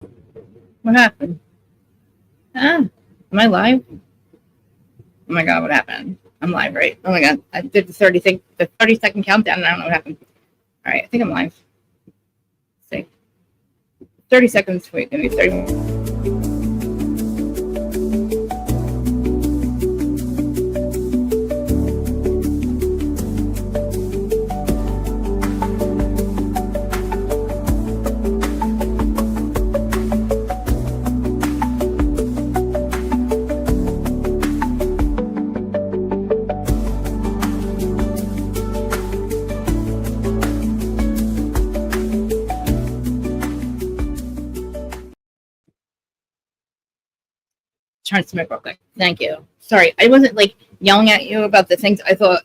What happened? Ah, am I live? Oh my god, what happened? I'm live, right? Oh my god, I did the 30-second countdown, and I don't know what happened. All right, I think I'm live. Let's see, 30 seconds. Wait, give me 30. Trying to smoke real quick. Thank you. Sorry, I wasn't like yelling at you about the things I thought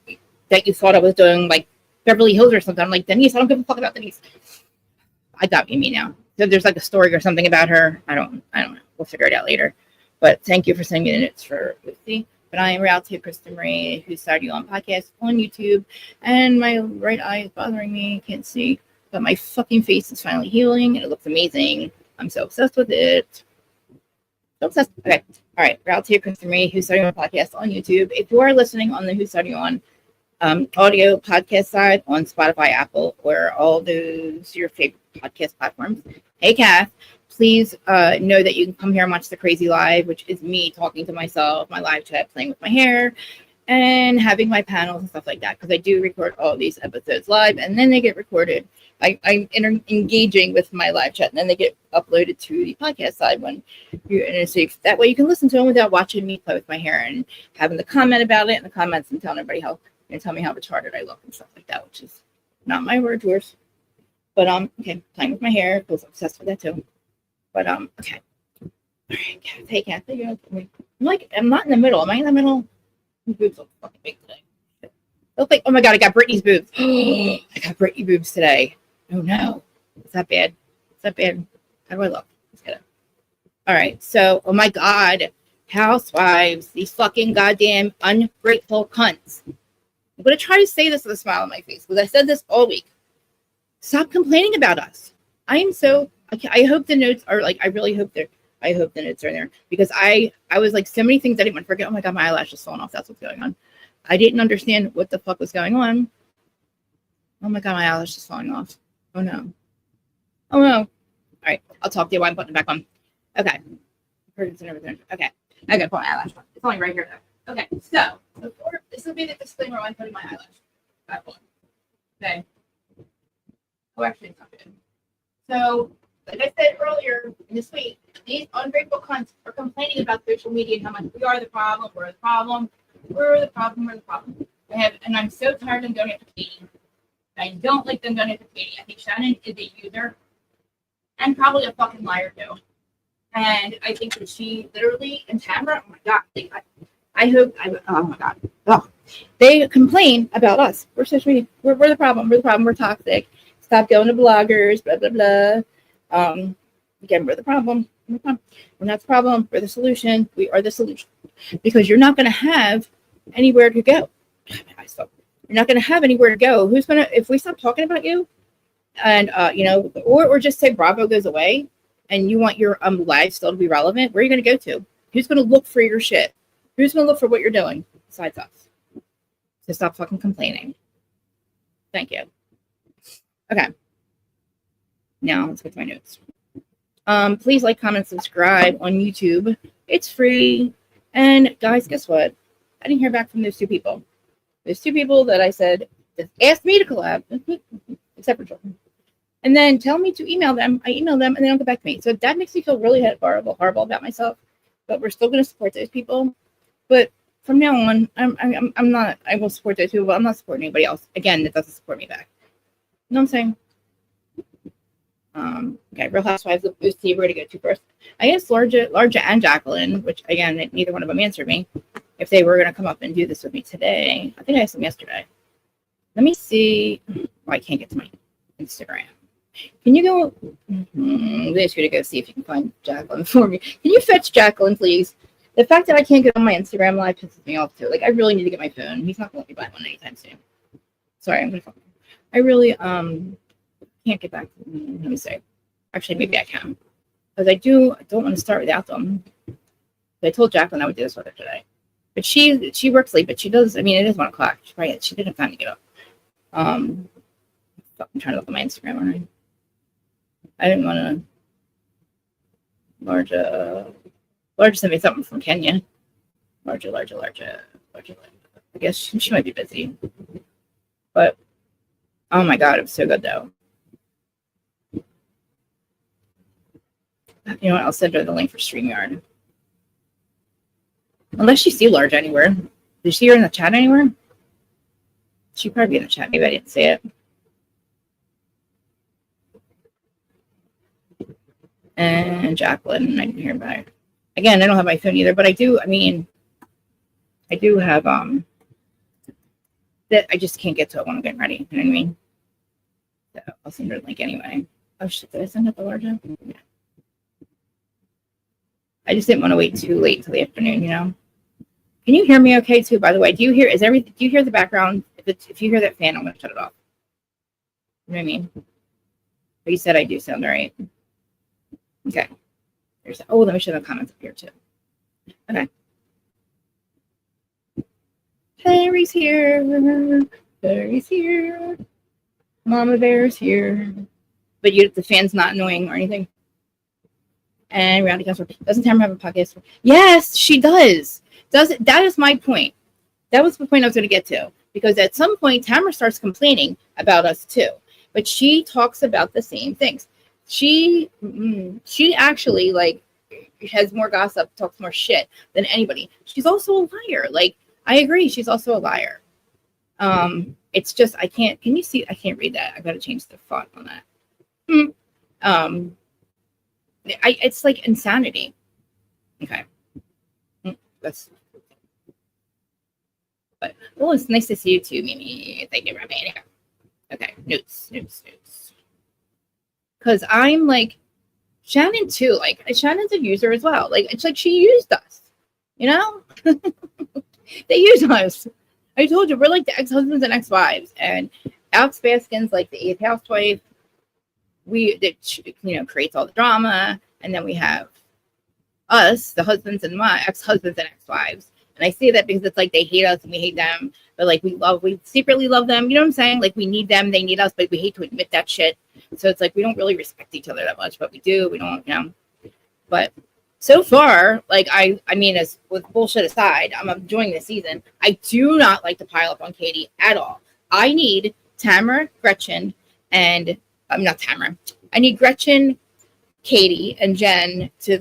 that you thought I was doing, like Beverly Hills or something. I'm like, Denise, I don't give a fuck about Denise. I got me now. So there's like a story or something about her. I don't know. We'll figure it out later. But thank you for sending me the notes for Lucy. But I am Reality Krista Marie, who started you on podcast on YouTube, and my right eye is bothering me. Can't see, but my fucking face is finally healing, and it looks amazing. I'm so obsessed with it. So obsessed. Okay. All right, Reality Krista Marie, Who's Starting On podcast on YouTube. If you are listening on the Who's Starting On audio podcast side on Spotify, Apple, or all those your favorite podcast platforms, hey Kath, please know that you can come here and watch the Crazy Live, which is me talking to myself, my live chat, playing with my hair, and having my panels and stuff like that, because I do record all these episodes live, and then they get recorded. I'm engaging with my live chat, and then they get uploaded to the podcast side when you're in a safe. That way you can listen to them without watching me play with my hair and having the comment about it in the comments and telling everybody how, tell me how retarded I look and stuff like that, which is not my word, yours. But okay, playing with my hair, because I'm obsessed with that too. But okay. All right, Kath. Hey, Kath, I'm not in the middle. Am I in the middle? My boobs look fucking big today. Look like, oh my god, I got Brittany's boobs. I got Brittany boobs today. Oh no. Is that bad? Is that bad? How do I look? Let's get it. All right. So, oh my god, housewives, these fucking goddamn ungrateful cunts. I'm gonna try to say this with a smile on my face, because I said this all week. Stop complaining about us. I am so. I hope the notes are like. I really hope they're. I hope the notes are in there, because I was like so many things I didn't want to forget. Oh my god, my eyelash is falling off. That's what's going on. I didn't understand what the fuck was going on. Oh my god, my eyelash is falling off. Oh no. Oh no. All right, I'll talk to you while I'm putting it back on. Okay. And everything. Okay. I gotta put my eyelash on. It's only right here though. Okay, so before, this will be the disclaimer while I'm putting my eyelash back on. Okay. Oh, actually, it's not good. So, like I said earlier in this week, these ungrateful cunts are complaining about social media and how much we are the problem, we're the problem, we're the problem, we're the problem. And I'm so tired of them going after Katie. I don't like them going after Katie. I think Shannon is a user and probably a fucking liar too. And I think that she literally, and Tamara, oh my god, I hope, oh my god, oh, they complain about us. We're social media. We're the problem. We're the problem. We're toxic. Stop going to bloggers. Blah blah blah. Again, we're the problem. We're not the problem. We're the solution. We are the solution, because you're not going to have anywhere to go. You're not going to have anywhere to go. Who's going to, if we stop talking about you, and or just say Bravo goes away, and you want your life still to be relevant, where are you going to go to? Who's going to look for your shit? Who's going to look for what you're doing besides us? So stop fucking complaining. Thank you. Okay. Now let's get to my notes. Please like, comment, subscribe on YouTube. It's free. And guys, guess what? I didn't hear back from those two people. There's two people that I said asked me to collab, except for children. And then tell me to email them. I email them and they don't get back to me. So that makes me feel really horrible about myself. But we're still going to support those people. But from now on, I'm not. I will support those people, but I'm not supporting anybody else. Again, that doesn't support me back. You know what I'm saying? Okay, Real Housewives of Lucy, where to go to first? I asked LRGA and JACKLYN, which again, neither one of them answered me, if they were going to come up and do this with me today. I think I asked them yesterday. Let me see. Oh, I can't get to my Instagram. Can you go? They ask you to go see if you can find JACKLYN for me. Can you fetch JACKLYN, please? The fact that I can't get on my Instagram live pisses me off too. Like, I really need to get my phone. He's not going to let me buy one anytime soon. Sorry, I'm going to. I really can't get back. Let me see. Actually, maybe I can. because I don't want to start without them. I told Jacqueline I would do this with her today, but she works late, but she does. I mean, it is 1 o'clock. She didn't have time to get up. I'm trying to look at my Instagram, aren't I didn't want to. Large sent me something from Kenya. Larger. I guess she might be busy, but oh my god, it was so good though. You know what? I'll send her the link for StreamYard. Unless you see Large anywhere. Did you see her in the chat anywhere? She'd probably be in the chat. Maybe I didn't see it. And JACKLYN, I didn't hear about her. Again, I don't have my phone either, but I do. I mean, I do have that I just can't get to it when I'm getting ready. You know what I mean? So I'll send her the link anyway. Oh shit! Did I send it the Large? Yeah. I just didn't want to wait too late until the afternoon. You know? Can you hear me okay too? By the way, do you hear? Do you hear the background? If you hear that fan, I'm gonna shut it off. You know what I mean? But you said I do sound all right. Okay. Let me show the comments up here too. Okay. Harry's here. Harry's here. Mama Bear's here. But the fan's not annoying or anything. And Roundy Counselor. Doesn't Tamara have a podcast? Yes, she does. That is my point. That was the point I was going to get to. Because at some point, Tamara starts complaining about us too. But she talks about the same things. She actually has more gossip, talks more shit than anybody. She's also a liar. I agree, she's also a liar. It's just I can't. Can you see? I can't read that. I got to change the font on that. It's like insanity. Okay. That's. But it's nice to see you too, Mimi. Thank you, Rabbi. Okay, notes. Because I'm Shannon too. Shannon's a user as well. It's like she used us, you know? They use us. I told you, we're like the ex-husbands and ex-wives. And Alex Baskin's like the 8th housewife. Creates all the drama. And then we have us, the husbands and ex-husbands and ex-wives. And I say that because it's like they hate us and we hate them. But we secretly love them. You know what I'm saying? We need them, they need us, but we hate to admit that shit. So it's we don't really respect each other that much, but we do. We don't, But so far, I mean, as with bullshit aside, I'm enjoying this season. I do not like to pile up on Katie at all. I need Tamara, Gretchen, and I'm not Tamara. I need Gretchen, Katie, and Jen to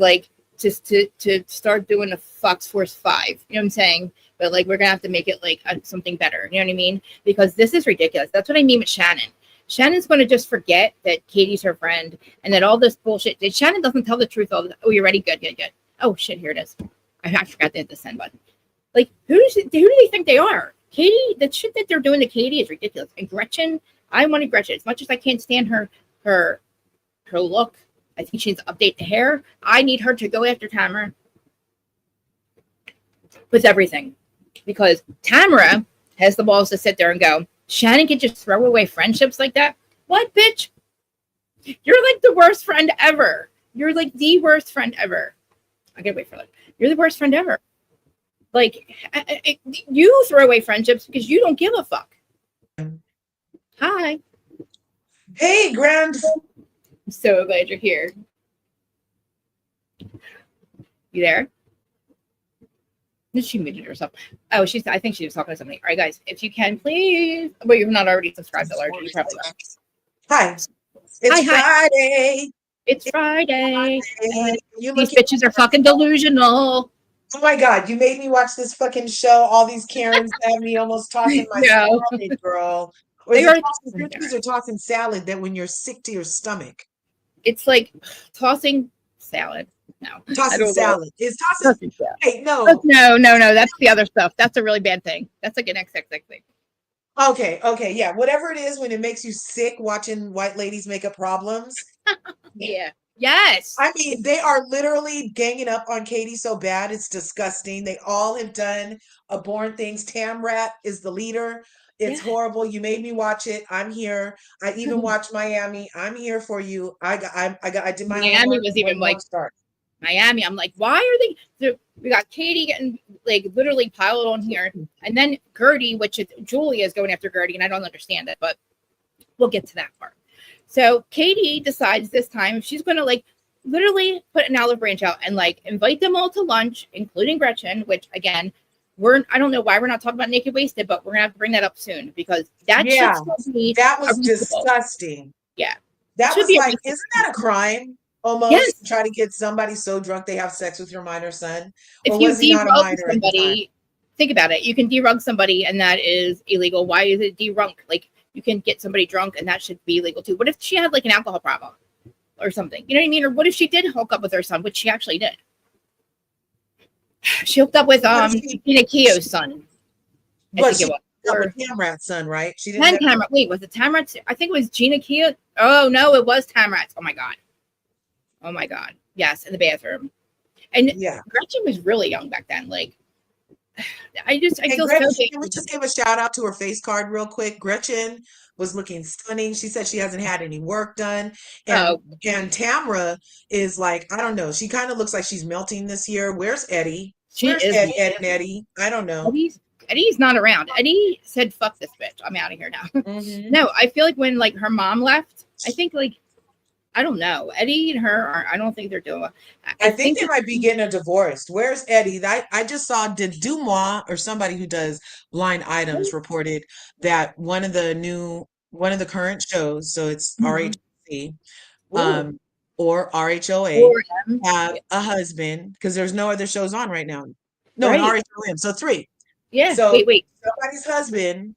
to start doing the Fox Force 5. You know what I'm saying? But we're gonna have to make it something better. You know what I mean? Because this is ridiculous. That's what I mean with Shannon. Shannon's going to just forget that Katie's her friend and that all this bullshit. Shannon doesn't tell the truth all the time. Oh, you're ready? Good. Oh, shit, here it is. I forgot to hit the send button. Who do they think they are? Katie, the shit that they're doing to Katie is ridiculous. And Gretchen, I wanted Gretchen. As much as I can't stand her look, I think she needs to update the hair. I need her to go after Tamara with everything. Because Tamara has the balls to sit there and go, Shannon can just throw away friendships like that? What, bitch? You're the worst friend ever. You're the worst friend ever. I gotta wait for that. You're the worst friend ever. You throw away friendships because you don't give a fuck. Hi. Hey, Grand. I'm so glad you're here. You there? She muted herself. Oh, I think she was talking to somebody. All right, guys, if you can, please. Well, you've not already subscribed to LRGA. You probably will. Hi. It's Friday. It's Friday. These bitches are fucking delusional. Oh my God, you made me watch this fucking show. All these Karens have me almost tossing my stomach, girl. Or is it tossing cookies or tossing salad that when you're sick to your stomach? It's like tossing salad. No. Tossing salad. Is tossing salad. Hey, no. No. That's the other stuff. That's a really bad thing. That's like an XXX thing. Okay. Yeah. Whatever it is when it makes you sick watching white ladies make up problems. Yeah. Yes. I mean, they are literally ganging up on Katie so bad. It's disgusting. They all have done abhorrent things. Tamrat is the leader. It's horrible. You made me watch it. I'm here. I even watched Miami. I'm here for you. I did my Miami homework. was even like Miami. I'm like, why are they? So we got Katie getting like literally piled on here, and then Gertie, which is Julia is going after Gertie, and I don't understand it, but we'll get to that part. So Katie decides this time she's going to like literally put an olive branch out and like invite them all to lunch, including Gretchen, which again, I don't know why we're not talking about Naked Wasted, but we're gonna have to bring that up soon because that that was disgusting. Yeah. That was like, isn't that a crime? Almost yes. Try to get somebody so drunk they have sex with your minor son. If you derug somebody, think about it. You can derug somebody and that is illegal. Why is it derunk? Like you can get somebody drunk and that should be illegal too. What if she had like an alcohol problem or something? You know what I mean? Or what if she did hook up with her son, which she actually did? She hooked up with Gina Keogh's son. But she hooked up with Tamrat's son, right? She didn't. Tamrat. Wait, was it Tamrat? I think it was Gina Keogh. Oh no, it was Tamrat. Oh my god. Oh my god. Yes, in the bathroom. And Gretchen was really young back then. Like, I feel Gretchen, so can we just give a shout out to her face card real quick? Gretchen was looking stunning. She said she hasn't had any work done. And Tamra is like, I don't know. She kind of looks like she's melting this year. Where's Eddie? Where's Ed and Eddie? I don't know. Eddie's not around. Eddie said, fuck this bitch. I'm out of here now. No, I feel like when like her mom left, I think like, I don't know. Eddie and her are, I don't think they're doing well. I think they might be getting a divorce. Where's Eddie? I just saw, did Dumois or somebody who does blind items reported that one of the current shows, so it's RHC or RHOA, have a husband, because there's no other shows on right now. No, RHOM, so 3. Yeah. So wait. Somebody's husband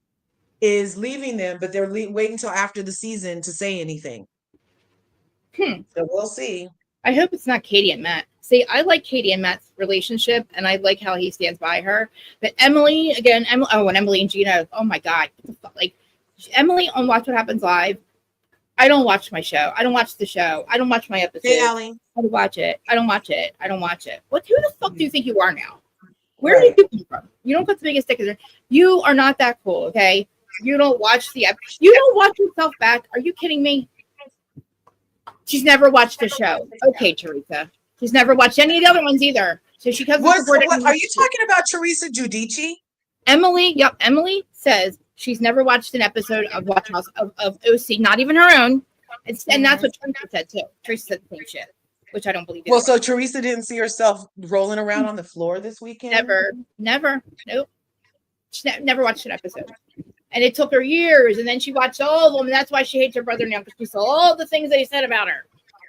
is leaving them, but they're waiting until after the season to say anything. So we'll see. I hope it's not Katie and Matt. See, I like Katie and Matt's relationship, and I like how he stands by her. But Emily, again, and Emily and Gina, oh my god, like Emily on Watch What Happens Live. I don't watch my show. I don't watch the show. I don't watch my episodes. Hey, Allie. I don't watch it. I don't watch it. I don't watch it. Who the fuck do you think you are now? Where did you come from? You don't put the biggest stick in there. You are not that cool, okay? You don't watch you don't watch yourself back. Are you kidding me? She's never watched the show. Okay, Teresa. She's never watched any of the other ones either. So she comes. Are you talking about Teresa Giudice? Emily. Yep. Emily says she's never watched an episode of Watch House of OC, not even her own. And that's what Teresa said too. Teresa said the same shit, which I don't believe. Well, so Teresa didn't see herself rolling around on the floor this weekend? Never. Nope. She never watched an episode. And it took her years, and then she watched all of them, and that's why she hates her brother now, because she saw all the things they said about her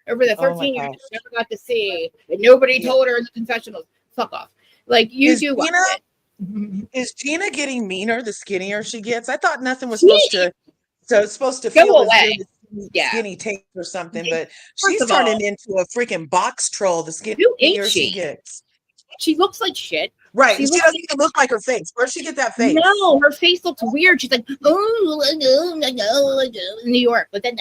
over the 13 years she never got to see, and nobody told her in the confessionals. Fuck off. Like, you do watch it. Is Gina getting meaner the skinnier she gets? I thought nothing was supposed to feel go away. Skinny taste or something, but she's turning into a freaking box troll the skinnier she gets. She looks like shit. Right. She doesn't even look like her face. Where'd she get that face? No, her face looks weird. She's like, oh, in New York. But then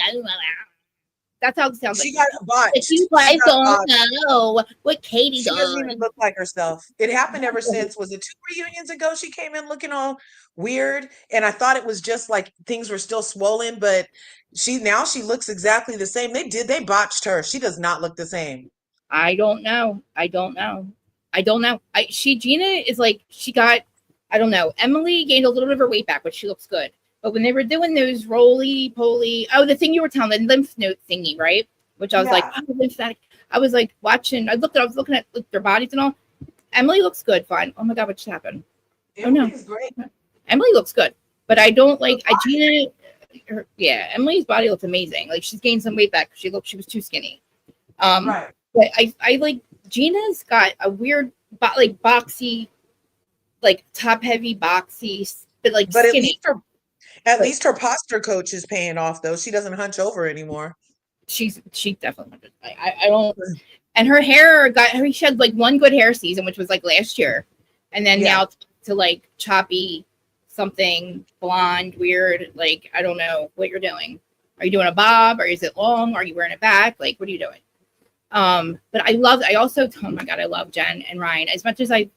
that's how it sounds. She got botched. You guys don't know what Katie does. She doesn't even look like herself. It happened ever since, was it 2 reunions ago? She came in looking all weird. And I thought it was just like things were still swollen, but she looks exactly the same. They botched her. She does not look the same. I don't know. Gina is like, she got, I don't know. Emily gained a little bit of her weight back, but she looks good. But when they were doing those roly-poly, the thing you were telling, the lymph node thingy, right? Which I was like, lymphatic. I was like watching, I was looking at their bodies and all. Emily looks good, fine. Oh my God, what just happened? Emily's great. Emily looks good. But I don't like, Emily's body looks amazing. Like, she's gained some weight back. She was too skinny. Right. But I like, Gina's got a weird, like boxy, like top heavy boxy, but like skinny. At least her posture coach is paying off though. She doesn't hunch over anymore. She definitely. I don't. And her hair she had like one good hair season, which was like last year, and then now to like choppy, something blonde, weird. Like, I don't know what you're doing. Are you doing a bob, or is it long? Are you wearing it back? Like, what are you doing? But I love Jen and Ryan. As much as I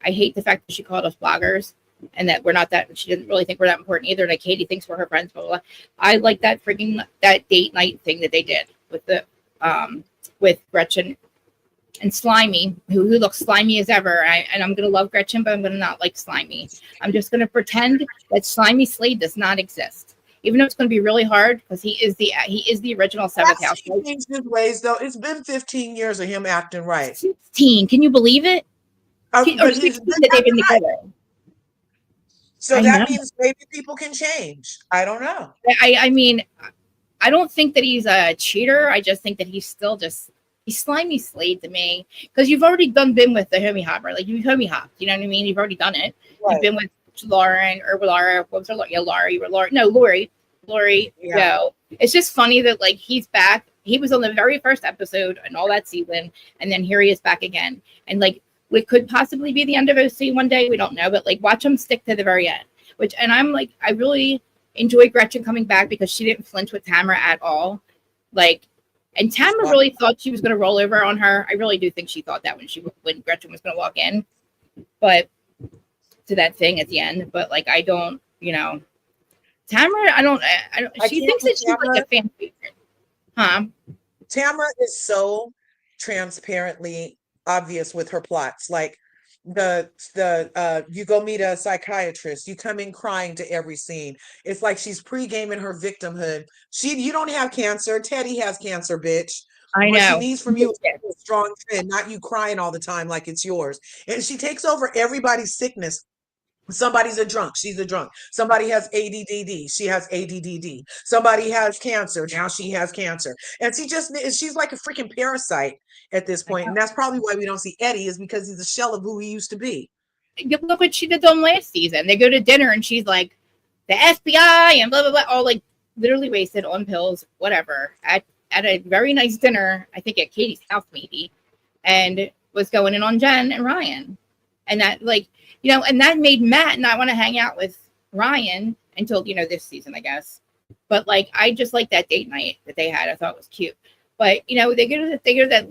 hate the fact that she called us bloggers, and that we're not that. She didn't really think we're that important either. Like Katie thinks we're her friends. Blah, blah, blah. I like that that date night thing that they did with Gretchen and Slimy, who looks slimy as ever. And I'm gonna love Gretchen, but I'm gonna not like Slimy. I'm just gonna pretend that Slimy Slade does not exist, even though it's gonna be really hard because he is the original Seventh House. He changed his ways though. It's been 15 years of him acting right. 16. Can you believe it? Or 16 that they've been together. So that means maybe people can change. I don't know. I mean, I don't think that he's a cheater. I just think that he's still he's Slimy Slade to me, because you've already been with the homie hopper. Like you've homie hopped, you know what I mean? You've already done it. Right. You've been with Lauren or Laura. What was her? Yeah, Lori. Yeah. No, it's just funny that like he's back. He was on the very first episode and all that season, and then here he is back again. And like it could possibly be the end of OC one day. We don't know, but like watch him stick to the very end. And I'm like, I really enjoy Gretchen coming back because she didn't flinch with Tamara at all. Like. And Tamara really thought she was going to roll over on her. I really do think she thought that when Gretchen was going to walk in, but to that thing at the end. But like, I don't, Tamara. I don't. She thinks that she's like a fan favorite, huh? Tamara is so transparently obvious with her plots. Like you go meet a psychiatrist, you come in crying to every scene. It's like she's pre-gaming her victimhood. You don't have cancer. Teddy has cancer, bitch. I know. What she needs from you is a strong friend, not you crying all the time like it's yours. And she takes over everybody's sickness. Somebody's a drunk. She's a drunk. Somebody has ADDD. She has ADDD. Somebody has cancer. Now she has cancer. And she's like a freaking parasite at this point. And that's probably why we don't see Eddie, is because he's a shell of who he used to be. Look what she did to him last season. They go to dinner and she's like, the FBI and blah, blah, blah, all like literally wasted on pills, whatever, at a very nice dinner, I think at Katie's house maybe, and was going in on Jen and Ryan. And that like, and that made Matt not want to hang out with Ryan until, this season, I guess. But like, I just like that date night that they had. I thought it was cute. But, they go to that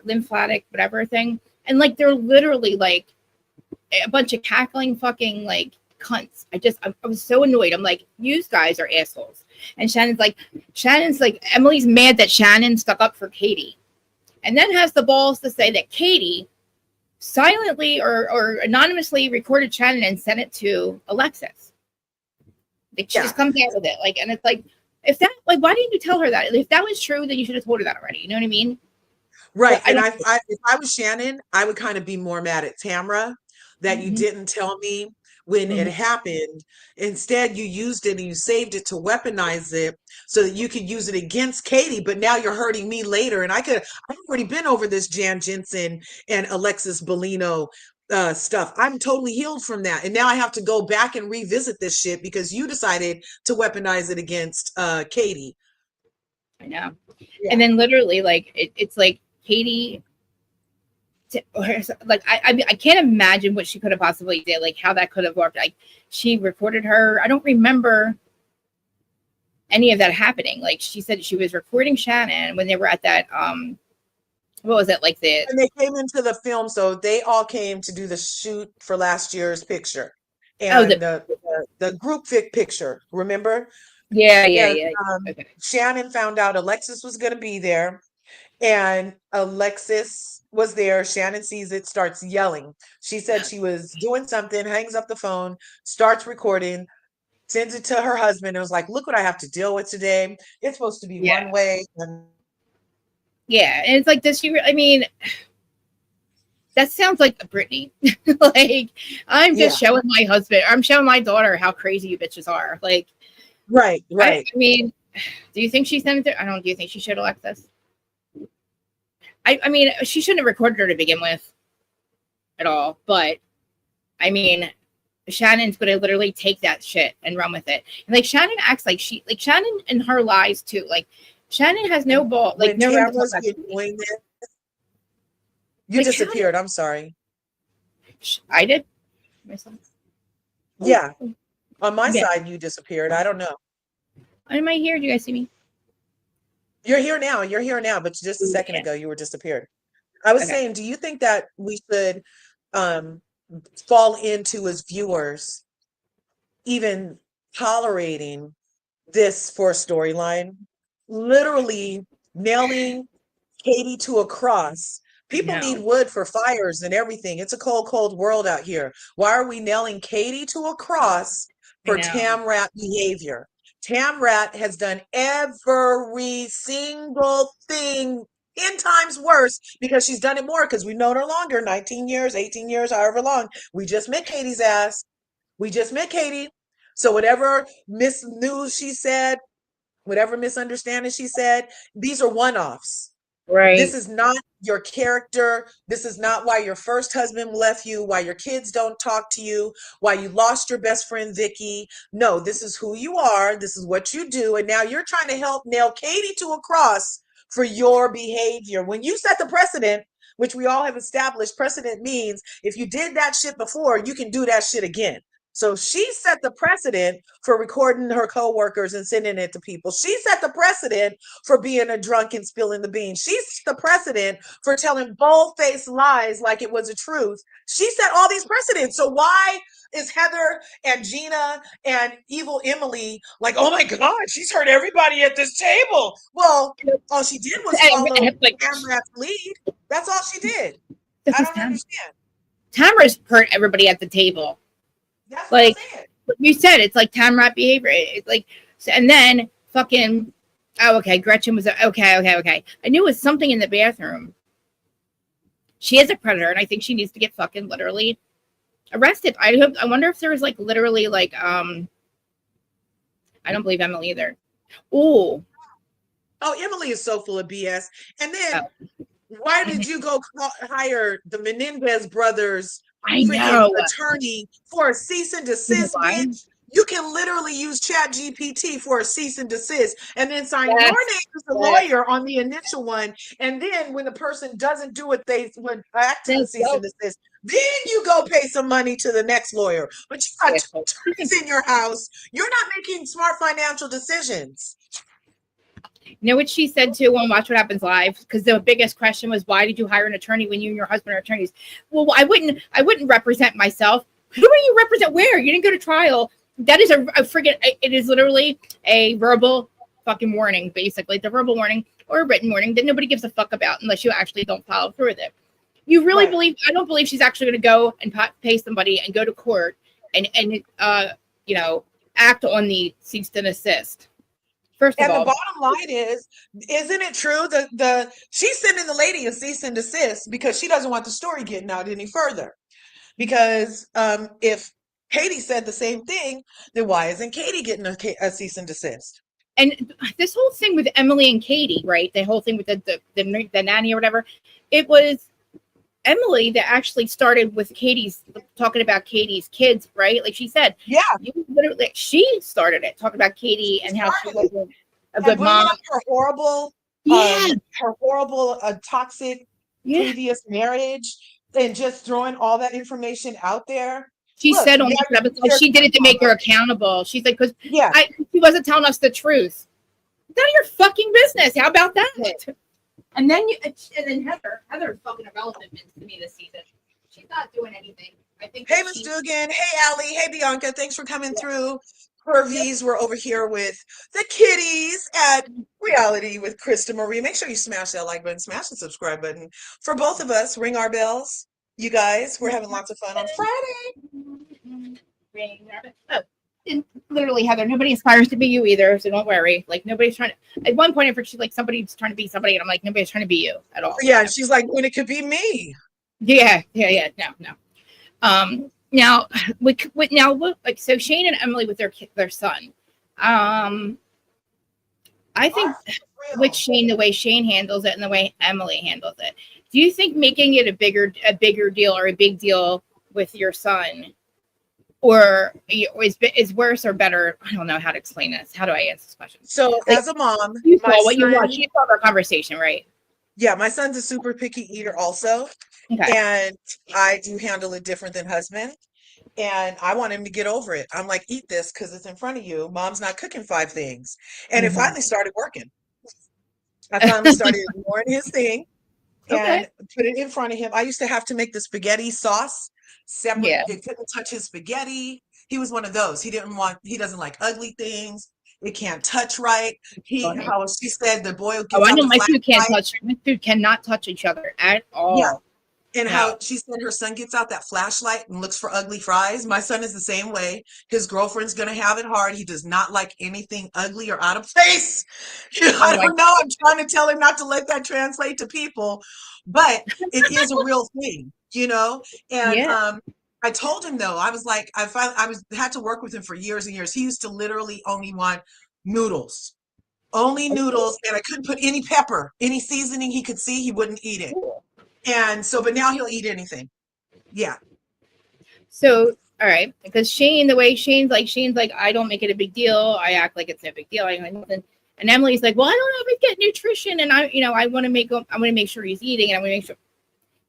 lymphatic whatever thing. And like, they're literally like a bunch of cackling fucking like cunts. I was so annoyed. I'm like, you guys are assholes. And Shannon's like, Emily's mad that Shannon stuck up for Katie. And then has the balls to say that Katie silently or anonymously recorded Shannon and sent it to Alexis. Like she just comes out with it. Like, and it's like, if that, like, why didn't you tell her that? If that was true, then you should have told her that already. You know what I mean? Right. But if I was Shannon, I would kind of be more mad at Tamara that you didn't tell me when it happened. Instead, you used it and you saved it to weaponize it so that you could use it against Katie. But now you're hurting me later. And I've already been over this Jan Jensen and Alexis Bellino stuff. I'm totally healed from that. And now I have to go back and revisit this shit because you decided to weaponize it against Katie. I know. Yeah. And then literally like, it's like Katie, like I can't imagine what she could have possibly did, like how that could have worked. Like she recorded her. I don't remember any of that happening. Like she said she was recording Shannon when they were at that what was it, like and they came into the film, so they all came to do the shoot for last year's picture and the group picture, remember? Yeah. Okay. Shannon found out Alexis was going to be there. And Alexis was there. Shannon sees it, starts yelling. She said she was doing something, hangs up the phone, starts recording, sends it to her husband. And was like, look what I have to deal with today. It's supposed to be one way. And it's like, I mean, that sounds like a Britney. Like, I'm just showing my husband, I'm showing my daughter how crazy you bitches are. Like, right. I mean, do you think she sent it? Do you think she showed Alexis? I mean, she shouldn't have recorded her to begin with at all. But, I mean, Shannon's going to literally take that shit and run with it. And, like, Shannon acts like Shannon and her lies, too. Like, Shannon has no ball. Like, no one was doing this. You like, disappeared. I'm sorry. I did? Yeah. On my side, you disappeared. I don't know. Am I here? Do you guys see me? You're here now, but just a second ago you were disappeared. I was saying, do you think that we should fall into as viewers even tolerating this for a storyline, literally nailing Katie to a cross. People need No, wood for fires and everything. It's a cold, cold world out here. Why are we nailing Katie to a cross I for know. Tamrat behavior? Tamrat has done every single thing 10 times worse because she's done it more because we've known her longer, 19 years, 18 years, however long. We just met Katie's ass. We just met Katie. So whatever mis news she said, whatever misunderstanding she said, these are one-offs. This Right. is not your character. This is not why your first husband left you, why your kids don't talk to you, why you lost your best friend Vicky. No, this is who you are. This is what you do. And now you're trying to help nail Katie to a cross for your behavior. When you set the precedent, which we all have established, precedent means if you did that shit before, you can do that shit again. So she set the precedent for recording her coworkers and sending it to people. She set the precedent for being a drunk and spilling the beans. She set the precedent for telling bold-faced lies like it was a truth. She set all these precedents. So why is Heather and Gina and Evil Emily like, oh my God, she's hurt everybody at this table? Well, all she did was follow Like, Amrat's lead. That's all she did. this I is don't understand. Tamara's hurt everybody at the table. That's what I'm Like saying. you said, it's like Tamrat behavior. It's like, and then fucking, oh, okay, Gretchen was, okay. I knew it was something in the bathroom. She is a predator, and I think she needs to get fucking literally arrested. I wonder if there was like literally like, I don't believe Emily either. Oh, Oh, Emily is so full of BS. And then oh, why did you go hire the Menendez brothers I freaking know. attorney for a cease and You know desist, why? bitch? You can literally use Chat GPT for a cease and desist and then sign your Yes, name as the yes. lawyer on the initial one. And then when the person doesn't do what they would act to the cease and desist, then you go pay some money to the next lawyer. But you got two attorneys in your house. You're not making smart financial decisions. You know what she said too on Watch What Happens Live? Because the biggest question was, why did you hire an attorney when you and your husband are attorneys? Well, I wouldn't represent myself. Who do you represent? Where? You didn't go to trial. That is a friggin', it is literally a verbal fucking warning, basically. It's a verbal warning or a written warning that nobody gives a fuck about unless you actually don't follow through with it. You really Right. believe, I don't believe she's actually going to go and pay somebody and go to court and you know, act on the cease and desist. First of And the all, bottom line is, isn't it true that she's sending the lady a cease and desist because she doesn't want the story getting out any further? Because if Katie said the same thing, then why isn't Katie getting a cease and desist? and this whole thing with Emily and Katie, right? The whole thing with the nanny or whatever, it was Emily that actually started with Katie's talking about Katie's kids, right? Like she said, Yeah, she started it, talking about Katie she and how she started it. wasn't a And good bringing mom. up Yeah, her horrible, toxic yeah. previous marriage, and just throwing all that information out there. She Look, said on yeah, this episode you're she did it to make her mama. accountable. She's like, because Yeah, she wasn't telling us the truth. None of your fucking business. How about that? And then Heather's fucking irrelevant to me this season. She's not doing anything. I think hey, that Miss she. Dugan. Hey, Allie. Hey, Bianca. Thanks for coming Yeah. through. Yep. Curvies, we're over here with the kitties at Reality with Krista Marie. Make sure you smash that like button, smash the subscribe button. For both of us, ring our bells. You guys, we're having lots of fun on Friday. Oh, and literally, Heather, nobody aspires to be you either, so don't worry. Like nobody's trying to. At one point, I she's like somebody's trying to be somebody, and I'm like nobody's trying to be you at all. Yeah, she's like, when it could be me. Yeah. No. Now like so Shane and Emily with their son. I think with Shane, the way Shane handles it and the way Emily handles it. Do you think making it a bigger deal or a big deal with your son, or is worse or better? I don't know how to explain this. How do I answer this question? So Like as a mom, you my saw what you watched. son, You saw our conversation, right? yeah, my son's a super picky eater also. Okay. And I do handle it different than husband. And I want him to get over it. I'm like, eat this because it's in front of you. Mom's not cooking 5 things. And it Mhm. finally started working. I finally started ignoring his thing and put it in front of him. I used to have to make the spaghetti sauce separate. Yeah. It couldn't touch his spaghetti. He was one of those. He doesn't like ugly things. It can't touch right. Funny. How she said the boy Oh, gets I out know the my food can't flashlight. touch. My food cannot touch each other at Yeah. all. And No. how she said her son gets out that flashlight and looks for ugly fries. My son is the same way. His girlfriend's gonna have it hard. He does not like anything ugly or out of place. Oh I my. don't know. I'm trying to tell him not to let that translate to people, but it is a real thing, you know? And Yeah. I told him though, I was like, had to work with him for years and years. He used to literally only want noodles. Only noodles, and I couldn't put any pepper, any seasoning he could see, he wouldn't eat it. Cool. And so, but now he'll eat anything. Yeah. So, all right, because the way Shane's like, I don't make it a big deal. I act like it's no big deal. I like nothing. And Emily's like, well, I don't know if I get nutrition, and I want to make sure he's eating, and I want to make sure,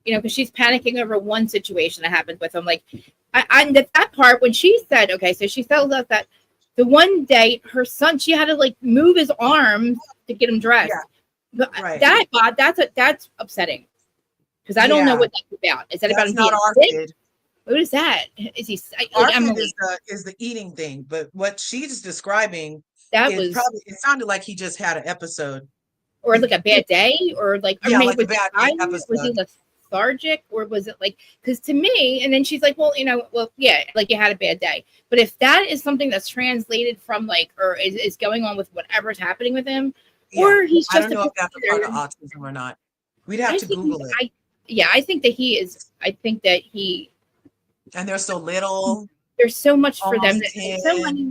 because she's panicking over one situation that happened with him. Like, that part when she said, okay, so she tells us that the one day her son, she had to like move his arms to get him dressed. Yeah. Right. That's upsetting. Because I don't know what that's about. Is that That's about not him our being sick? kid. What is that? Is he Our like kid Emily? is the eating thing, but what she's describing That is was, probably, it sounded like he just had an episode. or like a bad day, or like, I Yeah, mean, like a was he bad day tired? Was he episode. lethargic, or was it like? Because to me, and then she's like, well, yeah, like you had a bad day. But if that is something that's translated from like, or is going on with whatever's happening with him, Yeah. or he's I just don't a know if that's a part of computer. autism or not. We'd have I to think Google it. I think that he is. I think that he. And they're so little, There's so much for them. almost So 10. many.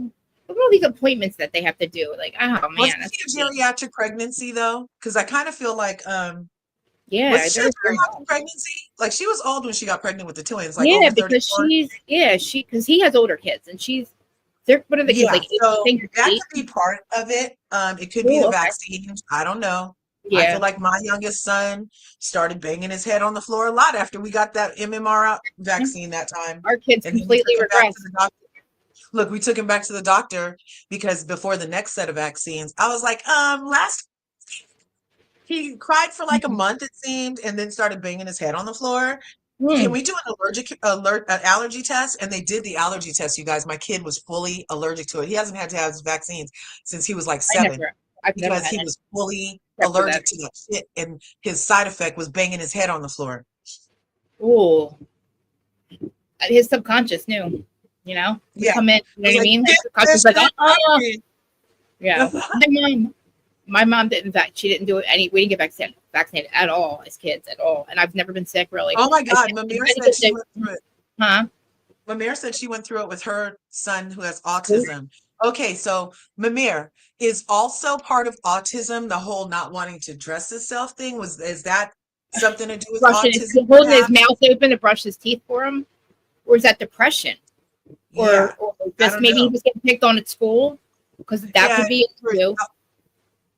Look at all these appointments that they have to do. Like, oh man, Wasn't that's she a geriatric pregnancy though? Because I kind of feel like, yeah. was she a They're very geriatric pregnancy? Like she was old when she got pregnant with the twins, like yeah, over because 34. because he has older kids and they're what are the kids Yeah, like? I so think that eight. could be part of it. It could be Cool, the okay. vaccine. I don't know. I Yeah, feel like my youngest son started banging his head on the floor a lot after we got that MMR vaccine that time. our kids And then we completely took him back to regressed. the doctor. Look, we took him back to the doctor because before the next set of vaccines, I was like, last he cried for like a month, it seemed, and then started banging his head on the floor. Can we do an allergy test? And they did the allergy test, you guys. My kid was fully allergic to it. He hasn't had to have his vaccines since he was like 7 I've never because had he it was fully except for that. allergic to that shit. And his side effect was banging his head on the floor. Ooh, his subconscious knew, Yeah. come in. You know what I mean? His There's subconscious like, not oh, happening. yeah. My mom didn't. She didn't do any. We didn't get vaccinated at all as kids at all, and I've never been sick really. Oh my God, Mamir said she went through it. Huh? Mamir said she went through it with her son who has autism. Okay, so Mamir is also part of autism, the whole not wanting to dress himself thing. Is that something to do with autism? Holding his mouth open to brush his teeth for him, or is that depression? Yeah, Or just maybe he was getting picked on at school, because that could be it too.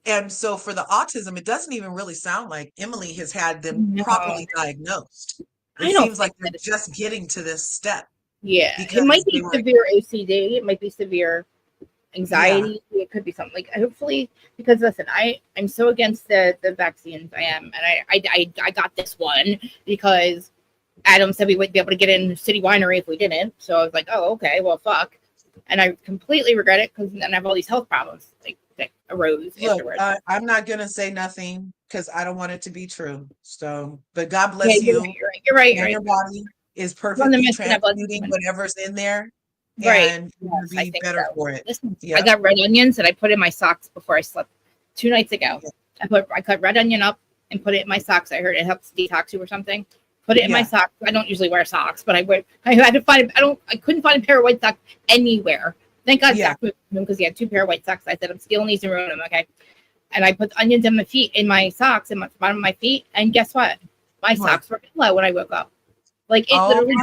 And so for the autism, it doesn't even really sound like Emily has had them properly diagnosed. It seems like they're just getting to this step. Yeah, it might be severe OCD. It might be severe anxiety. Yeah. It could be something like, hopefully, because listen, I'm so against the vaccines. I am, and I got this one because Adam said we wouldn't be able to get in City Winery if we didn't. So I was like, oh, okay, well, fuck. And I completely regret it because then I have all these health problems that arose afterwards. I'm not gonna say nothing because I don't want it to be true. So, but God bless you. You're right. Your body is perfectly transmuting whatever's in there, and you'll be better for it. Listen, I got red onions that I put in my socks before I slept 2 nights ago. Yeah. I cut red onion up and put it in my socks. I heard it helps detox you or something. Put it in my socks. I don't usually wear socks, but I had to find. I couldn't find a pair of white socks anywhere. Thank God, Zach moved them because he had 2 pair of white socks. I said, I'm stealing these and ruining them, okay? And I put the onions in my feet, in my socks, in the bottom of my feet, and guess what? My socks were low when I woke up. Like it literally.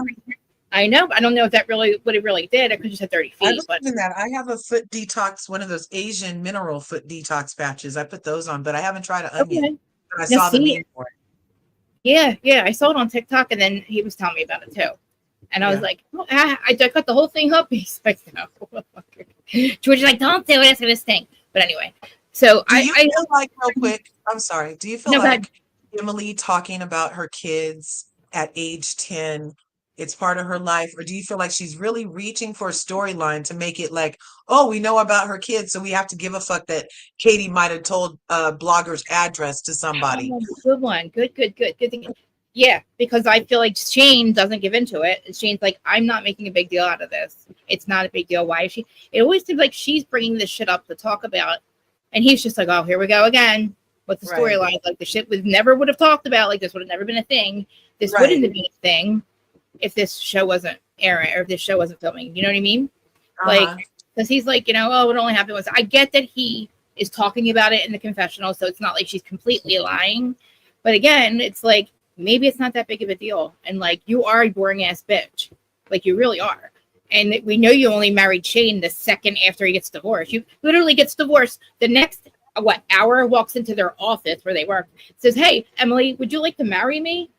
I know. I don't know if that really what it really did. I could just have 30 feet. I believe in that. I have a foot detox, one of those Asian mineral foot detox patches. I put those on, but I haven't tried an onion. But I saw the name for it. Yeah. I saw it on TikTok, and then he was telling me about it too. And I was like, oh, I cut the whole thing up. He's like, no. George's like, don't do it. It's going to stink. But anyway, so do you feel like, real quick, I'm sorry. Do you feel like Emily talking about her kids at age 10, it's part of her life? Or do you feel like she's really reaching for a storyline to make it like, oh, we know about her kids, so we have to give a fuck that Katie might have told a blogger's address to somebody? Oh, good one. Good thing. Yeah, because I feel like Shane doesn't give into it. Shane's like, I'm not making a big deal out of this. It's not a big deal. Why is she? It always seems like she's bringing this shit up to talk about, and he's just like, oh, here we go again. What's the Right. storyline? Like the shit we never would have talked about. Like this would have never been a thing. This Right. wouldn't have been a thing if this show wasn't airing or if this show wasn't filming. You know what I mean? Uh-huh. Like, because he's like, oh, it only happened once. I get that he is talking about it in the confessional, so it's not like she's completely lying. But again, it's like, maybe it's not that big of a deal. And like, you are a boring ass bitch. Like, you really are. And we know you only married Shane the second after he gets divorced. You literally gets divorced. The next, hour, walks into their office where they work, says, hey, Emily, would you like to marry me?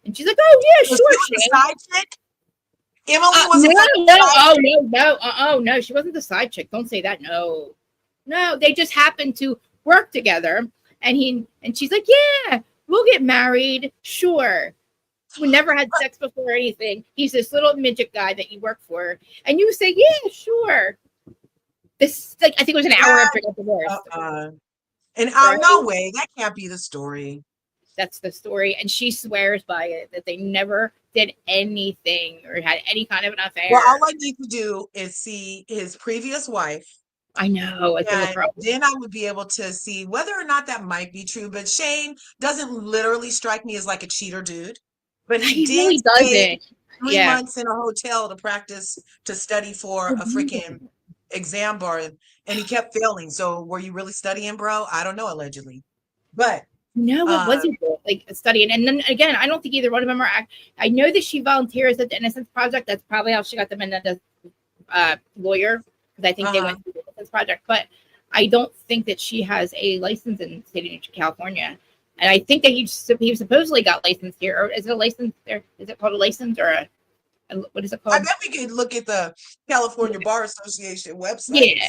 And she's like, oh, yeah, Was sure, that the Shane. side chick? Emily was No, she wasn't the side chick. Don't say that. No, they just happened to work together, and she's like, yeah, we'll get married, sure. We never had sex before or anything. He's this little midget guy that you work for, and you say, yeah, sure. This, like, I think it was an hour after I got divorced. No way, that can't be the story. That's the story, and she swears by it that they never did anything or had any kind of an affair. Well, all I need to do is see his previous wife. I know. And then I would be able to see whether or not that might be true. But Shane doesn't literally strike me as like a cheater dude. But he did really stay doesn't. 3 months in a hotel to practice, to study for a freaking exam bar, and he kept failing. So were you really studying, bro? I don't know, allegedly. But no, it wasn't like studying. And then again, I don't think either one of them are. I know that she volunteers at the Innocence Project. That's probably how she got them in as lawyer, because I think they went through the Innocence Project. But I don't think that she has a license in the state of California. And I think that he supposedly got licensed here. Or is it a license there? Is it called a license or a what is it called? I bet we could look at the California Bar Association website. Yeah.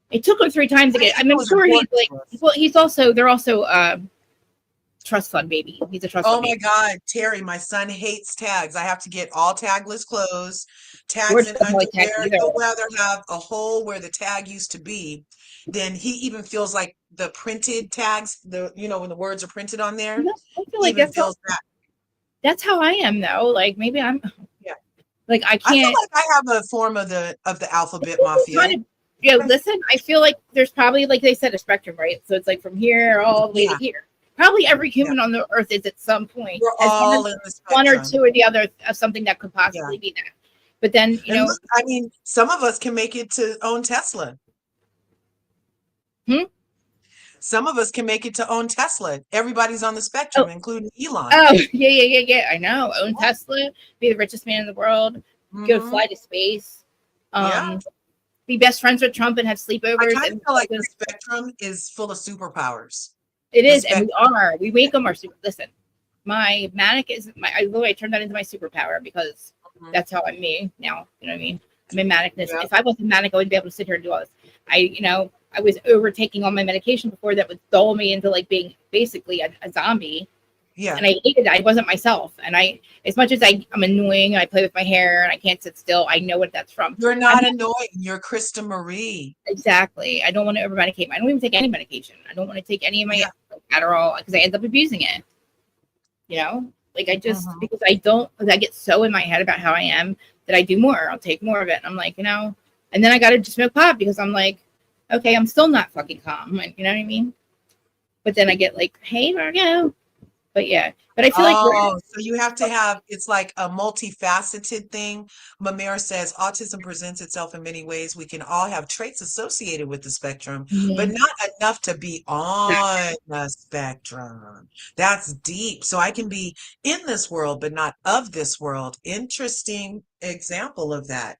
It took him 3 times to get. I'm sure he's like. Well, they're also trust fund baby. He's a trust fund baby. God, Terry, my son hates tags. I have to get all tagless clothes, tags and underwear. He'll rather have a hole where the tag used to be than he even feels like the printed tags, when the words are printed on there. Yeah, I feel like that's how I am though. Like maybe I'm like I can't. I feel like I have a form of the alphabet mafia. Listen, I feel like there's probably, like they said, a spectrum, right? So it's like from here all the way to here. Probably every human on the earth is at some point. We're all in the spectrum. One or two or the other of something that could possibly be that. But then, look, I mean, some of us can make it to own Tesla. Some of us can make it to own Tesla. Everybody's on the spectrum, including Elon. Oh, yeah. I know. Own Tesla, be the richest man in the world, go fly to space. Be best friends with Trump and have sleepovers. I kind of feel like the spectrum is full of superpowers. It is, and we are. We wake them our super. Listen, my manic is my. I turned that into my superpower because that's how I'm me now. You know what I mean? I'm in manicness. If I wasn't manic, I wouldn't be able to sit here and do all this. I was overtaking all my medication before that would dull me into like being basically a zombie. Yeah. And I hated that. I wasn't myself. And as much as I'm annoying, and I play with my hair and I can't sit still, I know what that's from. You're not annoying. You're Krista Marie. Exactly. I don't want to over medicate. I don't even take any medication. I don't want to take any of my Adderall because I end up abusing it. Like I just, because I get so in my head about how I am that I do more. I'll take more of it. And I'm like, and then I got to just smoke pot because I'm like, okay, I'm still not fucking calm. You know what I mean? But then I get like, hey, Margo. But I feel like so you have to have, it's like a multifaceted thing. Mamir says autism presents itself in many ways. We can all have traits associated with the spectrum, but not enough to be on the spectrum. That's deep. So I can be in this world, but not of this world. Interesting example of that,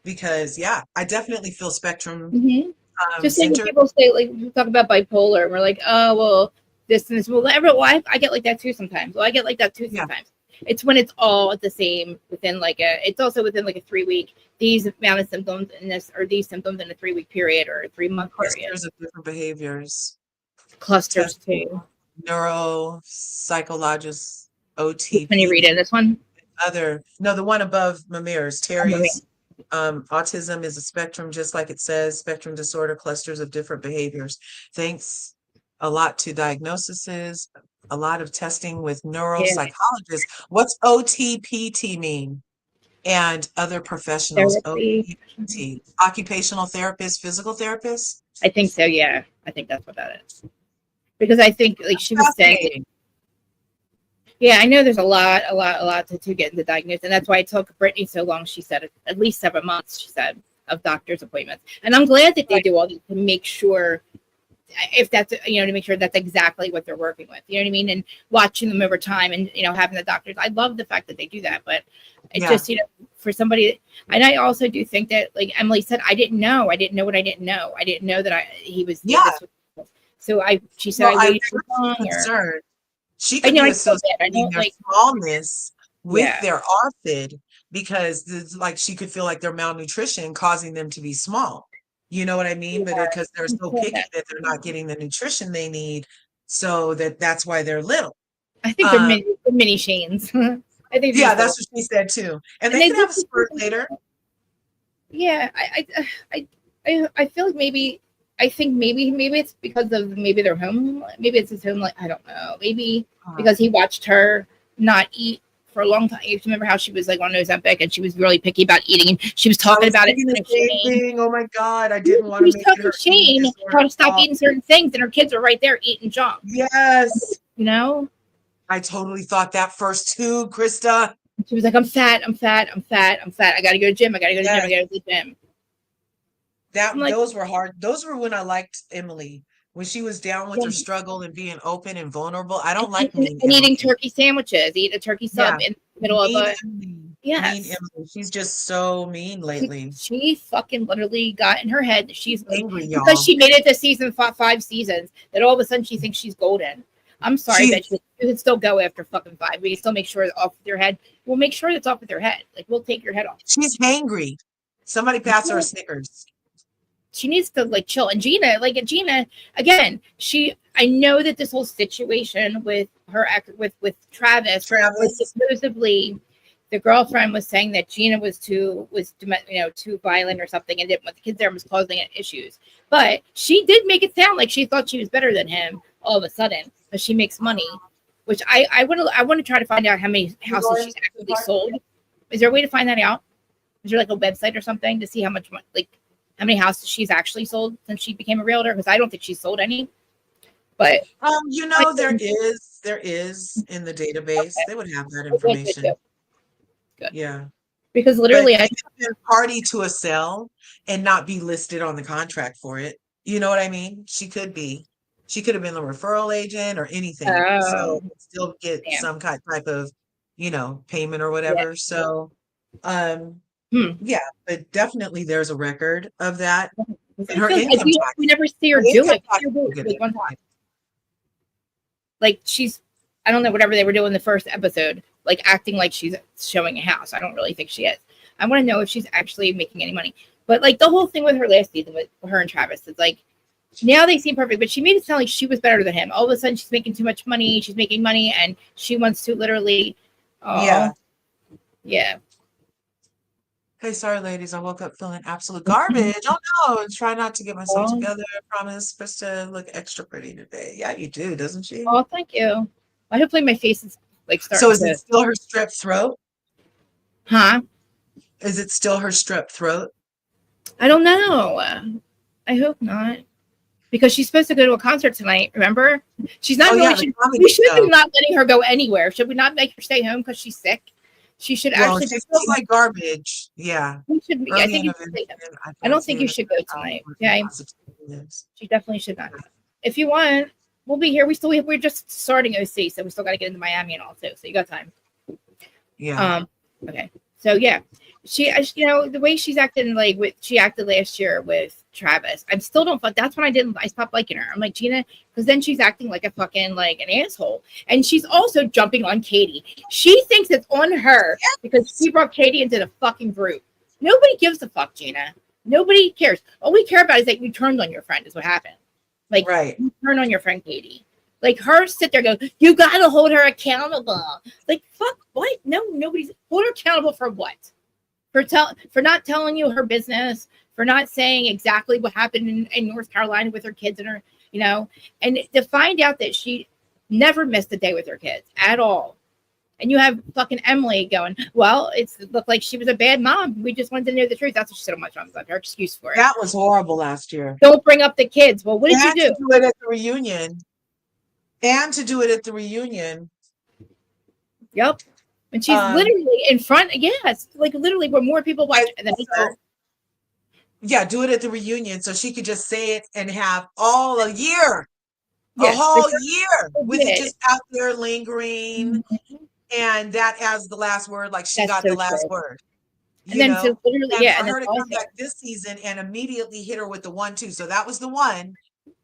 because I definitely feel spectrum. Just like when people say, like, we talk about bipolar, and we're like, oh well. This and this. Well, I get like that too sometimes. Well, I get like that too sometimes. It's when it's all at the same within it's also within like a 3-week, these amount of symptoms in this, or these symptoms in a 3-week period or a 3-month period. Clusters of different behaviors. Clusters too. neuropsychologist Can you OTP. read it? This one? The one above Mamir's, I'm reading. Terry's. Autism is a spectrum, just like it says, spectrum disorder, clusters of different behaviors. Thanks a lot to diagnoses, a lot of testing with Yeah. neuropsychologists. What's OTPT mean? And other professionals, Therapy. OTPT, occupational therapists, physical therapists. I think so. Yeah. I think that's what that is. Because I think like she was saying, Fascinating. yeah, I know there's a lot to get into diagnosis, and that's why it took Brittany so long. She said at least 7 months. She said of doctor's appointments, and I'm glad that they do all this to make sure if that's to make sure that's exactly what they're working with. You know what I mean? And watching them over time, and having the doctors. I love the fact that they do that, but it just for somebody. And I also do think that, like Emily said, I didn't know what I didn't know. I didn't know that he was. Yeah. So she said I waited too long. Concerned. She I could know, be I feel bad. I associating don't their like smallness with yeah. their ARFID because like she could feel like their malnutrition causing them to be small. You know what I mean? But because they're so picky that they're not getting the nutrition they need, so that's why they're little. I think they're mini Shanes. I think Yeah, that's what she said too. And they can have a spurt later. Yeah, I feel like maybe it's because of their home. Maybe it's his home. Like I don't know. Maybe because he watched her not eat for a long time. You remember how she was like on Ozempic and she was really picky about eating, and she was talking about it. The same thing. Oh my God, I didn't want to make her Shane how to stop eating certain things, and her kids are right there eating junk. Yes, I totally thought that first too, Krista. She was like, I'm fat. I gotta go to the gym. I gotta go to the gym. Those were hard. Those were when I liked Emily. When she was down with her struggle and being open and vulnerable. I don't like and eating turkey sandwiches, eat a turkey sub in the middle of a Emily. She's just so mean lately. She fucking literally got in her head that she's angry, y'all. Because she made it to season 5 seasons, that all of a sudden she thinks she's golden. I'm sorry, but you can still go after fucking 5. We can still make sure it's off with your head. We'll make sure it's off with your head. Like we'll take your head off. She's hangry. Somebody pass her a Snickers. She needs to like chill. And Gina, again, I know that this whole situation with her with Travis was supposedly the girlfriend was saying that Gina was too violent or something, and didn't want the kids there, was causing issues. But she did make it sound like she thought she was better than him all of a sudden because she makes money, which I want to try to find out how many houses she's actually sold. Is there a way to find that out? Is there like a website or something to see how much money, how many houses she's actually sold since she became a realtor? Because I don't think she's sold any. But there is in the database. They would have that information. Good. Yeah. Because literally I could party to a sale and not be listed on the contract for it. You know what I mean? She could have been the referral agent or anything. So still get some type of, payment or whatever. Yeah. So yeah, but definitely there's a record of that. And her income tax. We never see her do it. One time. Like she's, I don't know, whatever they were doing in the first episode, like acting like she's showing a house. I don't really think she is. I want to know if she's actually making any money. But like the whole thing with her last season with her and Travis, it's like now they seem perfect, but she made it sound like she was better than him. All of a sudden she's making too much money. She's making money and she wants to literally. Yeah. Hey, sorry, ladies. I woke up feeling absolute garbage. Oh no! Try not to get myself together. I promise. Krista look extra pretty today. Yeah, you do, doesn't she? Oh, thank you. I hopefully my face is like starting. So is it still her strep throat? Huh? Is it still her strep throat? I don't know. I hope not. Because she's supposed to go to a concert tonight. Remember? She's not really. We should be not letting her go anywhere. Should we not make her stay home because she's sick? She should actually. She feels like garbage. Yeah. We should be. I think I don't think you should go tonight. Okay. She definitely should not. If you want, we'll be here. We're just starting OC, so we still got to get into Miami and all too. So you got time. Yeah. Okay. So yeah, she, the way she's acting, she acted last year with Travis. I still don't. That's when I stopped liking her. I'm like, Gina, because then she's acting like a fucking an asshole, and she's also jumping on Katie. She thinks it's on her because she brought Katie into the fucking group. Nobody gives a fuck, Gina. Nobody cares. All we care about is that you turned on your friend. Is what happened. You turned on your friend Katie. Like her sit there and go, you gotta hold her accountable. Like fuck what? No, nobody's hold her accountable for what? For not telling you her business, for not saying exactly what happened in North Carolina with her kids and her, you know, and to find out that she never missed a day with her kids at all. And you have fucking Emily going, well, it looked like she was a bad mom. We just wanted to know the truth. That's what she said on my mom's life. Her excuse for it. That was horrible last year. Don't bring up the kids. Well, what did you do? To do it at the reunion. And to do it at the reunion. Yep. And she's literally in front. Yes, like literally where more people watch. And then do it at the reunion so she could just say it and have all a year. A whole year with it just out there lingering. Mm-hmm. And that as the last word, like she got the last word. And then to literally, and for her to come back this season and immediately hit her with the 1-2. So that was the one,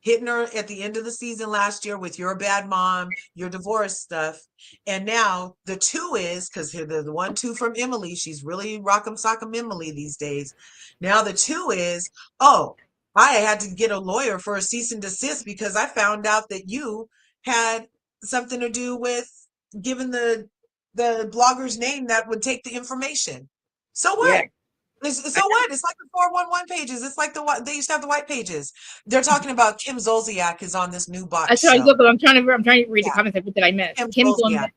hitting her at the end of the season last year with your bad mom, your divorce stuff. And now the 2 is, because the 1-2 from Emily, she's really rock'em sock'em Emily these days. Now the 2 is, oh, I had to get a lawyer for a cease and desist because I found out that you had something to do with giving the blogger's name that would take the information. So what? Yeah. So what? It's like the 411 pages. It's like they used to have the white pages. They're talking about Kim Zolciak is on this new box show. I'm trying to read the comments. What did I miss? Kim Zolciak.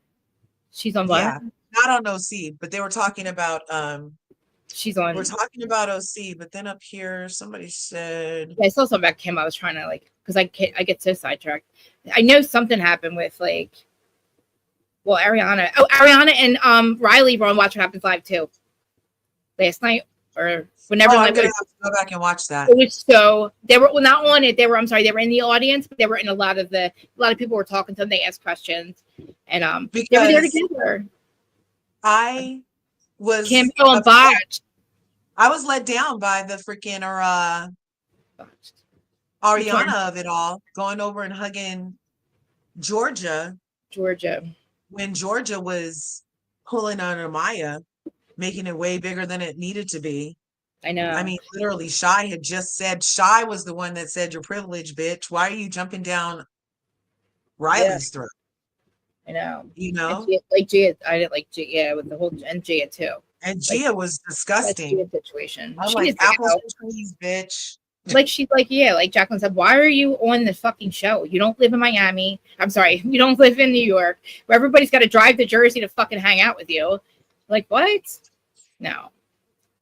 She's on what? Yeah, not on OC, but they were talking about she's on. We're talking about OC, but then up here somebody said. Yeah, I saw something about Kim. I was trying to because I get so sidetracked. I know something happened with Ariana. Oh, Ariana and Riley were on Watch What Happens Live too. Last night or whenever. I'm gonna have to go back and watch that. It was they were not on it. They were they were in the audience, but they were in a lot of people were talking to them. They asked questions, and because they were there together. I was Kim and Botch. I was let down by the freaking Ariana of it all, going over and hugging Georgia. When Georgia was pulling on Amaya, making it way bigger than it needed to be. I know. I mean, literally, Shy had just said, Shy was the one that said, you're privileged, bitch. Why are you jumping down Riley's throat? I know. You know? Gia, I didn't like Gia, with the whole, and Gia too. And Gia was disgusting. That situation. I'm like, apples and trees, bitch. She's like, like JACKLYN said, why are you on the fucking show? You don't live in Miami. I'm sorry. You don't live in New York, where everybody's got to drive to Jersey to fucking hang out with you. Like, what? No.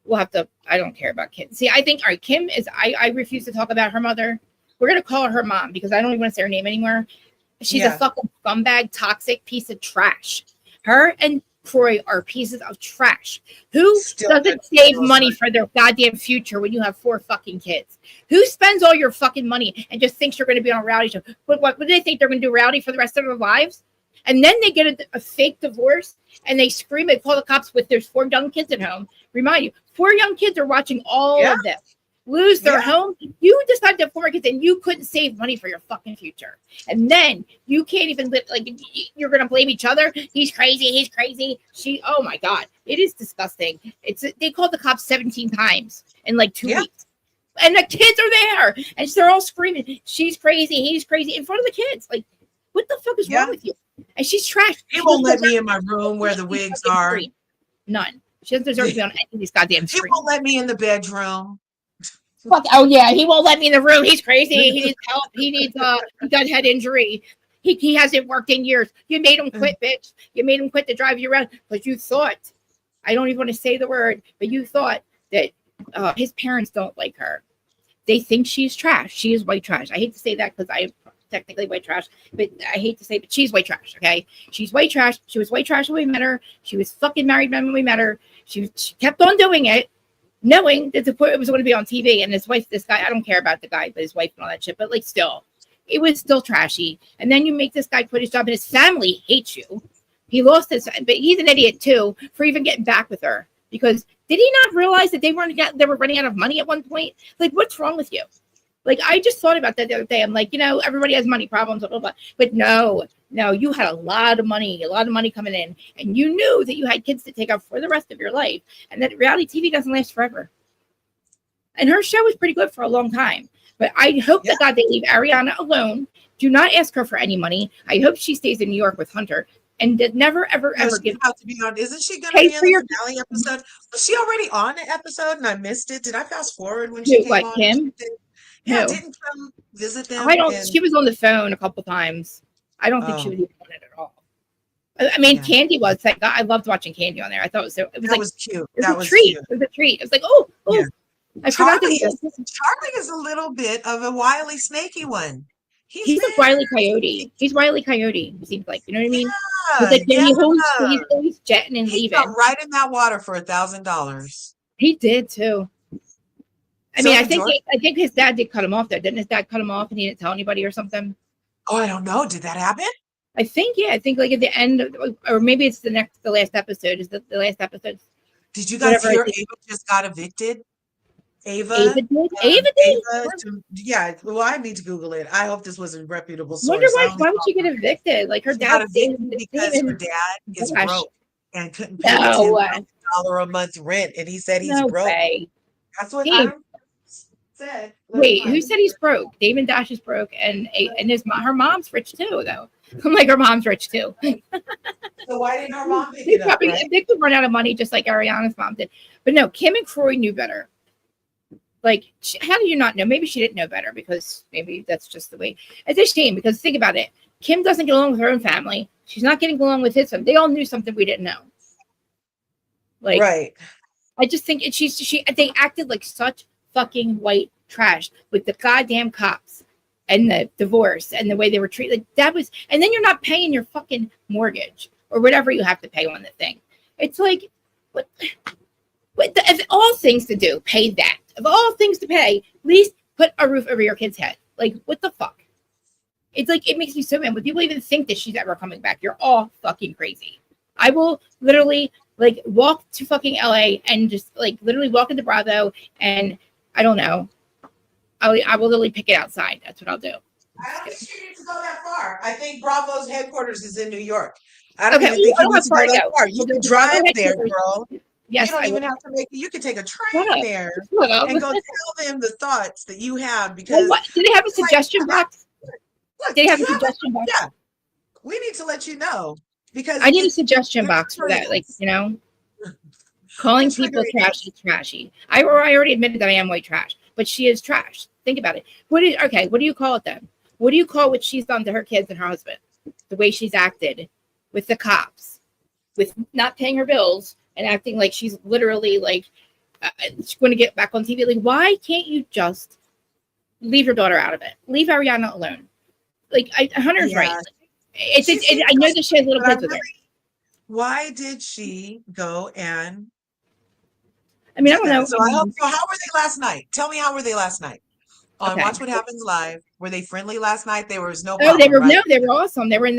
We'll have to, I don't care about Kim. See, I think, all right, Kim is, I refuse to talk about her mother. We're going to call her mom because I don't even want to say her name anymore. She's a fucking scumbag, toxic piece of trash. Her and Troy are pieces of trash. Who doesn't save money for their goddamn future when you have 4 fucking kids? Who spends all your fucking money and just thinks you're going to be on a reality show? But what do they think they're going to do reality for the rest of their lives? And then they get a fake divorce and they scream and call the cops with there's 4 young kids at home. Remind you, 4 young kids are watching all of this. Lose their home. You decide to have 4 kids and you couldn't save money for your fucking future. And then you can't even live, you're going to blame each other. He's crazy. Oh my God. It is disgusting. They called the cops 17 times in 2 weeks. And the kids are there and they're all screaming, she's crazy. He's crazy in front of the kids. What the fuck is wrong with you? And she's trash. He won't let me in my room where the wigs are. None. She doesn't deserve to be on any of these goddamn screens. He won't let me in the bedroom. Fuck, oh yeah, he won't let me in the room. He's crazy. He needs help. He needs he got head injury. He hasn't worked in years. You made him quit, bitch. You made him quit to drive you around because you thought, I don't even want to say the word, but you thought that his parents don't like her. They think she's trash. She is white trash. I hate to say that because I'm technically white trash, but I hate to say, but she's white trash. Okay, she's white trash. She was white trash when we met her. She was fucking married when we met her. She kept on doing it, knowing that it was going to be on TV. And his wife, this guy, I don't care about the guy, but his wife and all that shit. But still, it was still trashy. And then you make this guy quit his job, and his family hates you. He lost his, but he's an idiot too for even getting back with her. Because did he not realize that they were running out of money at one point? What's wrong with you? I just thought about that the other day. I'm everybody has money problems, blah, blah, blah. But no, you had a lot of money coming in. And you knew that you had kids to take up for the rest of your life. And that reality TV doesn't last forever. And her show was pretty good for a long time. But I hope Yeah. that God they leave Ariana alone. Do not ask her for any money. I hope she stays in New York with Hunter and that never, ever, No, ever she's give about to be on. Isn't she going to pay be in for the your finale episode? Was she already on the episode and I missed it? Did I fast forward when she who, came what, on? Kim? Yeah, Who? didn't come visit I them don't. and She was on the phone a couple times. I don't think she oh was even on it at all. I mean, yeah, Candy was. Thank God. I loved watching Candy on there. I thought it was so. It was that like was cute. it was That a was treat. cute. It was a treat. It was like, oh, Yeah. oh. I forgot Charlie that is a little bit of a wily, snaky one. He's he's a Wile E. very Coyote. sneaky. He's Wile E. Coyote. It seems like, you know what I mean. He's Yeah, like yeah. he's always jetting and He jumped leaving. right in that water for $1,000. He did too. I So mean, did George. I think his dad did cut him off there. Didn't his dad cut him off and he didn't tell anybody or something? Oh, I don't know. Did that happen? I think yeah. I think like at the end, or maybe it's the last episode. Is the last episode? Did you guys Whatever. hear Ava just got evicted? Ava Ava, did. Ava did. Yeah. Well, I need to Google it. I hope this was a reputable Wonder source. I only why would saw she get evicted? Like her she got dad evicted didn't because her even. dad is Gosh, broke and couldn't pay the no, $10,000 a month rent, and he said he's no broke. way. That's what Hey, Adam said. wait, who said he's broke? Damon Dash is broke, and her mom's rich too, though. I'm like, her mom's rich too. So why didn't her mom pick They it up? probably Right? they could run out of money just like Ariana's mom did. But no, Kim and Croy knew better. Like, how do you not know? Maybe she didn't know better because maybe that's just the way. It's a shame because think about it. Kim doesn't get along with her own family. She's not getting along with his family. They all knew something we didn't know. Like, Right. I just think they acted like such fucking white trash with the goddamn cops and the divorce and the way they were treated. Like, that was, and then you're not paying your fucking mortgage or whatever you have to pay on the thing. It's like, what of all things to do, pay that. Of all things to pay, at least put a roof over your kid's head. Like, what the fuck? It's like, it makes me so mad. Would people even think that she's ever coming back? You're all fucking crazy. I will literally like walk to fucking LA and just like literally walk into Bravo and I don't know. I will literally pick it outside. That's what I'll do. I don't think you need to go that far. I think Bravo's headquarters is in New York. I don't Okay, even think I you don't need have to far go to that go. far. You can The drive Bravo there, headquarters- girl. Yes, You don't I even will. have to make it. You can take a Shut train up. there Shut up. and go tell them the thoughts that you have Well, because what? Did they have a it's like, suggestion box? look, Did they have a you have a, suggestion box? yeah, we need to let you know because I need a it's suggestion you're box for that. Like, triggering you know, us. calling You're people triggering trash us. is trashy. I already admitted that I am white trash, but she is trash. Think about it. What do you call it then? What do you call what she's done to her kids and her husband? The way she's acted with the cops, with not paying her bills and acting like she's literally like she's going to get back on TV. Like, why can't you just leave your daughter out of it? Leave Ariana alone. Like, Hunter's Yeah, right. she seems I know so that she has sweet, little but I kids with her. really, why did she go and I mean, I do don't know. that? So so how were they last night? Tell me, how were they last night? On Okay. Watch What Happens Live. Were they friendly last night? There was no Oh, problem, right? they were awesome. They were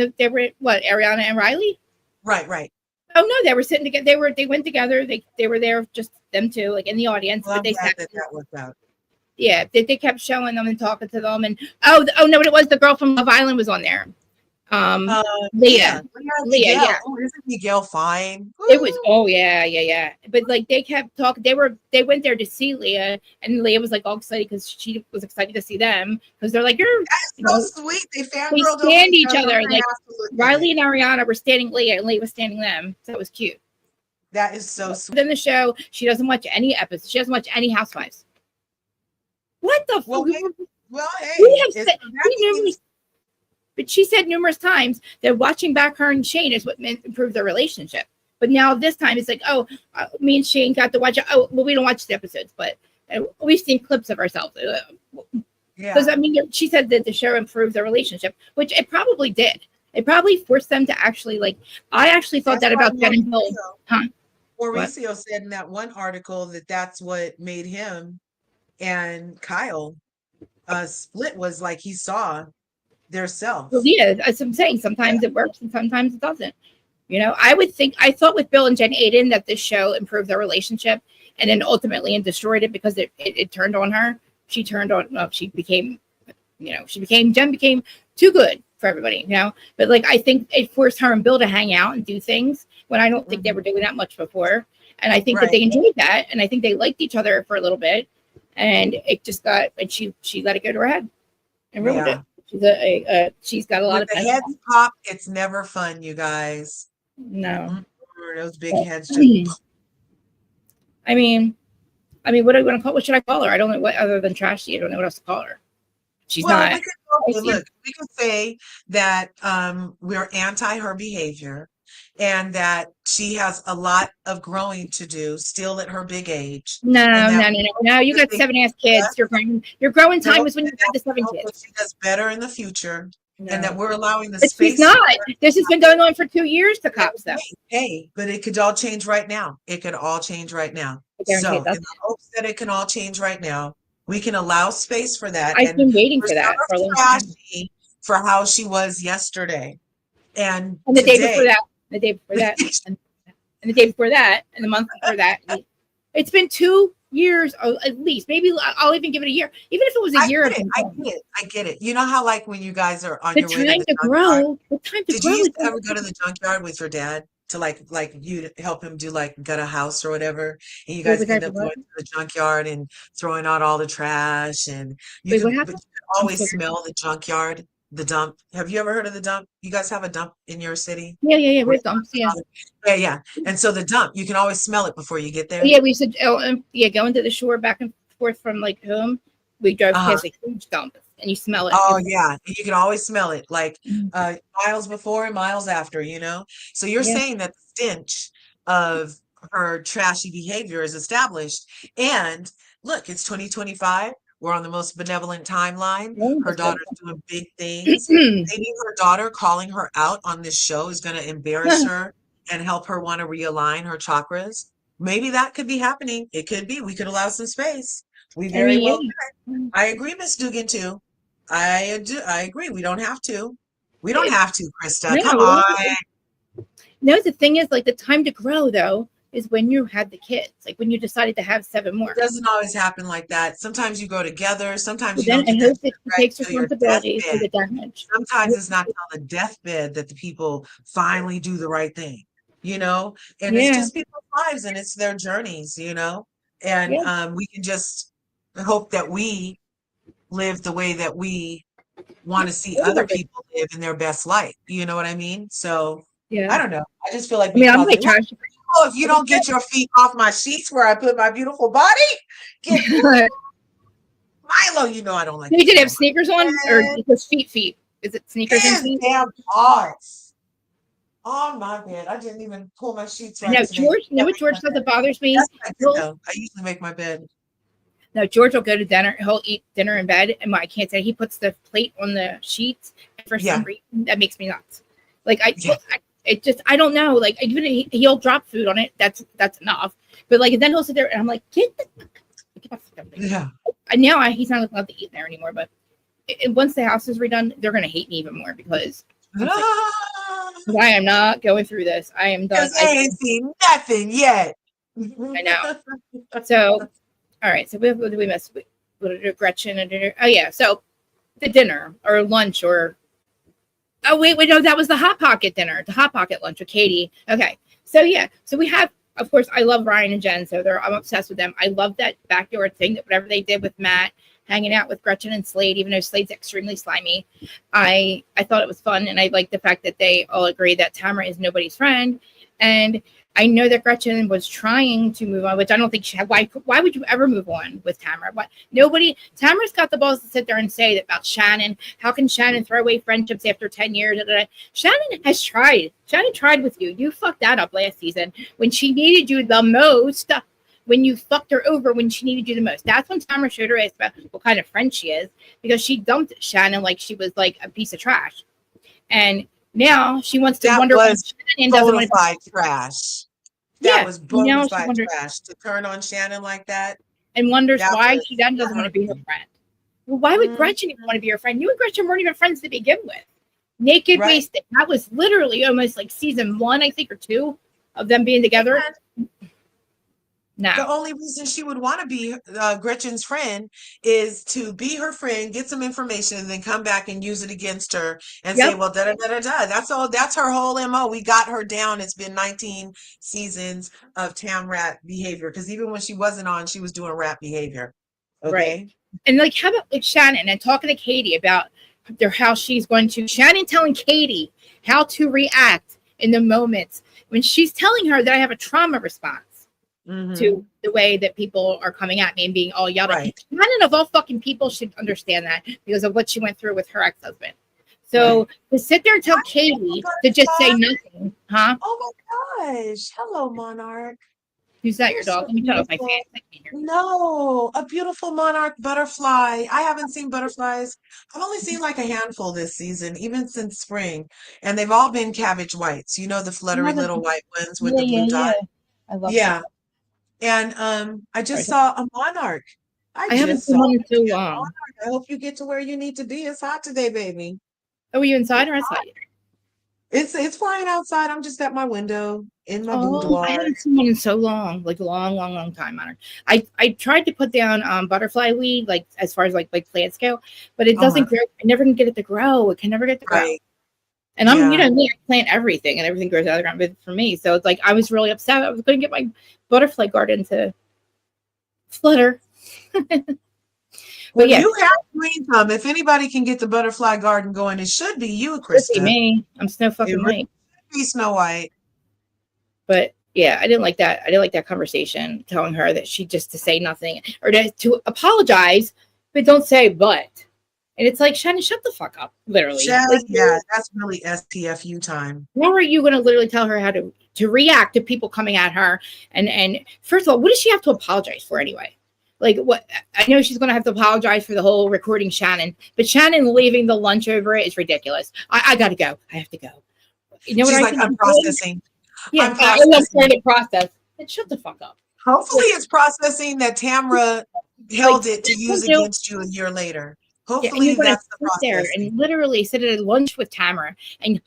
what, Ariana and Riley? Right. Oh no, they were sitting together. They went together. They were there, just them two, like in the audience. Well, But I'm they glad sat. that worked out. Yeah, they kept showing them and talking to them. And oh no, it was the girl from Love Island was on there. Uh, Leah. Miguel. Yeah. Oh, isn't Miguel fine? It was, Woo! oh yeah. But like they kept talking. They went there to see Leah, and Leah was like all excited because she was excited to see them because they're like, That's so sweet. They they fangirled over stand each each other. other. I Like have to look at Riley it. and Ariana were standing Leah, and Leah was standing them. So it was cute. That is so sweet. Within the show, she doesn't watch any episodes. She doesn't watch any Housewives. What the Well, fuck? well, hey, We have it's, said, that means, but she said numerous times that watching back her and Shane is what improved their relationship. But now this time it's like, oh, me and Shane got to watch it. Oh, well, we don't watch the episodes, but we've seen clips of ourselves. Because yeah. I mean, she said that the show improved their relationship, which it probably did. It probably forced them to actually like. I actually thought That's that why about Jen and Bill. Huh? Mauricio said in that one article that that's what made him and Kyle split, was like he saw their self. Well, yeah, as I'm saying, sometimes it works and sometimes it doesn't. You know, I thought with Bill and Jen Aiden that this show improved their relationship and then ultimately destroyed it because it turned on her. Jen became too good for everybody, you know. But like, I think it forced her and Bill to hang out and do things when I don't think they were doing that much before. And I think that they enjoyed that. And I think they liked each other for a little bit. and it just got, and she let it go to her head and ruined Yeah. it. She's got a lot When of the pent. heads pop, it's never fun, you guys. No, Those big heads just. I mean, what do I want to call? What should I call her? I don't know what other than trashy. I don't know what else to call her. She's Well, not. we could say that we're anti her behavior and that she has a lot of growing to do still at her big age. No, And that no. You got 7 ass kids. Your growing time was when you had the 7 that kids. she does better in the future and that No, we're allowing the but she's space. not. This has been going on for 2 years to cop stuff. Hey, but it could all change right now. It could all change right now. I guarantee So it does. in the hopes that it can all change right now, we can allow space for that. I've And been waiting we're for that for a so long time. trashy for how she was yesterday. And And the day before today, that, the day before that, and the day before that, and the month before that. It's been 2 years at least. Maybe I'll even give it a year. Even if it was a year. I get it. You know how like when you guys are on The your way to time the to junkyard, grow. The time to did you grow. used to ever go to the junkyard with your dad to like you help him do like gut a house or whatever, and you Wait, guys was I end up going what? to the junkyard and throwing out all the trash, and Wait, what but happened? you could I'm always sorry. smell the junkyard, the dump. Have you ever heard of the dump? You guys have a dump in your city? Yeah. We have dumps. Yeah. Yeah. And so the dump, you can always smell it before you get there. Yeah, we used to. Going to the shore back and forth from like home. We drove Uh-huh. past a huge dump, and you smell it. Oh yeah, and you can always smell it like Mhm. miles before and miles after, you know? So you're Yeah. saying that the stench of her trashy behavior is established. And look, it's 2025. We're on the most benevolent timeline. Yeah, Her that's good. daughter's doing big things. Maybe her daughter calling her out on this show is going to embarrass her and help her want to realign her chakras. Maybe that could be happening. It could be. We could allow some space. We I very mean, well. yeah. I agree, Miss Dugan, too. I do. I agree. We don't have to. We don't have to, Krista. Come No, on. no. The thing is, like, the time to grow though is when you had the kids. Like when you decided to have 7 more. It doesn't always happen like that. Sometimes you go together. Sometimes But you then don't I get that hope that she right takes till your responsibility for deathbed. the damage. Sometimes it's not till the deathbed that the people finally do the right thing, you know? And it's Yeah, just people's lives and it's their journeys, you know? And yeah, we can just hope that we live the way that we want to see other people live in their best life. You know what I mean? So I yeah. don't know. I just feel like I be mean, I'm like positive. trash. Oh, if you don't get your feet off my sheets where I put my beautiful body, get Milo. You know I don't like. They did have sneakers on, or just feet. Is it sneakers and His feet? damn paws on my bed. I didn't even pull my sheets right No, today. George. You know what George says that bothers me? That's what I did though. I usually make my bed. No, George will go to dinner. He'll eat dinner in bed, and I can't say he puts the plate on the sheets. And for some reason, that makes me nuts. Like it just I don't know. Like even he'll drop food on it. That's enough. But like then he'll sit there, and I'm like, get the fuck out there. Yeah. And now he's not allowed to eat there anymore. But once the house is redone, they're gonna hate me even more because I am not going through this. I am done. I ain't seen nothing yet. I know. So. All right, so what did we miss? Gretchen and dinner. Oh yeah, so the dinner or lunch or wait, no, that was the Hot Pocket dinner, the Hot Pocket lunch with Katie. Okay, so yeah, so we have, of course, I love Ryan and Jen, so I'm obsessed with them. I love that backyard thing, that whatever they did with Matt, hanging out with Gretchen and Slade, even though Slade's extremely slimy. I thought it was fun, and I like the fact that they all agree that Tamara is nobody's friend, and I know that Gretchen was trying to move on, which I don't think she had. Why would you ever move on with Tamara? What? Nobody. Tamara's got the balls to sit there and say that about Shannon. How can Shannon throw away friendships after 10 years? Shannon has tried. Shannon tried with you. You fucked that up last season when she needed you the most. When you fucked her over when she needed you the most. That's when Tamara showed her ass about what kind of friend she is, because she dumped Shannon like she was like a piece of trash. And now she wants to wonder why Shannon doesn't want to trash. Yeah, That was bona fide trash to turn on Shannon like that. And wonders why she then doesn't want to be her friend. Well, why would Gretchen even want to be her friend? You and Gretchen weren't even friends to begin with. Naked, wasted. That was literally almost like season 1, I think, or 2 of them being together. No. The only reason she would want to be Gretchen's friend is to be her friend, get some information, and then come back and use it against her and say, well, da-da-da-da-da. That's all. That's her whole MO. We got her down. It's been 19 seasons of Tam rat behavior, because even when she wasn't on, she was doing rat behavior. Okay. And like, how about like Shannon and talking to Katie about how she's going to Shannon telling Katie how to react in the moments when she's telling her that I have a trauma response to the way that people are coming at me and being all yelled at. Shannon of all fucking people should understand that because of what she went through with her ex-husband. So to sit there and tell Katie to just say nothing, huh? Oh my gosh. Hello, Monarch. Who's that, your dog? Let me turn off my fan. No, a beautiful monarch butterfly. I haven't seen butterflies. I've only seen like a handful this season, even since spring. And they've all been cabbage whites. You know, the fluttery little white ones with the blue dot. I love Yeah. And I just saw a monarch. I haven't seen one in so long. I hope you get to where you need to be. It's hot today, baby. Oh, are you inside or outside? It's flying outside. I'm just at my window in my boudoir. I haven't seen one in so long, like a long time. I tried to put down butterfly weed, like as far as like plants go, but it doesn't grow. I never can get it to grow. It can never get to grow. And I'm, you know, me, I plant everything and everything grows out of the ground. But for me, so it's like I was really upset. I was going to get my butterfly garden to flutter. Well, you have green thumb. If anybody can get the butterfly garden going, it should be you, Krista. Me. I'm Snow fucking White. Be Snow White. But yeah, I didn't like that. I didn't like that conversation, telling her that she just to say nothing or to apologize, but don't say but. And it's like, Shannon, shut the fuck up, literally. Like, yeah, that's really STFU time. How are you going to literally tell her how to react to people coming at her? And first of all, what does she have to apologize for anyway? Like, what? I know she's going to have to apologize for the whole recording Shannon, but Shannon leaving the lunch over it is ridiculous. I got to go. I have to go. You know she's what? Like, I'm processing. Yeah, I'm trying to process. And shut the fuck up. Hopefully, it's processing that Tamra held it to use against you a year later. Hopefully, that's the process. There and literally sit at lunch with Tamara and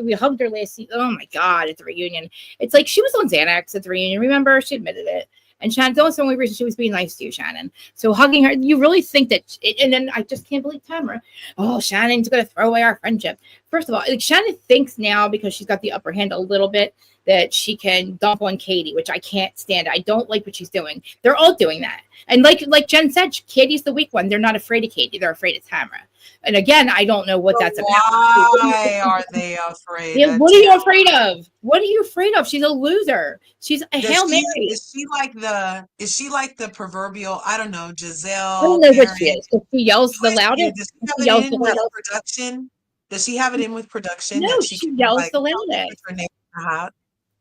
we hugged her last season. Oh my God, at the reunion. It's like she was on Xanax at the reunion. Remember, she admitted it. And Shannon, that's the only reason she was being nice to you, Shannon. So hugging her, you really think that, and then I just can't believe Tamara. Oh, Shannon's going to throw away our friendship. First of all, like Shannon thinks now, because she's got the upper hand a little bit, that she can dump on Katie, which I can't stand. I don't like what she's doing. They're all doing that. And like Jen said, Katie's the weak one. They're not afraid of Katie. They're afraid of Tamara. And again, I don't know what that's about. Why are they afraid? Yeah, what are you afraid of? What are you afraid of? She's a loser. She's a Hail Mary. Is she like the proverbial, I don't know, Giselle? I don't know what she is. She yells the loudest. Does she have it in with production? Does she have it in with production? No, she yells the loudest. Her name out?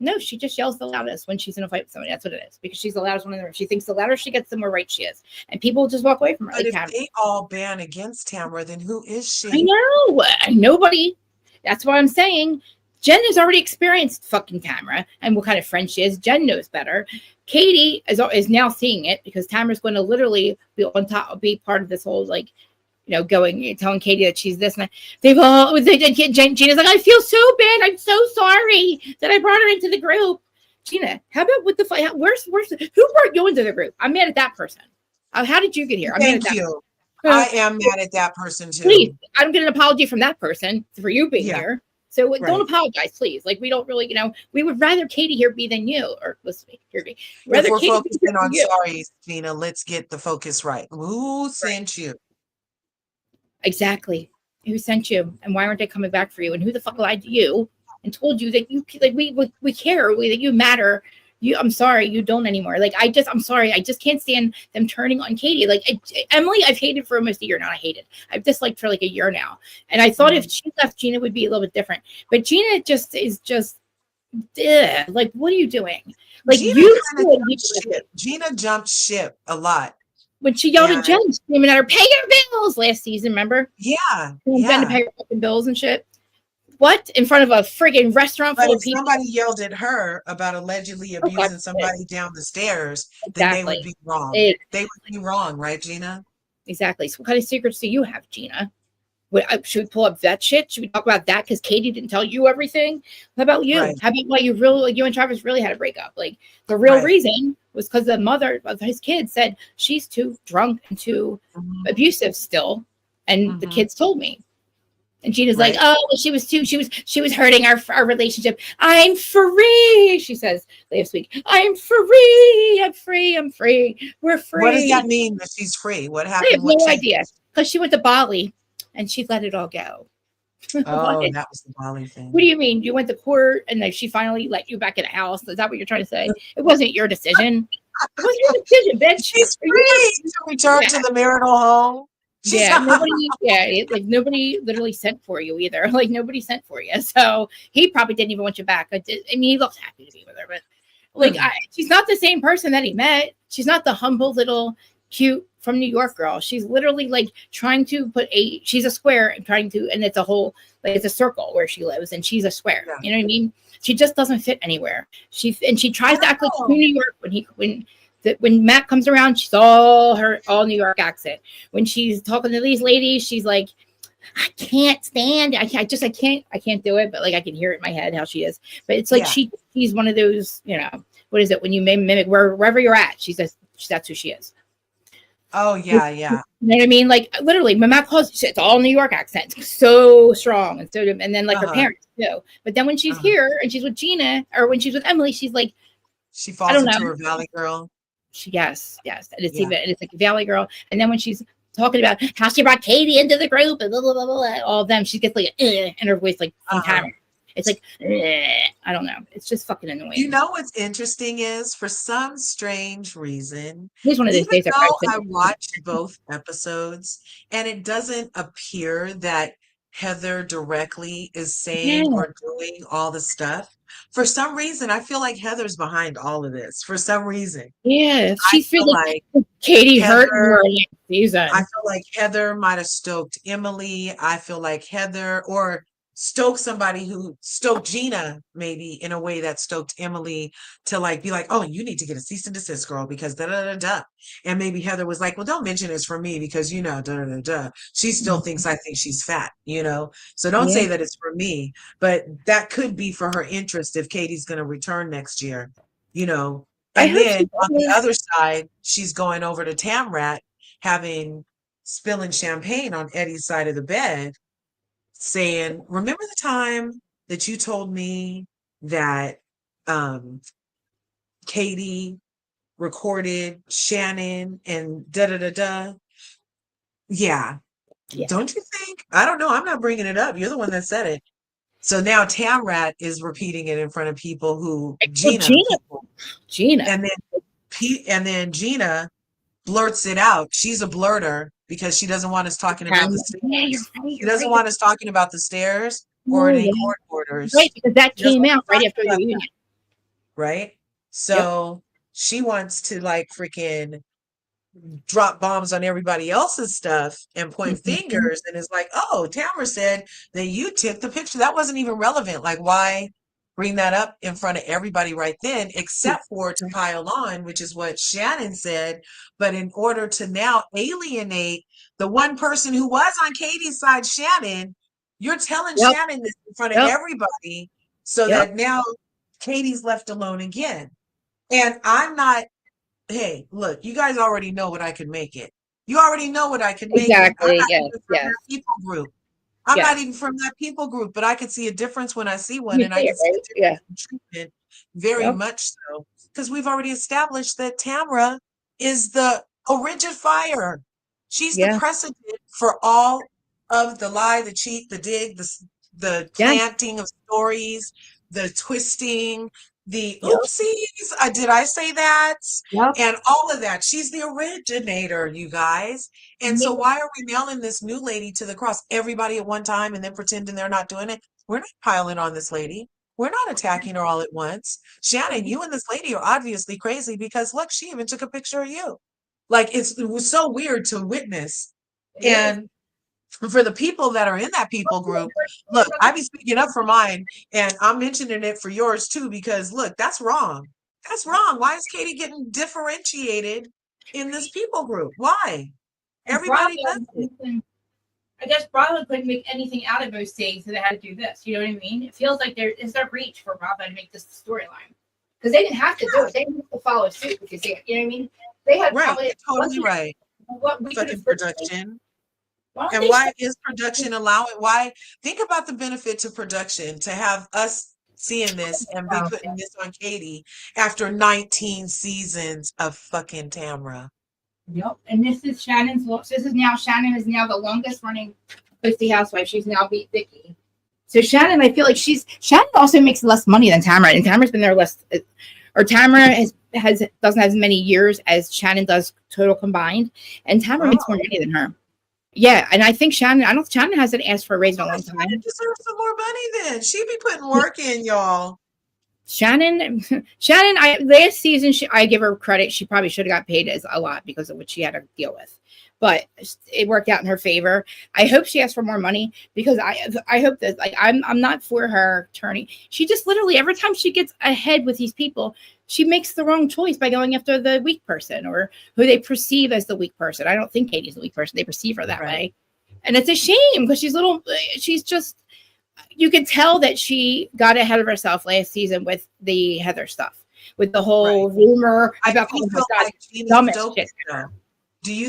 No, she just yells the loudest when she's in a fight with somebody. That's what it is. Because she's the loudest one in the room. She thinks the louder she gets, the more right she is. And people just walk away from her. But if they all ban against Tamara, then who is she? I know. Nobody. That's what I'm saying. Jen has already experienced fucking Tamara and what kind of friend she is. Jen knows better. Katie is now seeing it because Tamara's going to literally be on top, be part of this whole, like, you know, telling Katie that she's this and that. Gina's like, I feel so bad. I'm so sorry that I brought her into the group. Gina, how about with the fight? Who brought you into the group? I'm mad at that person. How did you get here? Thank you. I am mad at that person too. Please, I'm getting an apology from that person for you being here. So don't apologize, please. Like, we don't really, you know, we would rather Katie here be than you. Or listen to me, hear me. If we're focusing on sorries, Gina, let's get the focus right. Who sent you? Exactly. Who sent you? And why aren't they coming back for you? And who the fuck lied to you and told you that you, like, we care, that you matter. I'm sorry, you don't anymore. Like, I'm sorry. I just can't stand them turning on Katie. Like, Emily, I've hated for almost a year now. I've disliked for like a year now. And I thought if she left, Gina would be a little bit different. But Gina is just, like, what are you doing? Like, Gina jumped ship a lot. When she yelled at Jen, screaming at her, pay your bills last season, remember? Yeah. Jen to pay her fucking bills and shit. What? In front of a friggin' restaurant full of people? Somebody yelled at her about allegedly abusing somebody down the stairs, then they would be wrong. They would be wrong, right, Gina? Exactly. So what kind of secrets do you have, Gina? Should we pull up that shit? Should we talk about that because Katie didn't tell you everything? How about you? Right. How about why you and Travis really had a breakup? Like, the real reason was because the mother of his kids said she's too drunk and too abusive still. And the kids told me. And Gina's like, Right. oh, well, she was hurting our relationship. I'm free, she says last week. I'm free. I'm free. I'm free. We're What does that free. mean that she's free? What I have happened? What no changed? idea. Because she went to Bali and she let it all go. What? Oh, that was the Bali What do thing. you mean? You went to court and then she finally let you back in the house? Is that what you're trying to say? It wasn't your decision. It wasn't your decision, bitch. She's You free to return yeah, to the marital home. She's yeah. Nobody, yeah, like nobody literally sent for you either. Like nobody sent for you. So he probably didn't even want you back. I mean, he looks happy to be with her, but like, she's not the same person that he met. She's not the humble little cute from New York girl. She's literally like trying to she's a square and trying to, and it's a whole, like it's a circle where she lives and she's a square. yeah. You know what I mean? She just doesn't fit anywhere. She I tries to act like she's know. New York when Matt comes around, she's all New York accent. When she's talking to these ladies, she's like, I can't stand it. I can't do it, but like I can hear it in my head how she is. But it's like Yeah. she's one of those, what is it when you mimic wherever you're at? That's who she is. Oh, yeah, yeah. You know what I mean? Like literally, my mom calls it's all New York accent, it's so strong and then like her Uh-huh. parents too. But then when she's Uh-huh. here and she's with Gina or when she's with Emily, she's like, She I falls don't know. into her Valley Girl. Yes, and Yeah. it's like a Valley Girl. And then when she's talking about how she brought Katie into the group and blah blah blah, blah all of them, she gets like in her voice like from Uh-huh. Tamara. It's like I don't know. It's just fucking You annoying. know what's interesting is for some strange reason, He's one of those even days I though probably I couldn't. watched both episodes and it doesn't appear that Heather directly is Yeah, saying or doing all the stuff, for some reason, I feel like Heather's behind all of this. For some reason, yeah. I She's feel really like Katie hurt Heather more next I season. feel like Heather might have stoked Emily. I feel like Heather or stoked somebody who stoked Gina maybe in a way that stoked Emily to like be like, oh, you need to get a cease and desist, girl, because da da da da. And maybe Heather was like, well, don't mention it's for me because da da da da. She still thinks I think she's fat. So don't Yeah, say that it's for me, but that could be for her interest if Katie's going to return next year, you know. I And hope then she on the does. other side, she's going over to Tamrat having spilling champagne on Eddie's side of the bed, saying, remember the time that you told me that um, Katie recorded Shannon and da da da da? Yeah. Yeah. Don't you think? I don't know. I'm not bringing it up. You're the one that said it. So now Tamrat is repeating it in front of people who Well, Gina people, Gina. and then Gina blurts it out. She's a blurter because she doesn't want us talking about the Yeah, you're stairs. right. She You're doesn't right. want us talking about the stairs or Oh any yeah, court right. orders. Because that She doesn't came want out us right talking after the about reunion. that, right? Yep. So she wants to like freaking drop bombs on everybody else's stuff and point Mhm. fingers and is like, oh, Tamara said that you took the picture. That wasn't even relevant. Like, why bring that up in front of everybody right then, except for to pile on, which is what Shannon said. But in order to now alienate the one person who was on Katie's side, Shannon, you're telling Yep. Shannon this in front of Yep. everybody so Yep. that now Katie's left alone again. And I'm not. Hey, look, you guys already know what I can make it. You already know what I can make it. I'm Exactly. not Yes. even from Yes. that people group. I'm not Yes. even from that people group, but I can see a difference when I see one, You and I see can it, see a right? Yeah. difference in treatment very Yep. much so. Because we've already established that Tamra is the origin fire. She's the Yeah. precedent for all of the lie, the cheat, the dig, the Yeah. planting of stories, the twisting, the Yep. oopsies. Did I say that? Yep. And all of that. She's the originator, you guys. And so why are we nailing this new lady to the cross, everybody at one time, and then pretending they're not doing it? We're not piling on this lady. We're not attacking her all at once. Shannon, you and this lady are obviously crazy because look, she even took a picture of you. Like it was so weird to witness. It is. And for the people that are in that people group, look, I be speaking up for mine and I'm mentioning it for yours too, because look, that's wrong. That's wrong. Why is Katie getting differentiated in this people group? Why? And Bravo, Everybody does it. I guess Bravo couldn't make anything out of those things, so they had to do this. You know what I mean? It feels like there is a reach for Bravo to make this storyline because they didn't have to do Yeah, it. They didn't have to follow suit because you know what I mean? They had right. probably You're totally right. what we could Fucking have production. Why don't And they why is production allowing? Why? Think about the benefit to production to have us seeing this and be stop? putting this on Katie after 19 seasons of fucking Tamra. Yep. And this is Shannon's. This is now Shannon is now the longest running Posty housewife. She's now beat Vicky. So Shannon, I feel like Shannon also makes less money than Tamara, and Tamara's been there less, or Tamara doesn't have as many years as Shannon does total combined, and Tamara makes more money than her. Yeah, and I think Shannon hasn't asked for a raise in a long time. Shannon deserves some more money then. She be putting work in, y'all. Shannon, last season, I give her credit. She probably should have got paid a lot because of what she had to deal with, but it worked out in her favor. I hope she asks for more money because I hope that I'm not for her turning. She just literally every time she gets ahead with these people, she makes the wrong choice by going after the weak person or who they perceive as the weak person. I don't think Katie's the weak person. They perceive her that way, and it's a shame because she's just. You could tell that she got ahead of herself last season with the Heather stuff, with the whole rumor about Gina stoked it, though. Do you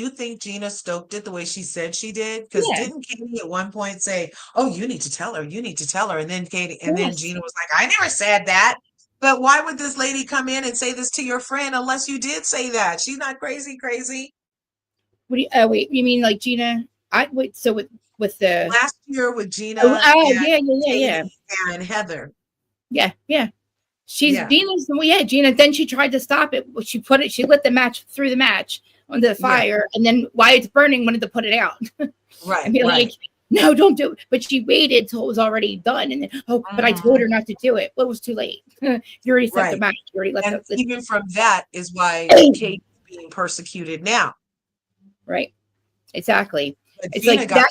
think Gina stoked it the way she said she did? Because didn't Katie at one point say, "Oh, you need to tell her, and then then Gina was like, "I never said that." But why would this lady come in and say this to your friend unless you did say that? She's not crazy. What do you? Wait, you mean like Gina? So with the last year with Gina yeah and Heather. Yeah. Gina's Gina. Then she tried to stop it. She lit the match through the match onto the fire, and then while it's burning, wanted to put it out. Right. And be like, no, don't do it. But she waited till it was already done, and then but I told her not to do it. Well, it was too late. You already set the match. You already left. And even from that is why Kate's being persecuted now. Right. Exactly. But it's Gina like that.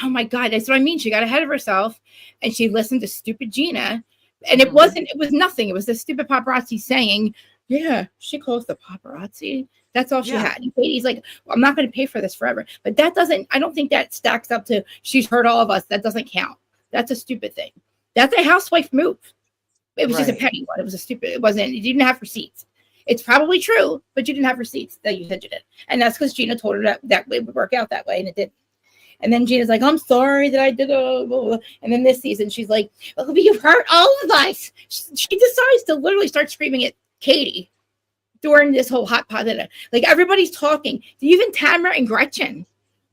Oh my God, that's what I mean. She got ahead of herself, and she listened to stupid Gina. And it was nothing. It was the stupid paparazzi saying, "Yeah, she calls the paparazzi." That's all she had. And Katie's like, well, "I'm not going to pay for this forever." But that doesn't. I don't think that stacks up to she's hurt all of us. That doesn't count. That's a stupid thing. That's a housewife move. It was just a petty one. It was a stupid. It wasn't. You didn't have receipts. It's probably true, but you didn't have receipts that you said you did. And that's because Gina told her that it would work out that way, and it didn't. And then Gina's like, "I'm sorry that I did it." And then this season, she's like, "Oh, you've hurt all of us." She decides to literally start screaming at Katie during this whole hot pot. Like, everybody's talking. Even Tamara and Gretchen.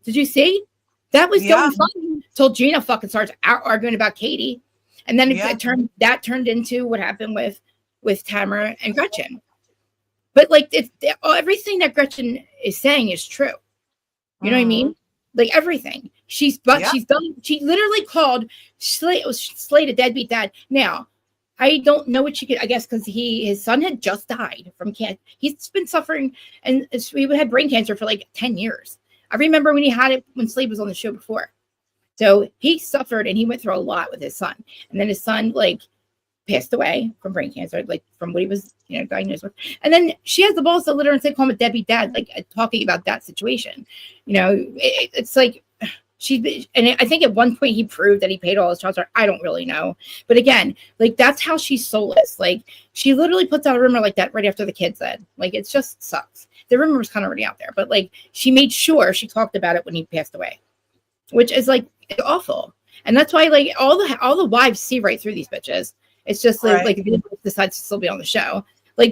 Did you see? That was going fun until Gina fucking starts arguing about Katie. And then it turned into what happened with Tamara and Gretchen. But like everything that Gretchen is saying is true. You know what I mean? Like everything. She's done. She literally called Slate a deadbeat dad. Now, I don't know what she could. I guess because his son had just died from cancer. He's been suffering, and he had brain cancer for like 10 years. I remember when he had it when Slade was on the show before. So he suffered, and he went through a lot with his son. And then his son passed away from brain cancer, from what he was, diagnosed with. And then she has the balls to literally call him a deadbeat dad, talking about that situation. It's like and I think at one point he proved that he paid all his child support. I don't really know, but again, that's how she's soulless. She literally puts out a rumor like that right after the kid said. It just sucks. The rumor was kind of already out there, but she made sure she talked about it when he passed away, which is awful. And that's why all the wives see right through these bitches. It's just if Bill decides to still be on the show,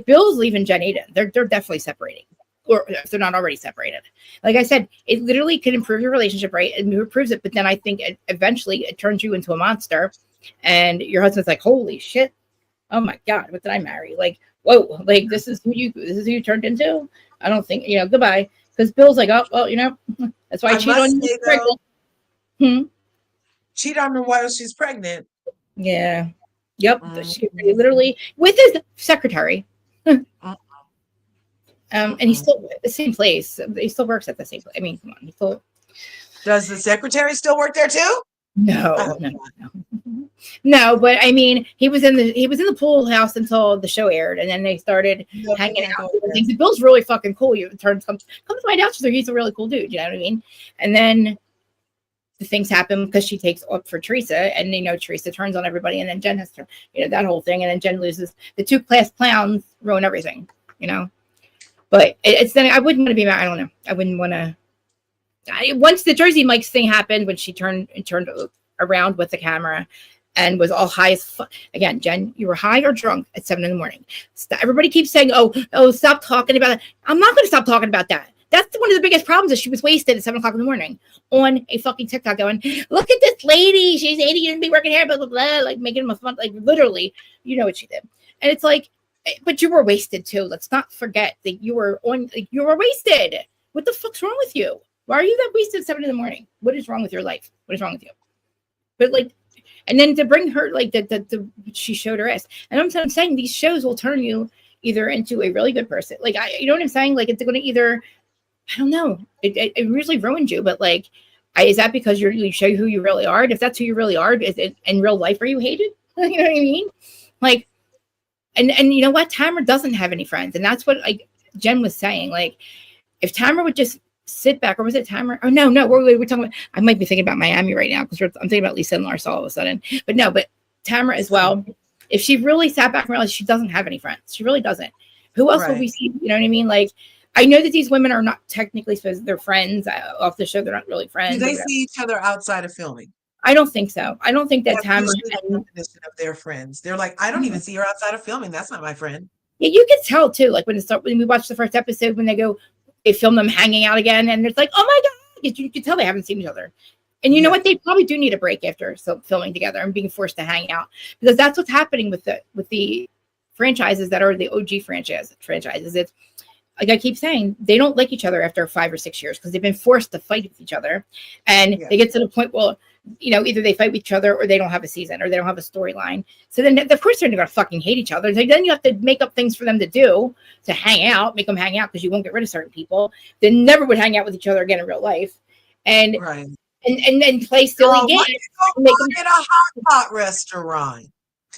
Bill's leaving Jen Aiden. They're definitely separating, or if they're not already separated. Like I said, it literally could improve your relationship, right? And improves it, but then I think eventually it turns you into a monster, and your husband's like, "Holy shit! Oh my God, what did I marry?" Whoa, this is who you turned into. I don't think goodbye, because Bill's like, "Oh well, that's why I cheat on you." Cheat on her while she's pregnant. Yeah. Yep, she literally with his secretary. And he's still at the same place. He still works at the same place. I mean, come on. Does the secretary still work there too? No. No, but I mean, he was in the pool house until the show aired, and then they started hanging out. Bill's really fucking cool. You come to find out, he's a really cool dude. You know what I mean? And then the things happen because she takes up for Teresa, and Teresa turns on everybody, and then Jen has to, that whole thing, and then Jen loses. The two class clowns ruin everything, But it's then I wouldn't want to be mad. I don't know. I wouldn't want to once the Jersey Mike's thing happened, when she turned around with the camera and was all high as fuck. Again, Jen, you were high or drunk at 7 a.m. Everybody keeps saying, oh, stop talking about it. I'm not going to stop talking about that. That's one of the biggest problems, is she was wasted at 7 o'clock in the morning on a fucking TikTok going, look at this lady. She's 80 and be working here, blah, blah, blah, like making them fun. Like literally, you know what she did. And it's like, but you were wasted too. Let's not forget that you were wasted. What the fuck's wrong with you? Why are you that wasted at 7 a.m? What is wrong with your life? What is wrong with you? But like, and then to bring her, like, she showed her ass. And I'm saying these shows will turn you either into a really good person. Like, you know what I'm saying? Like, it's going to either, I don't know. It usually ruins you, but like, is that because you show who you really are? And if that's who you really are, is it in real life, are you hated? You know what I mean? Like, and you know what? Tamara doesn't have any friends. And that's what, like, Jen was saying. Like, if Tamara would just sit back, or was it Tamara? Oh, no, we're talking about, I might be thinking about Miami right now, because I'm thinking about Lisa and Lars all of a sudden. But no, but Tamara as well. If she really sat back and realized she doesn't have any friends, she really doesn't. Who else will we see? You know what I mean? Like, I know that these women are not technically supposed to, they're friends off the show. They're not really friends. Do they see each other outside of filming? I don't think so. I don't think that Tamara and definition of their friends. They're like, I don't even see her outside of filming. That's not my friend. Yeah, you can tell too. Like when we watch the first episode, when they film them hanging out again, and it's like, oh my god, you can tell they haven't seen each other. And you know what? They probably do need a break after filming together and being forced to hang out, because that's what's happening with the franchises that are the OG franchises. It's like I keep saying, they don't like each other after 5 or 6 years, because they've been forced to fight with each other, and they get to the point, well, you know, either they fight with each other or they don't have a season or they don't have a storyline. So then, of course, they're going to fucking hate each other. So then you have to make up things for them to do, to hang out, make them hang out, because you won't get rid of certain people. They never would hang out with each other again in real life. And and then play silly games. Make them in a hot pot restaurant.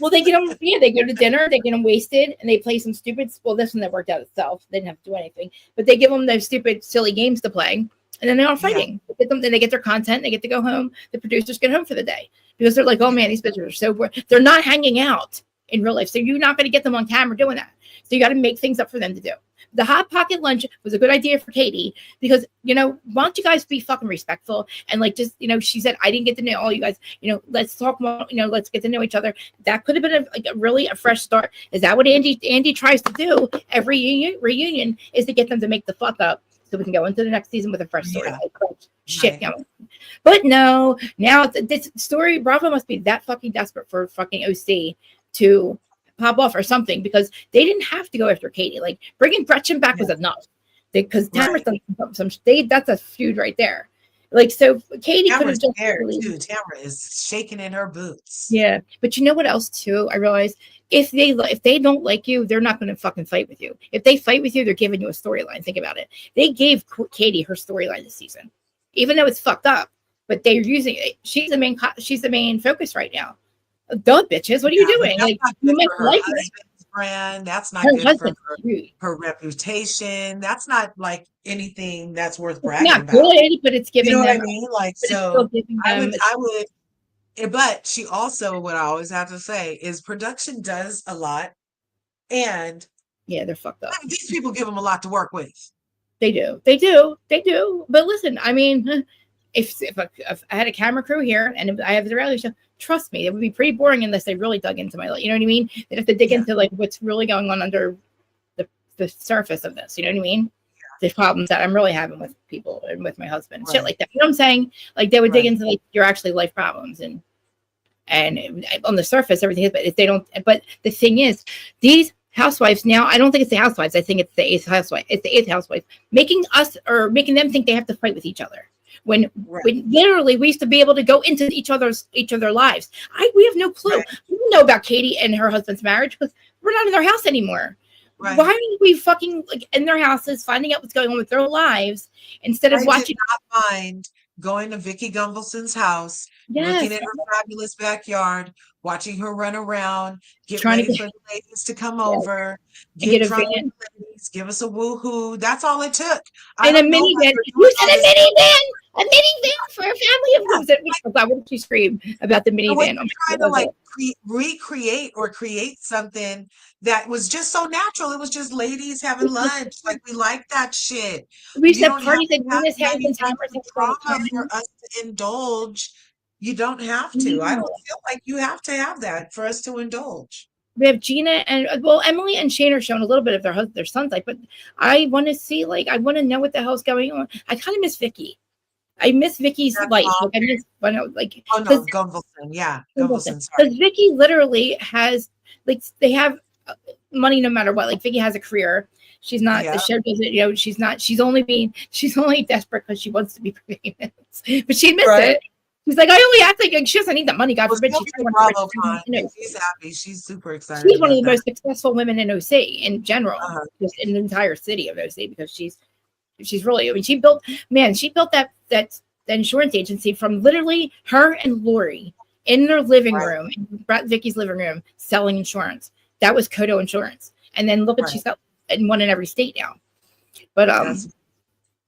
Well, they get them. Yeah, they go to dinner. They get them wasted, and they play some stupid. Well, this one that worked out itself. They didn't have to do anything, but they give them those stupid, silly games to play, and then they're all fighting. Then they get their content. They get to go home. The producers get home for the day, because they're like, "Oh man, these bitches are so bored." They're not hanging out in real life, so you're not going to get them on camera doing that. So you got to make things up for them to do. The hot pocket lunch was a good idea for Katie, because, you know, why don't you guys be fucking respectful, and like, just, you know, she said, I didn't get to know all you guys, you know, let's talk more, you know, let's get to know each other. That could have been a fresh start. Is that what Andy tries to do every reunion, is to get them to make the fuck up, so we can go into the next season with a fresh story. Shit going. But no, now this story, Bravo must be that fucking desperate for fucking OC to pop off or something, because they didn't have to go after Katie. Like, bringing Gretchen back was enough, because Tamara's done some that's a feud right there. Like, so Katie could have just too. Tamara is shaking in her boots. Yeah, but you know what else too? I realized, if they don't like you, they're not going to fucking fight with you. If they fight with you, they're giving you a storyline. Think about it. They gave Katie her storyline this season, even though it's fucked up. But they're using it. She's the main focus right now. Duh, bitches, what are you doing? Like, you make her husband's brand. That's not good for her reputation. That's not like anything that's worth bragging about. Good, but it's giving, you know them, what I mean? Like, so I would, but she also, what I always have to say is, production does a lot, and they're fucked up. These people give them a lot to work with. They do. But listen, I mean, if I had a camera crew here and if I have the reality show, trust me, it would be pretty boring unless they really dug into my life. You know what I mean? They'd have to dig into like what's really going on under the surface of this. You know what I mean? The problems that I'm really having with people and with my husband, shit like that. You know what I'm saying? Like, they would dig into like your actually life problems, and on the surface everything is, but if they don't. But the thing is, these housewives now, I don't think it's the housewives. I think it's the eighth housewife. It's the eighth housewife making them think they have to fight with each other. When literally we used to be able to go into each other's lives. We have no clue. We don't know about Katie and her husband's marriage, because we're not in their house anymore. Why aren't we fucking like in their houses, finding out what's going on with their lives, instead of watching? I did not mind going to Vicky Gunvalson's house, looking at her fabulous backyard, watching her run around, get trying to ready get, for the ladies to come yeah, over, and get get a drunk with van the ladies, give us a woohoo. That's all it took. I and a don't know why minivan. we're You doing said all a this. minivan, a minivan for a family of Yeah, who's it? Why would you scream about the and when minivan? Oh you're my trying to like recreate or create something that was just so natural, it was just ladies having lunch. Like we like that shit. we used You to have don't have parties to at have Nina's house and 95 Tamara's house all the trauma for time. us to indulge. You don't have to. I No. don't feel like you have to have that for us to indulge. We have Gina and well, Emily and Shane are showing a little bit of their son's life, but I want to see I want to know what the hell's going on. I kind of miss Vicky. I miss Vicky's That's life. all. Like I miss Oh because no, Gunvalson. Yeah, Gunvalson. Sorry. because Vicky literally has they have money no matter what. Like Vicky has a career. She's not the Yeah, show doesn't she's not she's only desperate because she wants to be famous, but she admits right. it. She's like I only act like she doesn't need the money. God Well, forbid she'll she's be at one of the BravoCon. richest. She's happy. She's super excited She's one of about the that. most successful women in OC in general, Uh-huh. just in the entire city of OC because she's really. I mean, she built that insurance agency from literally her and Lori in their living Right, room, in Vicky's living room, selling insurance. That was Kodo Insurance, and then look what right. she's got in one in every state now. But That's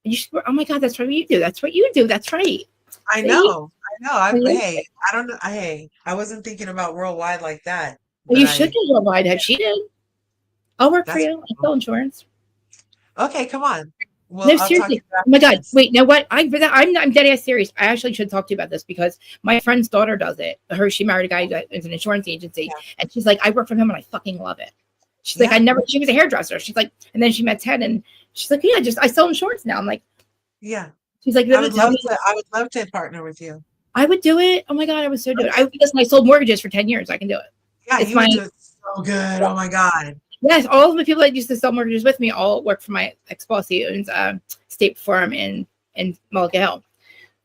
you should, oh my God, that's what you do. That's what you do. That's right. I See, know. I know. Hey, I don't know. Hey, I wasn't thinking about worldwide like that, but you should do worldwide. Have she did? I'll work for that's you. I sell insurance. okay. Come on. Well, No, I'll talk to seriously. you Oh my after God. this. Wait, know what? I'm dead ass serious. I actually should talk to you about this because my friend's daughter does it. She married a guy that is an insurance agency. Yeah. And she's like, I work for him and I fucking love it. She's like, Yeah. she was a hairdresser. She's like, and then she met Ted and she's like, yeah, I sell insurance now. I'm like, Yeah. she's like, I would tell love me. to. I would love to partner with you. I would do it. Oh my God. I would so do it. Okay. Listen, I sold mortgages for 10 years. I can do it. Yeah, It's you would my, do it so good. Oh my God. yes, all of the people that used to sell mortgages with me all work for my ex-boss. He owns State Farm in Mulligan Hill.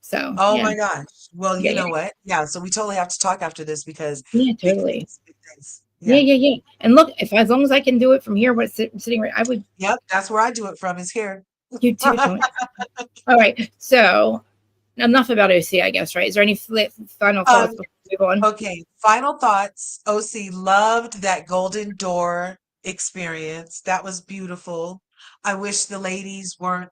So Oh yeah. my gosh. Well, Yeah, you yeah. know what? Yeah. So we totally have to talk after this because Yeah, big totally. things, big things. Yeah, Yeah. yeah, yeah. And look, if as long as I can do it from here, sitting right, I would. Yep. That's where I do it from. Is here. You too, Tony. All right. So enough about OC, I guess. Right? Is there any final thoughts Um, before we move on? Okay, final thoughts. OC loved that Golden Door experience. That was beautiful. I wish the ladies weren't,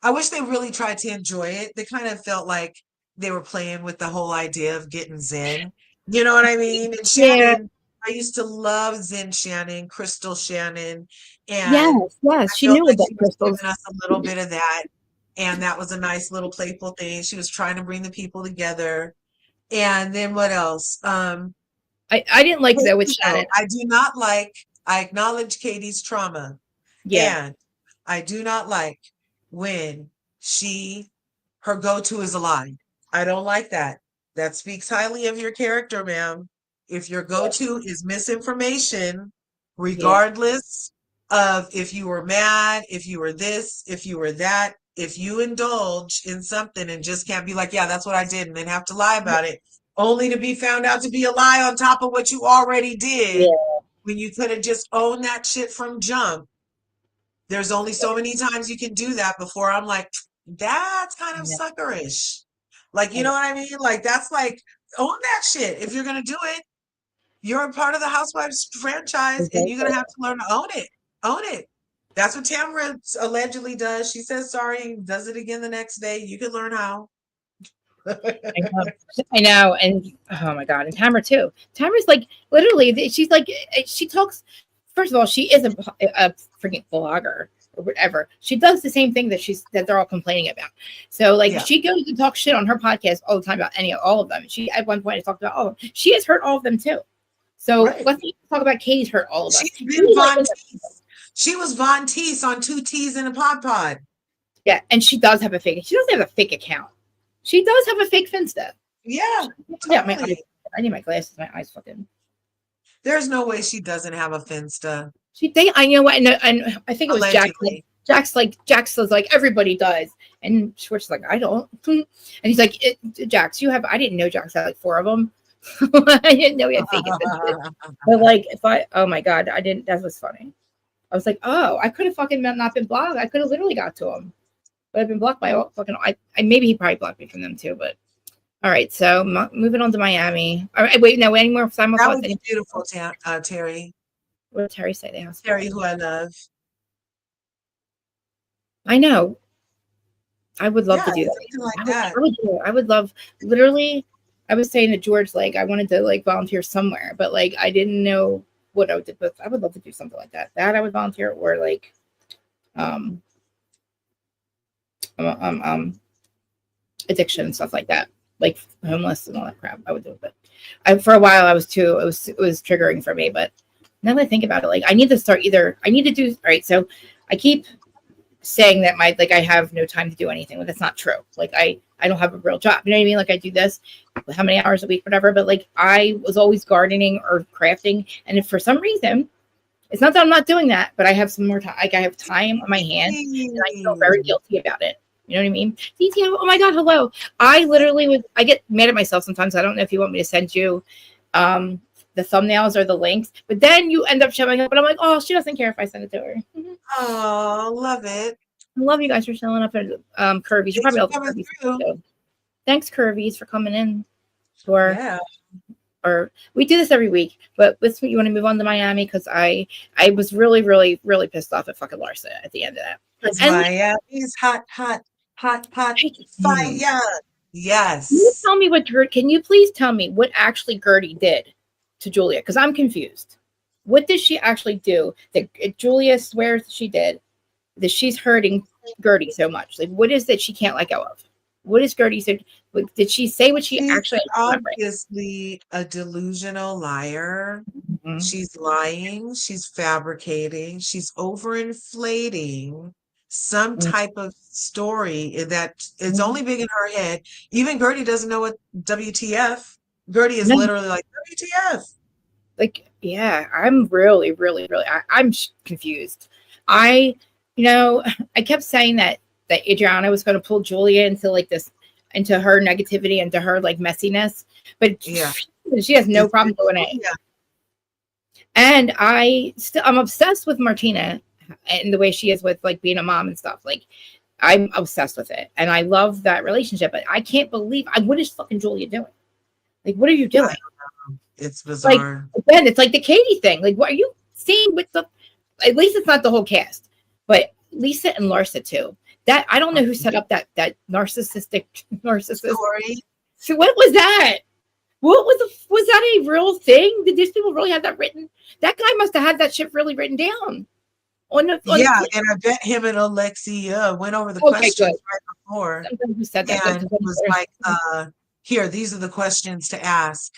I wish they really tried to enjoy it. They kind of felt like they were playing with the whole idea of getting Zen. You know what I mean? And Yeah. Shannon, I used to love Zen Shannon, Crystal Shannon, Yes. and Yes. I She felt knew like about she was crystals. giving us a little bit of that. And that was a nice little playful thing. She was trying to bring the people together. And then what else? I didn't like that with Katie, though, Shannon. I do not like, I acknowledge Katie's trauma. Yeah. And I do not like when her go-to is a lie. I don't like that. That speaks highly of your character, ma'am. If your go-to is misinformation, Yeah. regardless of if you were mad, if you were this, if you were that, if you indulge in something and just can't be like, yeah, that's what I did, and then have to lie about it, only to be found out to be a lie on top of what you already Yeah. did when you could have just owned that shit from jump. There's only so many times you can do that before I'm like, that's kind of Yeah. suckerish. Like, you I know. know what I mean? Like, that's like, own that shit. If you're going to do it, you're a part of the Housewives franchise and you're going to have to learn to own it. Own it. That's what Tamara allegedly does. She says sorry and does it again the next day. You can learn how. I know. And oh my God. And Tamara too. Tamara's like literally, she's like, she talks. First of all, she is a freaking blogger or whatever. She does the same thing that they're all complaining about. So like Yeah. she goes to talk shit on her podcast all the time about all of them. She at one point talked about all of them. She has hurt all of them too. So Right. let's talk about Katie's hurt all of us. She's been Von Teese. She was Von Teese on 2 T's in a pod. Yeah, and she does have a fake. She doesn't have a fake account. She does have a fake Finsta. Yeah, Yeah, totally. I need my glasses. My eyes fucking. There's no way she doesn't have a Finsta. I know what, and I think it was Allegedly. Jax was like everybody does, and Schwartz is like I don't, and he's like Jax, you have. I didn't know Jax had like 4 of them. I didn't know he had fake Finsta. But like oh my God, I didn't. That was funny. I was like, oh, I could have fucking not been blocked. I could have literally got to him, but I've been blocked by all fucking. I maybe he probably blocked me from them too, but All right, so moving on to Miami. All right, wait, no, any more final That thoughts? would be beautiful, Terry. What did Terry say? They asked. Terry, who I love. I know. I would love Yeah, to do that. something like I would, that. I would do it. I would love, literally, I was saying to George, like, I wanted to, like, volunteer somewhere, but, like, I didn't know what I would do, but I would love to do something like that. That I would volunteer, or, like, um, um, um, um addiction and stuff like that, like homeless and all that crap. I would do it, but for a while I was too. It was triggering for me. But now that I think about it, like I need to start either. I need to do all right. So I keep saying that I have no time to do anything, but that's not true. Like I don't have a real job. You know what I mean? Like I do this, how many hours a week, whatever. But like I was always gardening or crafting, and if for some reason. It's not that I'm not doing that, but I have some more time. Like I have time on my hands, and I feel very guilty about it. You know what I mean? DT, oh my God, hello. I literally I get mad at myself sometimes. I don't know if you want me to send you the thumbnails or the links, but then you end up showing up, and I'm like, oh, she doesn't care if I send it to her. Oh, love it. I love you guys for showing up at Curvies. You're Thanks probably for all coming Curvies. through. So thanks, Curvies, for coming in. For Yeah. or we do this every week, but let's you want to move on to Miami because I was really, really, really pissed off at fucking Larsa at the end of that. Because And Miami's hot, hot, hot, hot fire. can you Yes. tell me can you please tell me what actually Gertie did to Julia? Because I'm confused. What did she actually do that Julia swears she did that she's hurting Gertie so much? Like, what is that she can't let go of? What is Gertie said? Did she say what she She's actually obviously a delusional liar. mm-hmm. She's lying. She's fabricating. She's overinflating some type of story that it's only big in her head. Even Gertie doesn't know what WTF. Gertie is No, literally like, WTF. like, yeah, I'm really, really, really, I'm confused. I, you know, I kept saying that Adriana was going to pull Julia into like this, into her negativity, into her like messiness, but Yeah. she has no problem doing it. Yeah. And I'm obsessed with Martina and the way she is with like being a mom and stuff. Like, I'm obsessed with it, and I love that relationship. But I can't believe, what is fucking Julia doing? Like, what are you doing? It's Like, bizarre. again, it's like the Katie thing. Like, what are you seeing with the? At least it's not the whole cast, but Lisa and Larsa too. That I don't know who set up that narcissistic Story. So what was that? What was that a real thing? Did these people really have that written? That guy must have had that shit really written down. Yeah, and I bet him and Alexia went over the Okay, questions good. right before Sometimes you said that. and was like, here, these are the questions to ask.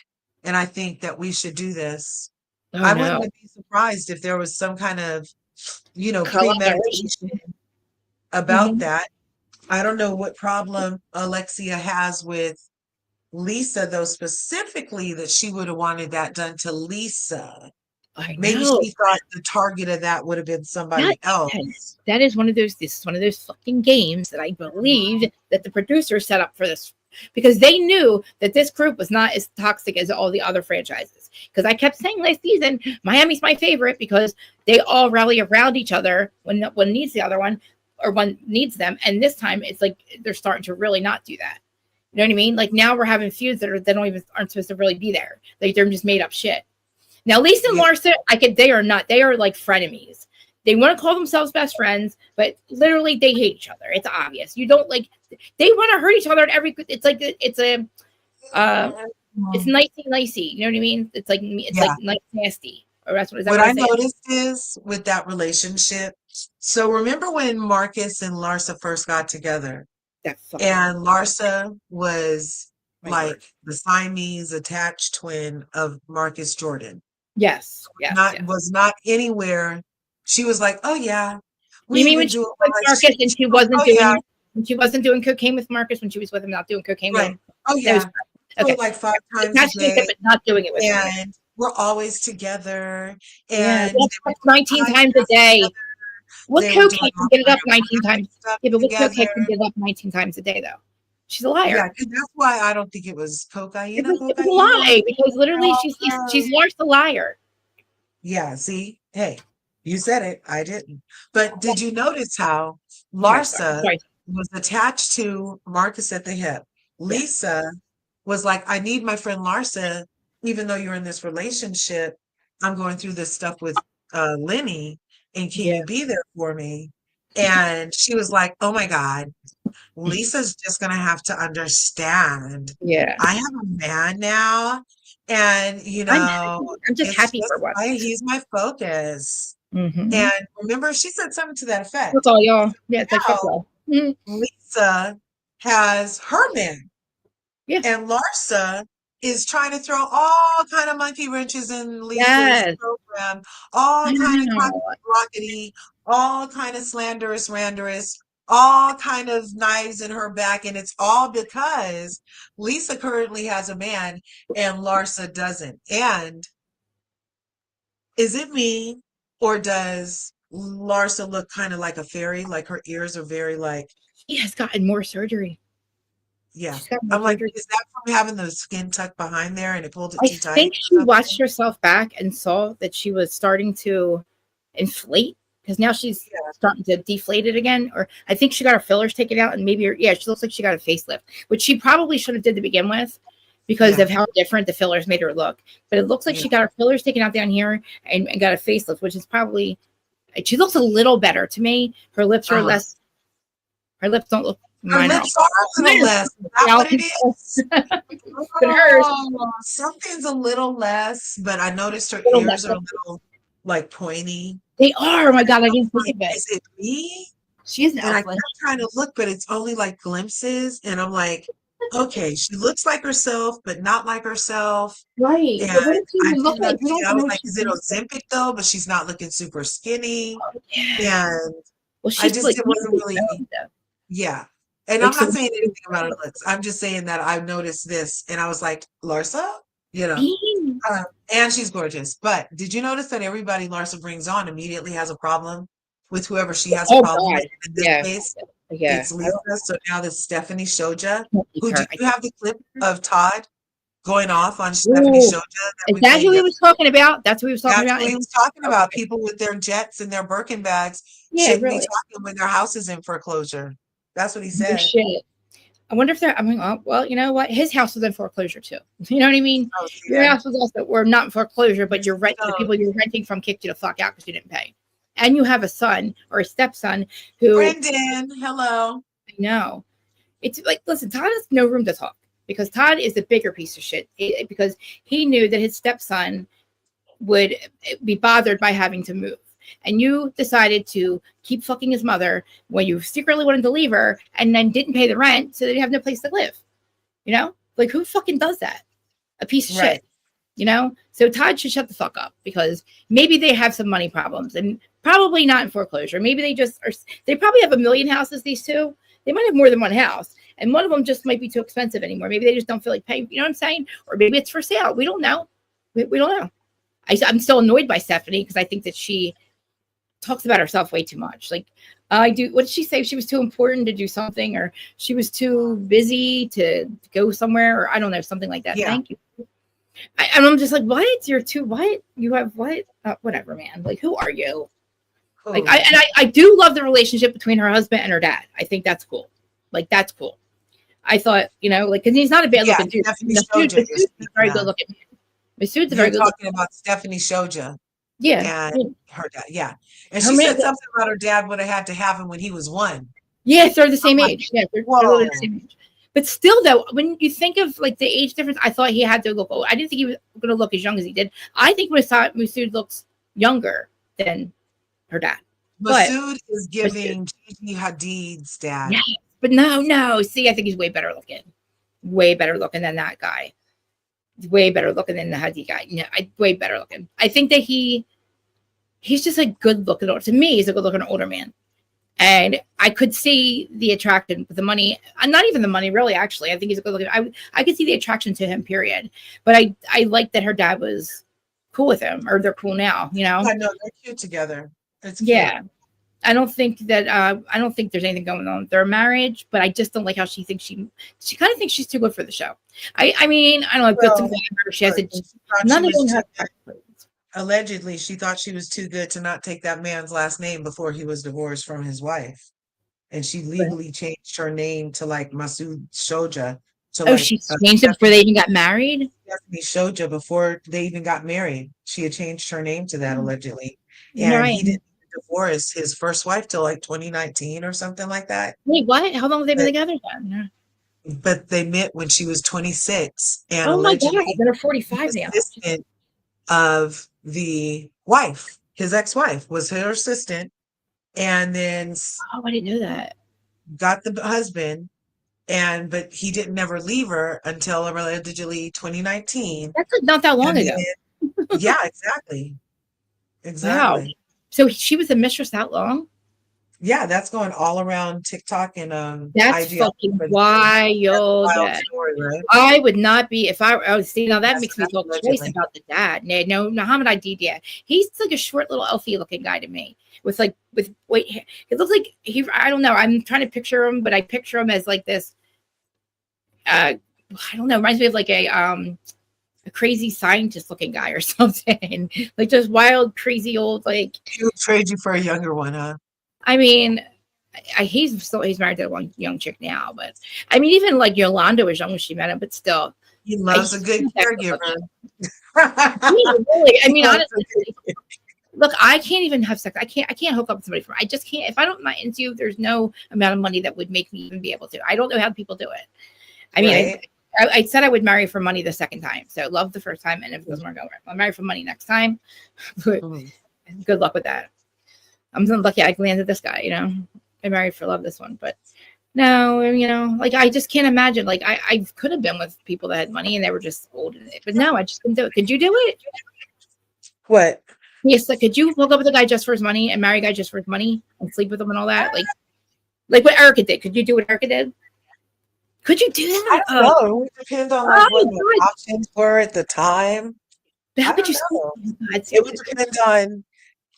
And I think that we should do this. Oh I no. wouldn't be surprised if there was some kind of, Collaboration. premeditation about Mhm. that. I don't know what problem Alexia has with Lisa, though, specifically that she would have wanted that done to Lisa. I Maybe know. she thought the target of that would have been That somebody else. that is one of those. This is one of those fucking games that I believed that the producers set up for this, because they knew that this group was not as toxic as all the other franchises. Because I kept saying last season, Miami's my favorite because they all rally around each other when one needs the other one, or one needs them. And this time, it's like they're starting to really not do that. You know what I mean? Like now we're having feuds that aren't supposed to really be there. Like they're just made up shit. Now, Lisa and Yeah. Larsa, they are not. They are like frenemies. They want to call themselves best friends, but literally they hate each other. It's obvious. You don't like. They want to hurt each other at every. It's like it's nicey. You know what I mean? It's like Yeah. nice nasty. Or that's What what I I say? noticed is with that relationship. So remember when Marcus and Larsa first got together, That fucking and Larsa was my like word. the Siamese attached twin of Marcus Jordan. Yes. Was not anywhere. She was like, oh yeah, we You mean when even she do was it with right. Marcus and she wasn't Oh yeah, doing cocaine with Marcus, when she was with him, not doing cocaine with right. him? Oh That was yeah. Do okay. it like 5 times a Attached to him, day, but not doing it with him. and we're always together. Yeah, And well, they were doing 19 times a podcasts day. together. What They were doing cokehead can all get it kind up of 19 graphic times? stuff Yeah, but what together. cokehead can get it up 19 times a day, though? She's a Yeah, liar. and that's why I don't think it was cocaine. It was a lie because literally she's Lars the liar. Yeah, see, hey, you said it. I didn't. But did you notice how Okay, sorry. Larsa Sorry. was attached to Marcus at the hip? Yeah. Lisa was like, I need my friend Larsa, even though you're in this relationship, I'm going through this stuff with Lenny, and can Yeah. you be there for me? And she was like, oh my God, Lisa's just gonna have to understand. Yeah. I have a man now, and I'm happy. I'm just it's happy for just once. he's my focus. Mm-hmm. And remember, she said something to that That's effect. all, y'all. Yeah, it's like fuck Now y'all. Mhm. Lisa has her man, Yeah. and Larsa is trying to throw all kind of monkey wrenches in Lisa's Yes. program, I all kind of know. rockety, all kind of slanderous, randerous, all kind of knives in her back, and it's all because Lisa currently has a man and Larsa doesn't. And is it me, or does Larsa look kind of like a fairy? Like her ears are very like, She has gotten more surgery. yeah. She's got more I'm like, surgery. is that from having the skin tucked behind there and it pulled it I too tight think or she watched something? herself back and saw that she was starting to inflate because now she's Yeah. starting to deflate it again. Or I think she got her fillers taken out and maybe, yeah, she looks like she got a facelift, which she probably should have did to begin with because Yeah. of how different the fillers made her look. But it looks like Yeah. she got her fillers taken out down here and got a facelift, which is probably, she looks a little better to me. Her lips are Uh-huh. less, her lips don't look, Her mine are, lips are a mine little are less. Is that what it is? but hers, Oh, something's a little less, but I noticed her a little ears are less. a little like pointy. They are. Oh my God, I I was didn't think like, of it. is it me? She is an And I elf. kept trying to look, but it's only like glimpses. And I'm like, okay, she looks like herself, but not like herself. Right. And But what does she I even look didn't like? We understand. don't I even was know if like, she's is it Ozempic though? But she's not looking super skinny. yeah. And Well, I she's just, like it wasn't easily really, toned, though. yeah. And Like I'm so not saying anything about her looks. I'm just saying that I noticed this and I was like, Larsa, you know, mean. and she's gorgeous. But did you notice that everybody Larsa brings on immediately has a problem with whoever she has a Oh problem with? God. In this Yeah. case, Yeah. it's I don't Lisa. So now this Stephanie Shoja, like who her. did you have the clip of Todd going off on Stephanie Ooh. Shoja that Is we that played who he was yesterday? talking about? That's who he was talking That's about? what he And was talking about. okay. People with their jets and their Birkin bags Yeah, shouldn't be really. talking when their house is in foreclosure. That's what he No said. shit. I wonder if they're, I mean, oh, well, you know what? His house was in foreclosure too. You know what I mean? Oh, see Your there. house was also, or not in foreclosure, but your rent, the So, people you're renting from kicked you the fuck out because you didn't pay. And you have a son or a stepson who, Brendan, hello. I know, it's like, listen, Todd has no room to talk because Todd is the bigger piece of shit because he knew that his stepson would be bothered by having to move. And you decided to keep fucking his mother when you secretly wanted to leave her and then didn't pay the rent so that you have no place to live. You know? Like who fucking does that? A piece of Right. shit. You know? So Todd should shut the fuck up because maybe they have some money problems and probably not in foreclosure. Maybe they just are, they probably have a million houses, these two. They might have more than one house. And one of them just might be too expensive anymore. Maybe they just don't feel like paying. You know what I'm saying? Or maybe it's for sale. We don't know. We don't know. I'm still annoyed by Stephanie because I think that she talks about herself way too much. Like, I do. What did she say? She was too important to do something, or she was too busy to go somewhere, or I don't know, something like that. Yeah. Thank you. And I'm just like, what? You're too what? You have what? Whatever, man. Like, who are you? Like, Cool. I do love the relationship between her husband and her dad. I think that's cool. Like, that's cool. I thought, you know, like, because he's not a bad Yeah, looking dude. Stephanie Masood's Shoja you're a speaking very good of. looking. Masood's a You're very good talking looking. about Stephanie Shoja Yeah, and yeah. her dad. Yeah. And Her she man. said something about her dad would have had to have him when he was one. Yes, they're the I'm same like, age. Yeah, they're literally the whoa. same age. But still, though, when you think of like the age difference, I thought he had to look old. I didn't think he was going to look as young as he did. I think Masood looks younger than her dad. But Masood is Masood, giving Gigi Hadid's dad. yeah. But no, no. See, I think he's way better looking. Way better looking than that guy. Way better looking than the Hadi guy. No, way better looking. I think that he's just a good looking. To me, he's a good looking older man. And I could see the attraction with the money. Not even the money, really. Actually, I think he's a good looking. I could see the attraction to him. Period. But I like that her dad was cool with him, or they're cool now. You know? I know they're cute together. It's cute. Yeah. I don't think there's anything going on with their marriage, but I just don't like how she thinks she kind of thinks she's too good for the show. I mean, I don't know, good to Well, her. She has a she thought she none of was them too have. good. Allegedly, she thought she was too good to not take that man's last name before he was divorced from his wife. And she legally changed her name to like Masood Shoja to Oh, like she changed it before they even got married? Stephanie Shoja before they even got married. She had changed her name to that Oh, allegedly. And he right. didn't divorce his first wife till like 2019 or something like that. Wait, what? How long have they been But together then? they met when she was 26 and Oh my God, allegedly they're the 45 now. assistant of the wife, his ex-wife, was her assistant, and then Oh, I didn't know that. got the husband, and but he didn't never leave her until allegedly 2019. That's like not that long And ago. then, yeah, exactly. Wow. Exactly. So she was the mistress that long? Yeah, that's going all around TikTok and That's IG all fucking over the place. That's a wild. wild story, right? I would not be if I was see now that That's makes me feel twice allegedly. about the dad. No, Muhammad ID, yeah. He's like a short little elfie looking guy to me. With like with white hair. It looks like he I don't know. I'm trying to picture him, but I picture him as like this I don't know, reminds me of like a crazy scientist looking guy or something. Like just wild, crazy old like He would trade you for a younger one, huh? I mean he's married to one young chick now, but I mean even like Yolanda was young when she met him, but still He loves a he's good not that good caregiver. looking. Yeah, really. I He mean, loves honestly, look, I can't even have sex. I can't hook up with somebody for. I just can't. If I don't not into you, there's no amount of money that would make me even be able to. I don't know how people do it. I mean, right? I said I would marry for money the second time. So love the first time, and if it doesn't work out, I'll marry for money next time. But Mhm. good luck with that. I'm so lucky I landed this guy. You know, I married for love this one, but no, you know, like I just can't imagine. Like I could have been with people that had money and they were just old, but no, I just couldn't do it. Could you do it? What? Yes, like could you hook up with a guy just for his money and marry a guy just for his money and sleep with him and all that? Like what Erica did. Could you do what Erica did? Could you do I that? don't know. It would depend on like what the God. options were at the time. How I could don't you sleep? know. Oh, God, It would seriously. depend on,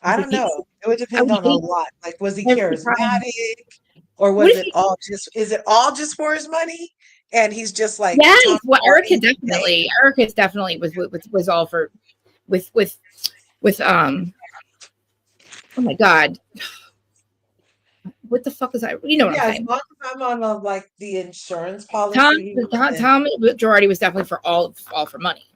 I Would don't he, know. It would I depend would on a hate lot. Like, was he every time. charismatic? Or What was if it he, all just, is it all just for his money? And he's just like yes, Tom well, Hardy today? Erica definitely was all for, with, with, with, oh my God. What the fuck is I, you know what I'm Yeah, as saying? long as I'm on like the insurance policy he was in Tom Girardi was definitely for all for money.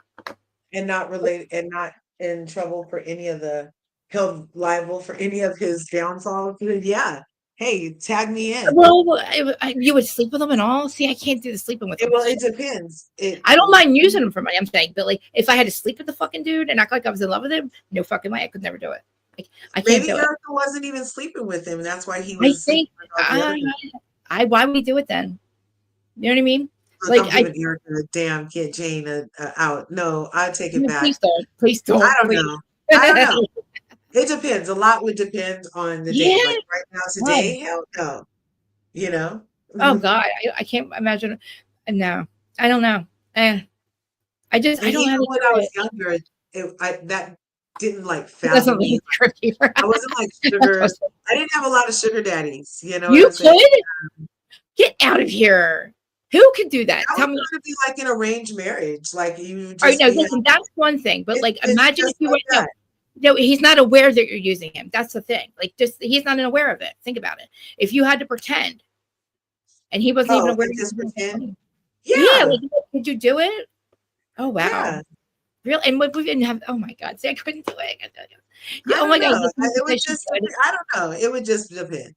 and not related and not in trouble for any of the held liable for any of his downfalls, then yeah. Hey, tag me in. Well, you would sleep with them and all. See, I can't do the sleeping with them. Well, it depends. I don't mind using them for money. I'm saying, but like, if I had to sleep with the fucking dude and act like I was in love with him, no fucking way. I could never do it. Like, I can't Maybe do it. Erica wasn't even sleeping with him. That's why he I was sleeping think with all the other people. why would we do it then? You know what I mean? Look, Like, I'm giving Erica a damn Kid Jane out. No, I take it back. please I don't, don't please. know. I don't know. It depends. A lot would depend on the date. Yeah. Like right now, Oh, today, hell no. You know? oh God, I can't imagine. No, I don't know. I And don't know even how to when do I was it. younger, that didn't like It doesn't fathom look me. tricky. I wasn't like sugar. I didn't have a lot of sugar daddies. You know what You I'm saying? could get out of here. Who could do that? That Tell would me. kind of be like an arranged marriage. Like you would All right, just no, be, listen, that's one thing. But like, it's imagine if just you like went, that. no, he's not aware that you're using him. That's the thing. Like, just he's not aware of it. Think about it. If you had to pretend and he wasn't even Oh, aware and you just were doing pretend. something. Yeah, Yeah, like, could you do it? Oh wow, yeah. real. And what we didn't have. Oh my God, see, I couldn't do it. Yeah, I oh my don't God, know. listen, It would because she just, could. I don't know. It would just depend.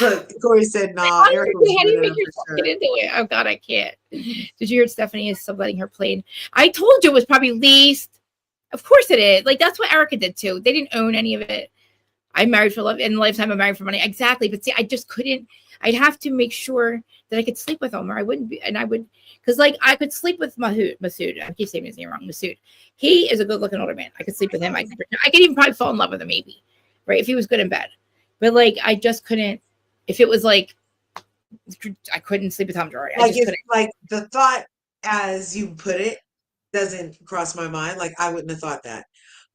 Look, Corey said, "Nah, Erica was How do doing you it make for yourself get sure." into it? Oh God, I can't. Did you hear Stephanie is subletting her plane? I told you it was probably leased. Of course it is. Like that's what Erica did too. They didn't own any of it. I married for love in lifetime. I married for money. Exactly. But see, I just couldn't. I'd have to make sure that I could sleep with him, or I wouldn't be. And I would, because like I could sleep with Masood. I keep saying his name wrong. Masood. He is a good-looking older man. I could sleep with him. I could even probably fall in love with him, maybe, right? If he was good in bed. But like, I just couldn't. If it was like, I couldn't sleep with Tom Girardi. I Like just if couldn't. like the thought as you put it doesn't cross my mind. Like I wouldn't have thought that.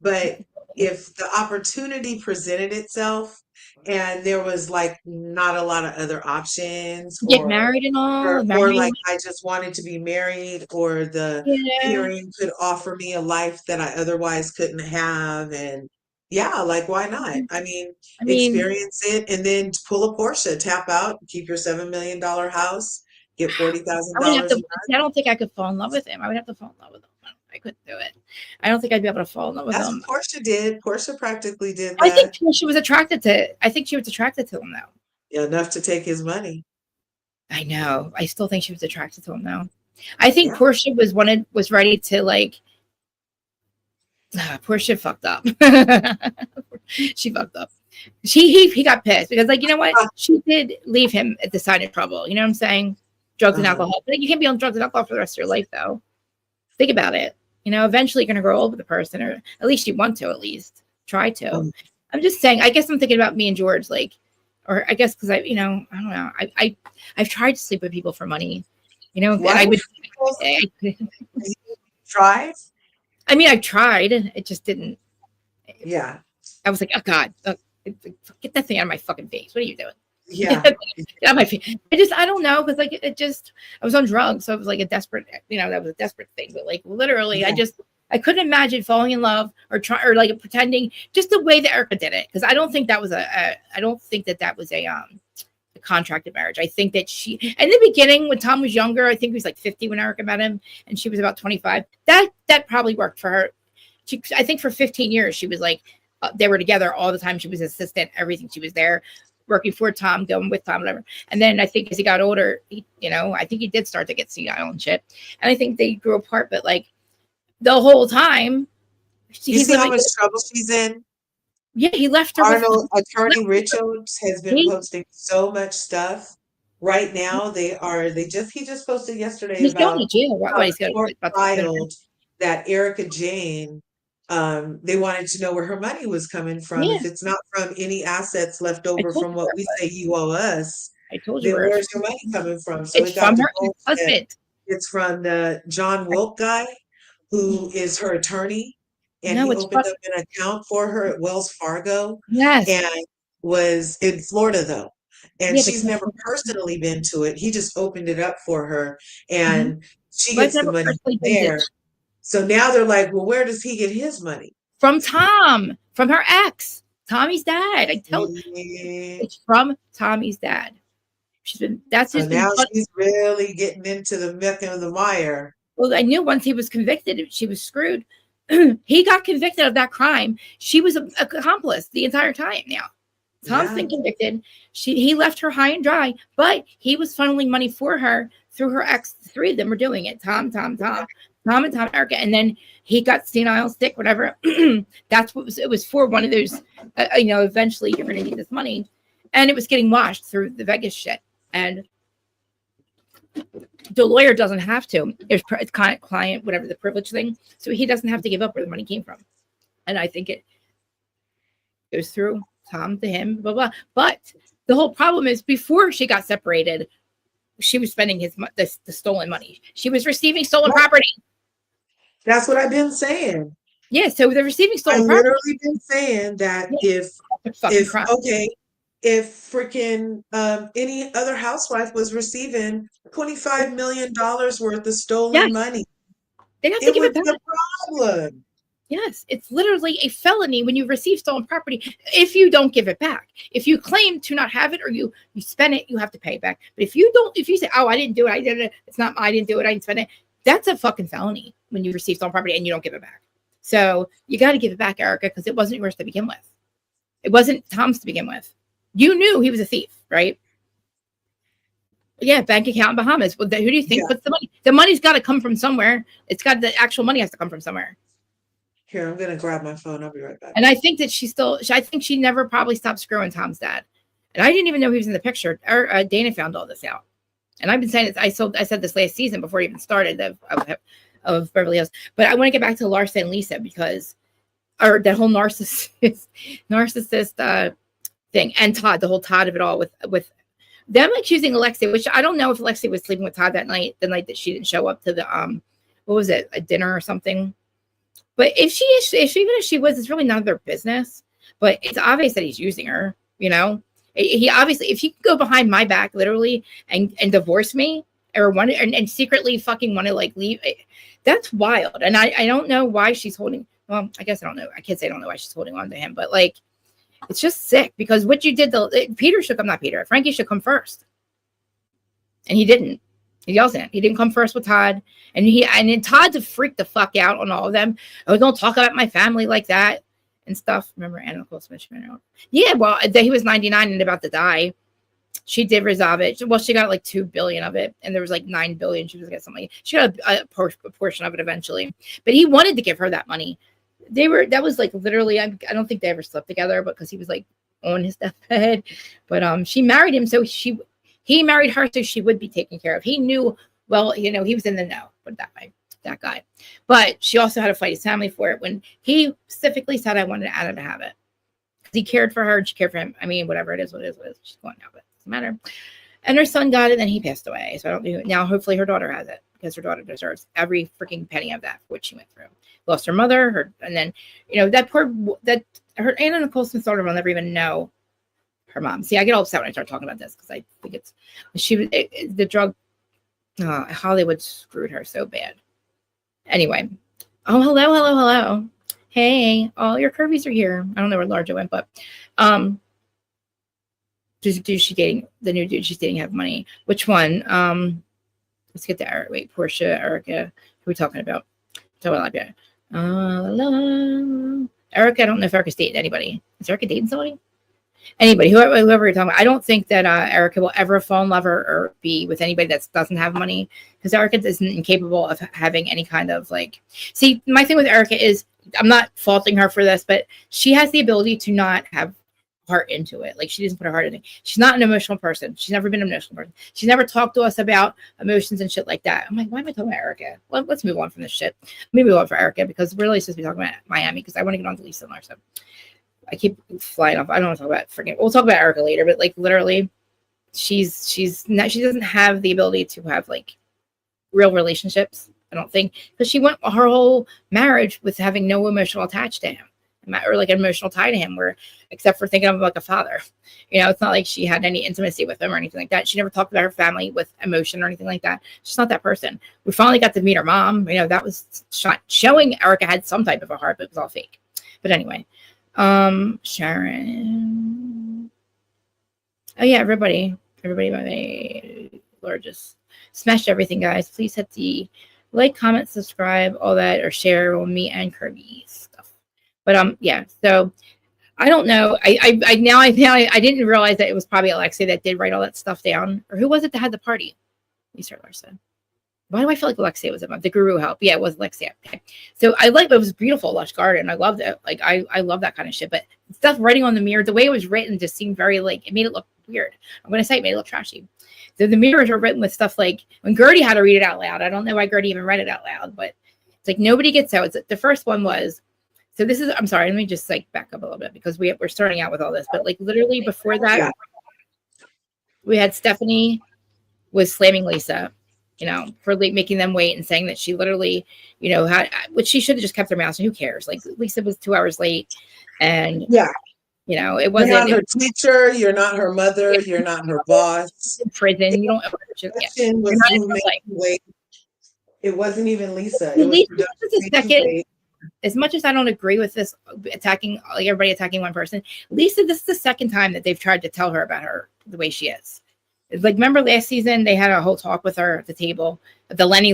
But if the opportunity presented itself and there was like not a lot of other options Get married and all, or marrying. like I just wanted to be married or the Yeah. pairing could offer me a life that I otherwise couldn't have and yeah, like why not? I mean, I mean, experience it and then pull a Porsche, tap out, keep your $7 million house get I would have $40,000 a to. month. I don't think I could fall in love with him. I would have to fall in love with him. I couldn't do it. I don't think I'd be able to fall in love with That's him. what Portia did. Portia practically did I think that. she was attracted to. I think she was attracted to him though. Yeah, enough to take his money. I know. I still think she was attracted to him though. I think Yeah. Portia was ready to like. Portia fucked up. She fucked up. He got pissed because like you know what, she did leave him at the sign of trouble. You know what I'm saying? Drugs and alcohol. But you can't be on drugs and alcohol for the rest of your life though. Think about it. You know, eventually you're gonna grow old with the person, or at least you want to. At least try to. I'm just saying. I guess I'm thinking about me and George, like, or I guess because I don't know. I've tried to sleep with people for money. You know, and I would. Try? I mean, I've tried. It just didn't. Yeah. I was like, oh God, get that thing out of my fucking face. What are you doing? Yeah. Get out of my face. I don't know. Cause like, I was on drugs. So it was like a desperate, that was a desperate thing. But like, literally, Yeah. I couldn't imagine falling in love or like pretending just the way that Erica did it. Cause I don't think that was I don't think that was a contracted marriage. I think that she, in the beginning when Tom was younger, I think he was like 50 when Erica met him and she was about 25. That probably worked for her. I think for 15 years, she was like, they were together all the time. She was assistant, everything. She was there working for Tom, going with Tom, whatever. And then I think as he got older, I think he did start to get senile and shit. And I think they grew apart, but like the whole time. You see how much trouble she's in? Yeah, he left her. Attorney Richards has been posting so much stuff. Right now, he just posted yesterday about going to jail. He's filed that Erica Jane, they wanted to know where her money was coming from. Yeah. If it's not from any assets left over from what we say you owe us, I told you, then where's your money coming from? So it's from her husband. It's from the John Wilk guy, who is her attorney. And he opened up an account for her at Wells Fargo. Yes. And was in Florida, though. And she's never personally been to it. He just opened it up for her. And she gets the money there. So now they're like, well, where does he get his money? From Tom, from her ex, Tommy's dad. I tell you, it's from Tommy's dad. That's just now she's really getting into the muck and the mire. Well, I knew once he was convicted, she was screwed. He got convicted of that crime. She was an accomplice the entire time now. Tom's been convicted. He left her high and dry, but he was funneling money for her through her ex. The three of them were doing it. Tom, and Erica. And then he got senile, sick, whatever. That's what it was for. One of those, eventually you're going to need this money. And it was getting washed through the Vegas shit. And the lawyer doesn't have to. It's client, whatever the privilege thing. So he doesn't have to give up where the money came from. And I think it goes through Tom to him, blah, blah. But the whole problem is before she got separated, she was spending the stolen money. She was receiving stolen property. That's what I've been saying. Yeah, so they're receiving stolen property. I've literally been saying that if freaking any other housewife was receiving $25 million worth of stolen money, they have to give it back. A problem. Yes, it's literally a felony when you receive stolen property if you don't give it back. If you claim to not have it or you spend it, you have to pay it back. But if you say, oh, I didn't do it, I did it, I didn't do it, I didn't spend it, that's a fucking felony when you receive stolen property and you don't give it back. So you got to give it back, Erica, because it wasn't yours to begin with. It wasn't Tom's to begin with. You knew he was a thief, right? Yeah, bank account in Bahamas. Well, who do you think puts the money? The money's got to come from somewhere. The actual money has to come from somewhere. Here, I'm going to grab my phone. I'll be right back. And I think that I think she never probably stopped screwing Tom's dad. And I didn't even know he was in the picture. Dana found all this out. And I've been saying it. I said this last season before it even started of Beverly Hills. But I want to get back to Larsa and Lisa or that whole narcissist thing. And Todd, the whole Todd of it all with them accusing Alexi, which I don't know if Alexi was sleeping with Todd that night, the night that she didn't show up to the, what was it, a dinner or something. But even if she was, it's really none of their business. But it's obvious that he's using her, He obviously, if he could go behind my back, literally, and divorce me, or and secretly fucking want to like leave, that's wild. And I don't know why she's holding. Well, I guess I don't know. I can't say I don't know why she's holding on to him, but like, it's just sick because what you did, Frankie should come first, and he didn't. He doesn't. He didn't come first with Todd. And then Todd to freak the fuck out on all of them. Oh, don't talk about my family like that and stuff. Remember Anna Nicole Smith? Yeah, well, he was 99 and about to die. She did resolve it. Well, she got like 2 billion of it, and there was like 9 billion. She was gonna get something. She got a portion of it eventually, but he wanted to give her that money. That was like literally. I don't think they ever slept together, but because he was like on his deathbed. But she married him, so he married her, so she would be taken care of. He knew well, he was in the know, put it that way. That guy, but she also had to fight his family for it when he specifically said, "I wanted Anna to have it." He cared for her and she cared for him. I mean, whatever it is, what it is, she's going now, but it doesn't matter. And her son got it, and then he passed away. So I don't know. Now, hopefully, her daughter has it because her daughter deserves every freaking penny of that for what she went through. Lost her mother, and then her Anna Nicole Smith's daughter will never even know her mom. See, I get all upset when I start talking about this because I think the drug. Hollywood screwed her so bad. Anyway, hello. Hey, all your curvies are here. I don't know where LRGA went, but dude she dating, the new dude she's dating have money. Which one? Let's get to Eric. Wait, Portia, Erica. Who are we talking about? Erica. Erica, I don't know if Erica's dating anybody. Is Erica dating somebody? Anybody, whoever you're talking about. I don't think that Erica will ever fall in love or be with anybody that doesn't have money, because Erica isn't incapable of having any kind of like. See, my thing with Erica is, I'm not faulting her for this, but she has the ability to not have heart into it. Like, she doesn't put her heart in it. She's not an emotional person. She's never been an emotional person. She's never talked to us about emotions and shit like that. I'm like, why am I talking about Erica? Well, let's move on from this shit. Let me move on for Erica, because we're really supposed to be talking about Miami, because I want to get on to Lisa and Larsa. I keep flying off. I don't want to talk about freaking. We'll talk about Erica later, but like literally, she doesn't have the ability to have like real relationships. I don't think, because she went her whole marriage with having no emotional attached to him, or like an emotional tie to him, where except for thinking of him like a father. It's not like she had any intimacy with him or anything like that. She never talked about her family with emotion or anything like that. She's not that person. We finally got to meet her mom. That was showing Erica had some type of a heart, but it was all fake. But anyway. Sharon. Oh yeah, everybody my largest smash everything, guys. Please hit the like, comment, subscribe, all that, or share with me and Kirby stuff. But yeah, so I don't know. I didn't realize that it was probably Alexia that did write all that stuff down, or who was it that had the party? Lisa Larsa. Why do I feel like Alexia was about the guru help? Yeah, it was Alexia. Okay. So it was beautiful, lush garden. I loved it. Like I love that kind of shit. But stuff writing on the mirror, the way it was written just seemed very like, it made it look weird. I'm gonna say it made it look trashy. So the mirrors were written with stuff like when Gertie had to read it out loud. I don't know why Gertie even read it out loud, but it's like nobody gets out. The first one was, so this is, I'm sorry, let me just like back up a little bit, because we're starting out with all this, but like literally before that, we had Stephanie was slamming Lisa, for like making them wait and saying that she literally, had, which she should have just kept her mouth. So who cares? Like Lisa was 2 hours late, and it wasn't. You're not her teacher. You're not her mother. Yeah. You're not her boss. In prison, you don't. It wasn't even Lisa. As much as I don't agree with this attacking, like everybody attacking one person, Lisa, this is the second time that they've tried to tell her about her the way she is. Like, remember last season, they had a whole talk with her at the table, the Lenny,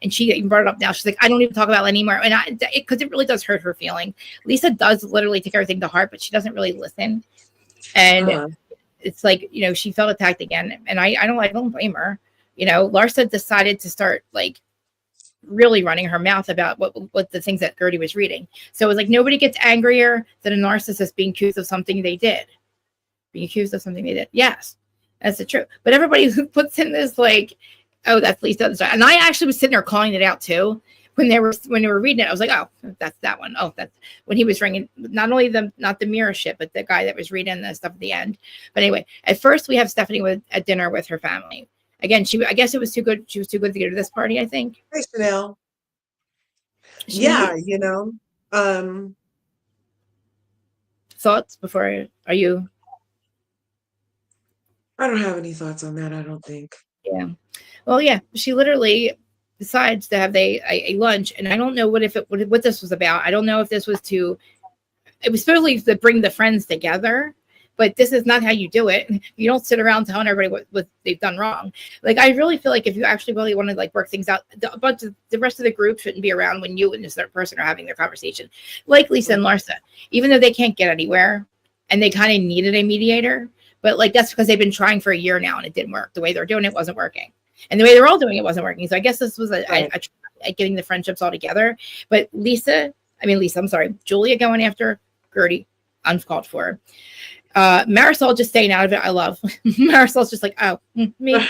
and she even brought it up now. She's like, I don't even talk about Lenny anymore. And because it really does hurt her feeling. Lisa does literally take everything to heart, but she doesn't really listen. And it's like, she felt attacked again. And I don't blame her. Larsa decided to start like really running her mouth about what the things that Gertie was reading. So it was like, nobody gets angrier than a narcissist being accused of something they did. Yes. That's the truth. But everybody who puts in this like, oh, that's Lisa. And I actually was sitting there calling it out too when they were reading it. I was like, oh, that's that one. Oh, that's when he was ringing. Not only not the mirror shit, but the guy that was reading the stuff at the end. But anyway, at first we have Stephanie at dinner with her family. Again, I guess it was too good. She was too good to go to this party, I think. Hey, Chanel. Yeah, thoughts before? Are you? I don't have any thoughts on that, I don't think. Yeah. Well, yeah, she literally decides to have a lunch, and I don't know what this was about. I don't know if this was it was supposedly to bring the friends together, but this is not how you do it. You don't sit around telling everybody what they've done wrong. Like, I really feel like if you actually really want to like work things out, the rest of the group shouldn't be around when you and this other person are having their conversation. Like Lisa and Larsa, even though they can't get anywhere and they kind of needed a mediator, but like that's because they've been trying for a year now and it didn't work. The way they're doing it wasn't working. And the way they're all doing it wasn't working. So I guess this was a try at getting the friendships all together. But I'm sorry, Julia going after Gertie, uncalled for. Marisol just staying out of it. I love Marisol's just like, oh, me.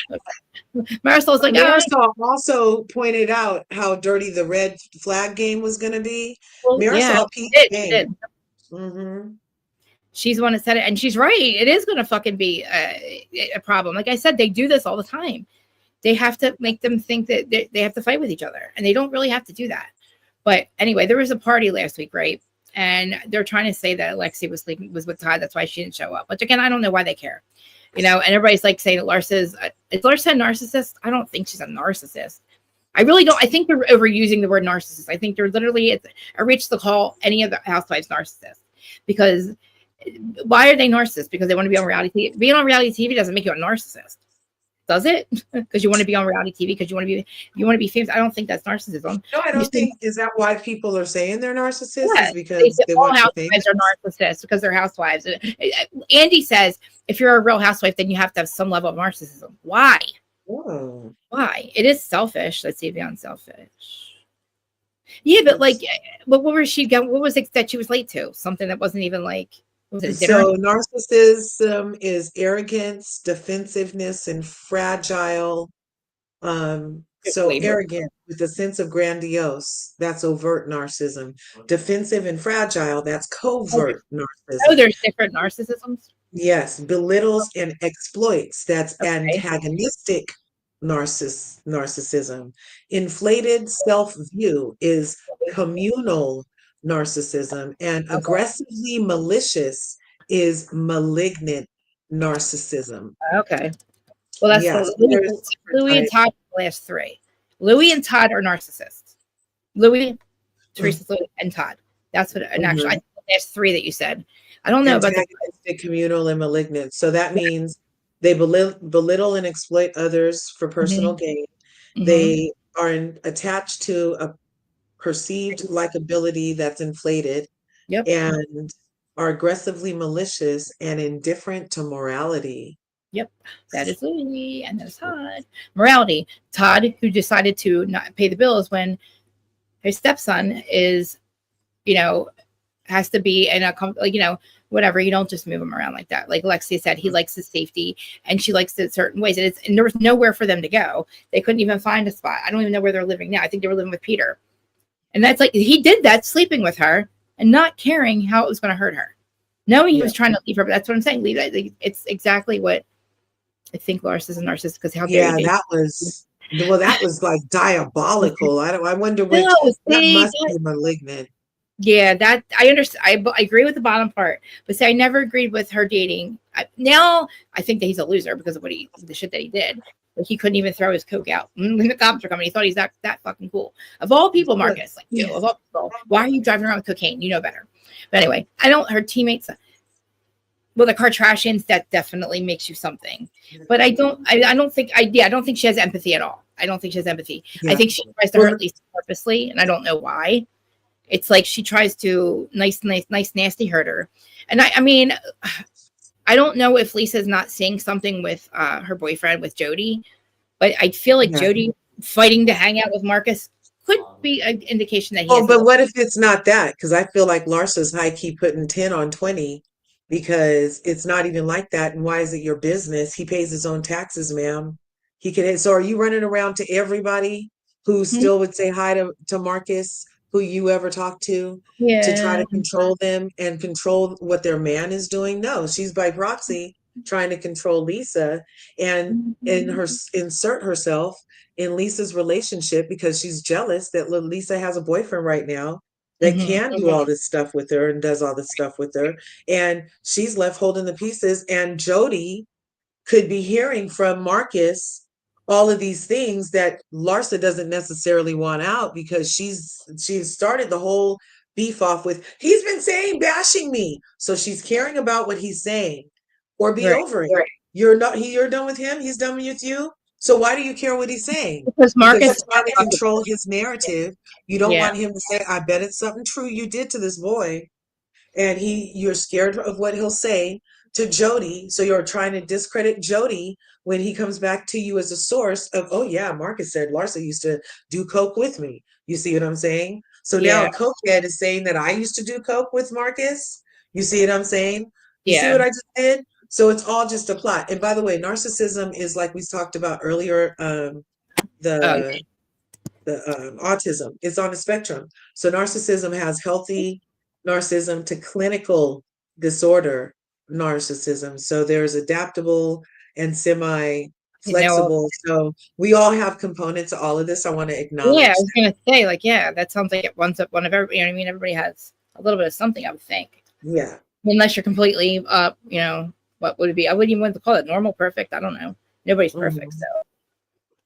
Marisol's like, Marisol also pointed out how dirty the red flag game was going to be. Marisol peaked game. Mm-hmm. She's the one that said it, and she's right. It is going to fucking be a problem. Like I said, they do this all the time. They have to make them think that they have to fight with each other, and they don't really have to do that. But anyway, there was a party last week, right? And they're trying to say that Alexi was with Todd. That's why she didn't show up. But again, I don't know why they care. And everybody's like saying that Larsa's, is Larsa a narcissist? I don't think she's a narcissist. I really don't. I think they're overusing the word narcissist. I think they're literally, I reached the call any of the housewives narcissists. Because why are they narcissists? Because they want to be on reality TV. Being on reality TV doesn't make you a narcissist. Does it? Because you want to be on reality TV, because you want to be famous. I don't think that's narcissism. No, I don't think. Is that why people are saying they're narcissists? Yeah, is because they want to be famous? Housewives are narcissists because they're housewives. Andy says if you're a real housewife, then you have to have some level of narcissism. Why? Oh. Why? It is selfish. Let's see if you're unselfish. Yeah, but like, what was she going? What was it that she was late to? Something that wasn't even like. So narcissism is arrogance, defensiveness, and fragile. So arrogant with a sense of grandiose, that's overt narcissism. Defensive and fragile, that's covert narcissism. Oh, there's different narcissisms? Yes, belittles and exploits, that's antagonistic narcissism. Inflated self-view is communal narcissism, and aggressively malicious is malignant narcissism. Okay. Well, that's Louis and Todd are the last three. Louis and Todd are narcissists. Louis, Teresa, Louis, and Todd. That's what, and actually, I think the last three that you said. I don't know about the communal and malignant. So that means they belittle and exploit others for personal gain. They are attached to a perceived likability that's inflated, and are aggressively malicious and indifferent to morality. Yep, that is Louis, and that's Todd. Morality. Todd, who decided to not pay the bills when his stepson is, has to be in a, whatever. You don't just move him around like that. Like Alexia said, he likes his safety, and she likes it certain ways. And there was nowhere for them to go. They couldn't even find a spot. I don't even know where they're living now. I think they were living with Peter. And that's like, he did that, sleeping with her and not caring how it was going to hurt her. Knowing he was trying to leave her, but that's what I'm saying. It's exactly what I think Larsa is a narcissist, because how dare you? That was like diabolical. I wonder which that must be malignant. Yeah, that I understand. I agree with the bottom part, but say I never agreed with her dating. Now I think that he's a loser because of the shit that he did. Like, he couldn't even throw his coke out when the cops were coming. He thought he's that fucking cool. Of all people, Marcus, like you, of all people, why are you driving around with cocaine? You know better. But anyway, her teammates. Well, the Kardashians, that definitely makes you something. But I don't think she has empathy at all. I don't think she has empathy. Yeah. I think she tries to hurt Lisa purposely, and I don't know why. It's like she tries to nice, nasty hurt her. And I mean, I don't know if Lisa's not seeing something with her boyfriend, with Jody, but I feel like Jody fighting to hang out with Marcus could be an indication that he. Oh, but what if it's not that? Because I feel like Larsa's high key putting 10 on 20. Because it's not even like that. And why is it your business? He pays his own taxes, ma'am. He can. So are you running around to everybody who still would say hi to Marcus, who you ever talk to try to control them and control what their man is doing? No, she's by proxy trying to control Lisa and insert herself in Lisa's relationship because she's jealous that Lisa has a boyfriend right now that can do all this stuff with her and does all this stuff with her. And she's left holding the pieces. And Jody could be hearing from Marcus all of these things that Larsa doesn't necessarily want out because she's started the whole beef off with, he's been bashing me. So she's caring about what he's saying. or be Right. over it. You're done with him, he's done with you. So why do you care what he's saying? Because Because Marcus, you're trying to control his narrative. You don't yeah, want him to say, I bet it's something true you did to this boy. And you're scared of what he'll say to Jody. So you're trying to discredit Jody when he comes back to you as a source of, oh yeah, Marcus said Larsa used to do coke with me. You see what I'm saying? So now yeah, a cokehead is saying that I used to do coke with Marcus. You see what I'm saying? You see yeah. what I just did? So it's all just a plot. And by the way, narcissism is like we talked about earlier, Oh, the autism. It's on the spectrum. So narcissism has healthy narcissism to clinical disorder narcissism. So there's adaptable and semi you know, flexible. So we all have components of all of this. I want to yeah. I acknowledge was gonna say, like, yeah, that sounds like it one's up one of every. You know what I mean? Everybody has a little bit of something. I would think, that. Yeah. unless you're completely, you know, what would it be? I wouldn't even want to call it normal, perfect. I don't know. Nobody's perfect, Mhm. so.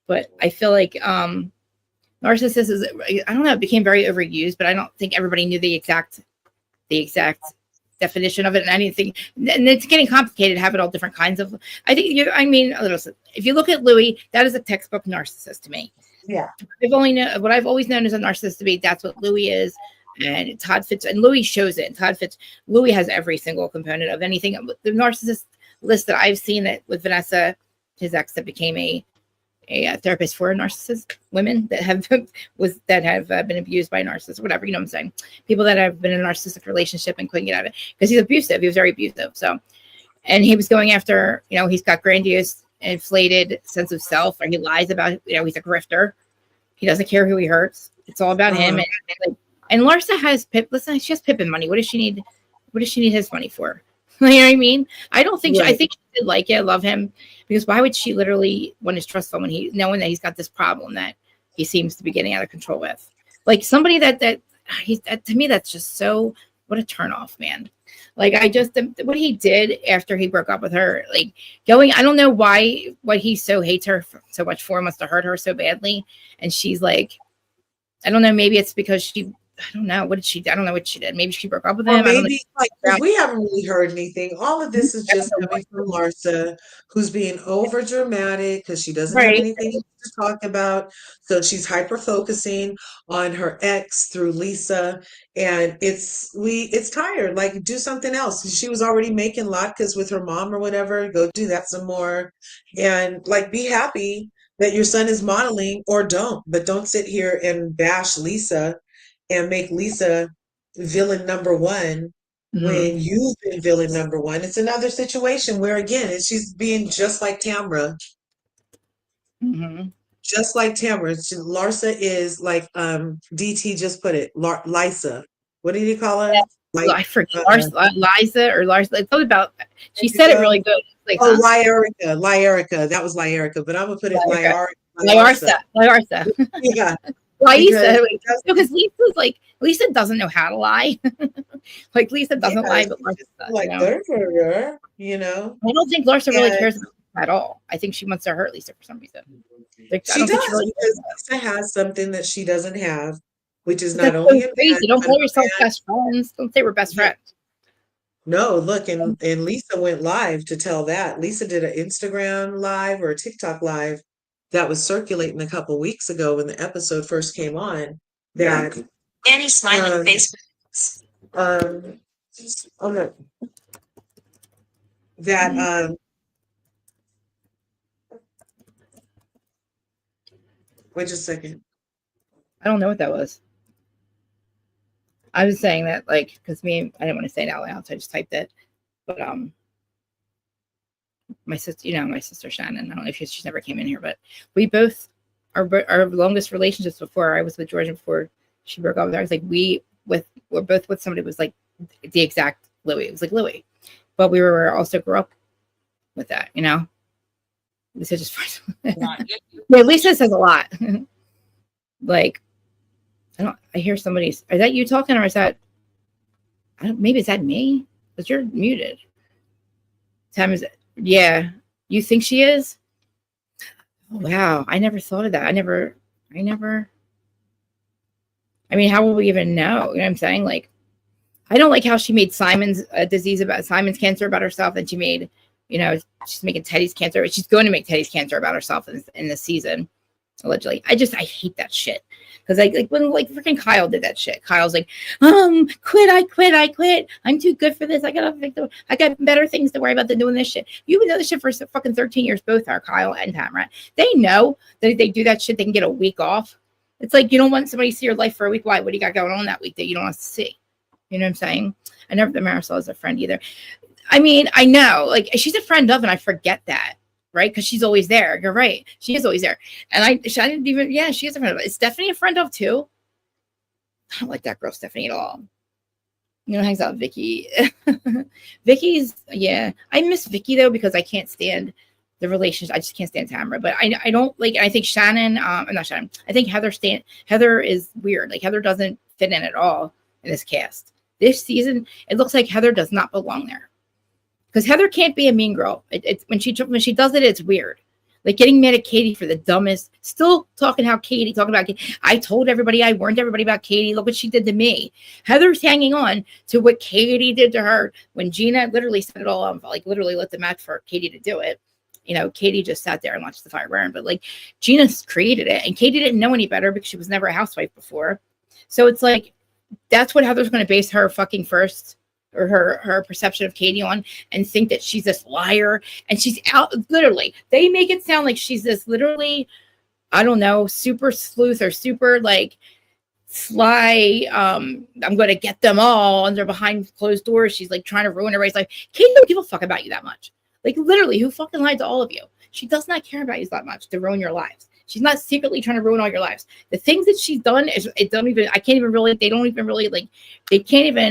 But I feel like narcissist is. I don't know. It became very overused, but I don't think everybody knew the exact definition of it and anything. And it's getting complicated, have it all different kinds of. I think you. I mean, listen, if you look at Louis, that is a textbook narcissist to me. Yeah. What I've always known as a narcissist to be. That's what Louis is, and Todd Fitz and Louis shows it. And Todd Fitz, Louis has every single component of anything. The narcissist list that I've seen that with Vanessa, his ex, that became a therapist for narcissist women that have been abused by narcissists, whatever, you know what I'm saying? People that have been in a narcissistic relationship and couldn't get out of it because he's abusive. He was very abusive. So, and he was going after, you know, he's got grandiose, inflated sense of self, or he lies about, you know, he's a grifter. He doesn't care who he hurts. It's all about him. And Larsa has Pip. Listen, she has Pippin money. What does she need? What does she need his money for? You know what I mean? I don't think. I Right. think she did like it, love him, because why would she literally want his trust fund when he knowing that he's got this problem that he seems to be getting out of control with? Like somebody to me, that's just so what a turnoff, man. Like I just what he did after he broke up with her, like going. I don't know what he so hates her so much for, must have hurt her so badly, and she's like, I don't know. Maybe it's because she. I don't know. What did she? I don't know what she did. Maybe she broke up with Or him. I don't maybe, like, because know. we haven't really heard anything. All of this is just coming from Larsa, who's being over dramatic because she doesn't have Right. anything to talk about. So she's hyper focusing on her ex through Lisa, and it's tired. Like, do something else. She was already making latkes with her mom or whatever. Go do that some more, and like be happy that your son is modeling, or don't, but don't sit here and bash Lisa and make Lisa villain number one Mm-hmm. when you've been villain number one. It's another situation where again, she's being just like Tamra, Mm-hmm. just like Tamra. Larsa is like DT just put it, Lisa. What did he call her? Like I forget uh, Liza or Larsa. It's all about. She said it Erica. really good. Like, Oh, huh? Lyerica. That was Lyerica, but I'm gonna put it Lyarsa. Lyarsa. Lyarsa. Yeah, because Lisa. it doesn't. Because Lisa's like Lisa doesn't know how to lie. Like Lisa Yeah, doesn't lie, but she's Larsa just does. You like know. her, you know. I don't think Larsa really And cares about Lisa at all. I think she wants to hurt Lisa for some reason. Like, I she don't think she does, really cares because about Lisa has something that she doesn't have, which is it. not That's so only a man, crazy. Don't but a call yourselves man. best friends. Don't say we're best Yeah. friends. No, look, and Lisa went live to tell that. Lisa did an Instagram live or a TikTok live that was circulating a couple weeks ago when the episode first came on. That Any smiling face. Um, oh no, that wait just a second. I don't know what that was. I was saying that like because I didn't want to say it out loud, so I just typed it. But my sister, my sister Shannon. I don't know if she's never came in here, but we both our longest relationships before I was with Georgia before she broke up with her. I was like we're both with somebody who was like the exact Louis. It was like Louis, but we were also grew up with that. Lisa just yeah. Lisa says a lot. Like I hear somebody. Is that you talking or is that? Maybe is that me? But you're muted. Time is yeah. You think she is? Oh, wow. I never thought of that. I mean, how will we even know? You know what I'm saying? Like, I don't like how she made Simon's cancer about herself. And she made, You know, she's making Teddy's cancer. She's going to make Teddy's cancer about herself in this season, allegedly. I hate that shit. Because like when like freaking Kyle did that shit. Kyle's like, I quit. I'm too good for this. I got better things to worry about than doing this shit. You've been doing this shit for fucking 13 years, both are Kyle and Tamara. They know that if they do that shit, they can get a week off. It's like you don't want somebody to see your life for a week. Why? What do you got going on that week that you don't want to see? You know what I'm saying? I never thought Marisol as a friend either. I mean, I know, like she's a friend of, and I forget that. Right? Because she's always there. You're right. She is always there. And I didn't even, yeah, she is a friend of. Is Stephanie a friend of too? I don't like that girl, Stephanie, at all. You know, hangs out with Vicky. Vicky's, yeah. I miss Vicky though, because I can't stand the relationship. I just can't stand Tamara. But I don't like, I think Shannon, I'm not Shannon. I think Heather is weird. Like Heather doesn't fit in at all in this cast. This season, it looks like Heather does not belong there. Because Heather can't be a mean girl. It's when she does it, it's weird. Like getting mad at Katie for the dumbest. Still talking about Katie. I told everybody, I warned everybody about Katie. Look what she did to me. Heather's hanging on to what Katie did to her when Gina literally set it all up. Like literally let the match for Katie to do it. You know, Katie just sat there and watched the fire burn. But like Gina created it. And Katie didn't know any better because she was never a housewife before. So it's like, that's what Heather's going to base her fucking first or her perception of Katie on, and think that she's this liar, and she's out. Literally, they make it sound like she's this literally, I don't know, super sleuth or super like sly. I'm going to get them all, and they're behind closed doors. She's like trying to ruin everybody's life. Katie don't give a fuck about you that much. Like literally, who fucking lied to all of you? She does not care about you that much to ruin your lives. She's not secretly trying to ruin all your lives. The things that she's done they don't even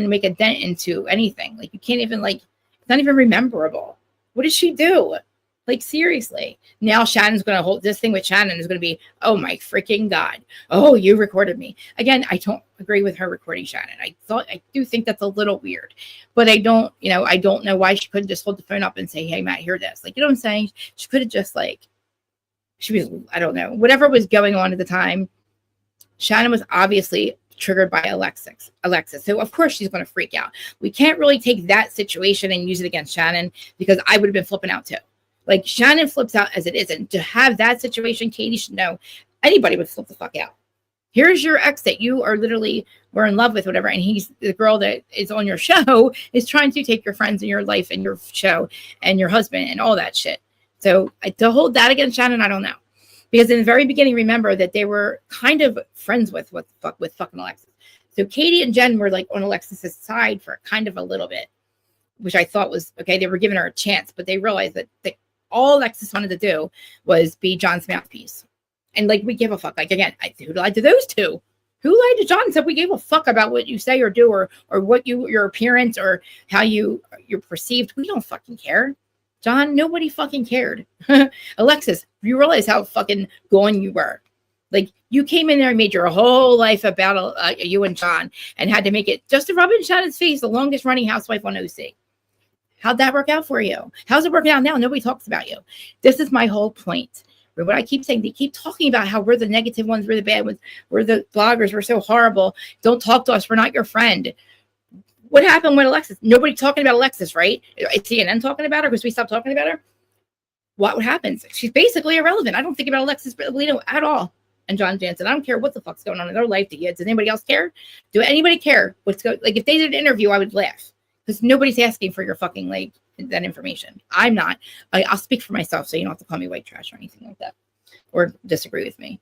make a dent into anything. Like you can't even like, it's not even rememberable. What did she do? Like seriously. Now Shannon's going to hold this thing with Shannon is going to be, oh my freaking God. Oh, you recorded me. Again, I don't agree with her recording Shannon. I do think that's a little weird, but I don't know why she couldn't just hold the phone up and say, hey Matt, hear this. Like, you know what I'm saying? She could have just like, she was, I don't know, whatever was going on at the time. Shannon was obviously triggered by Alexis. So of course she's going to freak out. We can't really take that situation and use it against Shannon because I would have been flipping out too. Like Shannon flips out as it is. And to have that situation, Katie should know anybody would flip the fuck out. Here's your ex that you are literally were in love with, whatever. And he's the girl that is on your show is trying to take your friends in your life and your show and your husband and all that shit. So to hold that against Shannon, I don't know. Because in the very beginning, remember that they were kind of friends with fucking Alexis. So Katie and Jen were like on Alexis's side for kind of a little bit, which I thought was okay. They were giving her a chance, but they realized that all Alexis wanted to do was be John's mouthpiece. And like, we give a fuck. Like, again, who lied to those two? Who lied to John and said we gave a fuck about what you say or do or what your appearance or how you're perceived? We don't fucking care. John, nobody fucking cared. Alexis, you realize how fucking gone you were. Like, you came in there and made your whole life about you and John and had to make it just to rub in Shannon's face, the longest running housewife on OC. How'd that work out for you? How's it working out now? Nobody talks about you. This is my whole point. What I keep saying, they keep talking about how we're the negative ones, we're the bad ones, we're the bloggers, we're so horrible. Don't talk to us. We're not your friend. What happened with Alexis? Nobody talking about Alexis, right? Is CNN talking about her because we stopped talking about her? What happens? She's basically irrelevant. I don't think about Alexis at all. And John Jansen, I don't care what the fuck's going on in their life. Does anybody else care? Do anybody care what's going? Like, if they did an interview, I would laugh because nobody's asking for your fucking like that information. I'm not. I'll speak for myself, so you don't have to call me white trash or anything like that, or disagree with me.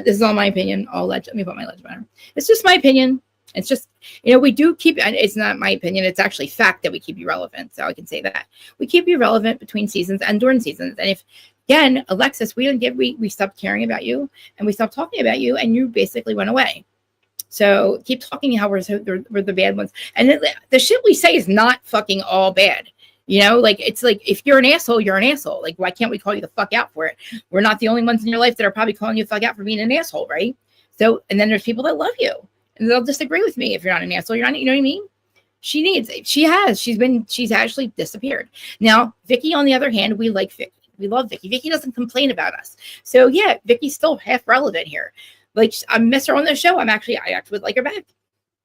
This is all my opinion. Let me put my legend banner. It's just my opinion. It's just, we do keep, it's not my opinion. It's actually fact that we keep you relevant. So I can say that we keep you relevant between seasons and during seasons. And if, again, Alexis, we stopped caring about you and we stopped talking about you and you basically went away. So keep talking how we're the bad ones. And the shit we say is not fucking all bad. Like, it's like, if you're an asshole, you're an asshole. Like, why can't we call you the fuck out for it? We're not the only ones in your life that are probably calling you the fuck out for being an asshole, right? So, and then there's people that love you. And they'll disagree with me. If you're not an asshole, you're not, you know what I mean? She's actually disappeared. Now, Vicky, on the other hand, we like Vicky. We love Vicky. Vicky doesn't complain about us. So yeah, Vicky's still half relevant here. Like, I miss her on the show. I actually would like her back.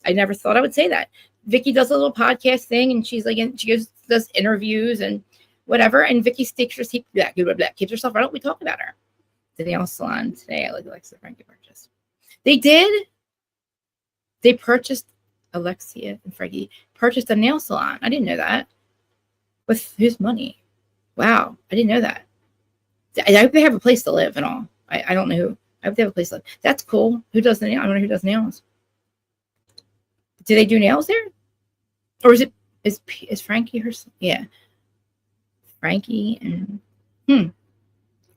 I never thought I would say that. Vicky does a little podcast thing and she's like, she does interviews and whatever. And Vicky keeps herself. Why don't we talk about her? The nail salon today. I like Alexa Frankie purchased. They did. They purchased Alexia and Frankie purchased a nail salon. I didn't know that. With whose money? Wow, I didn't know that. I hope they have a place to live and all. I don't know who. I hope they have a place to live. That's cool. Who does the nail? I wonder who does nails. Do they do nails there? Or is Frankie herself? Yeah. Frankie and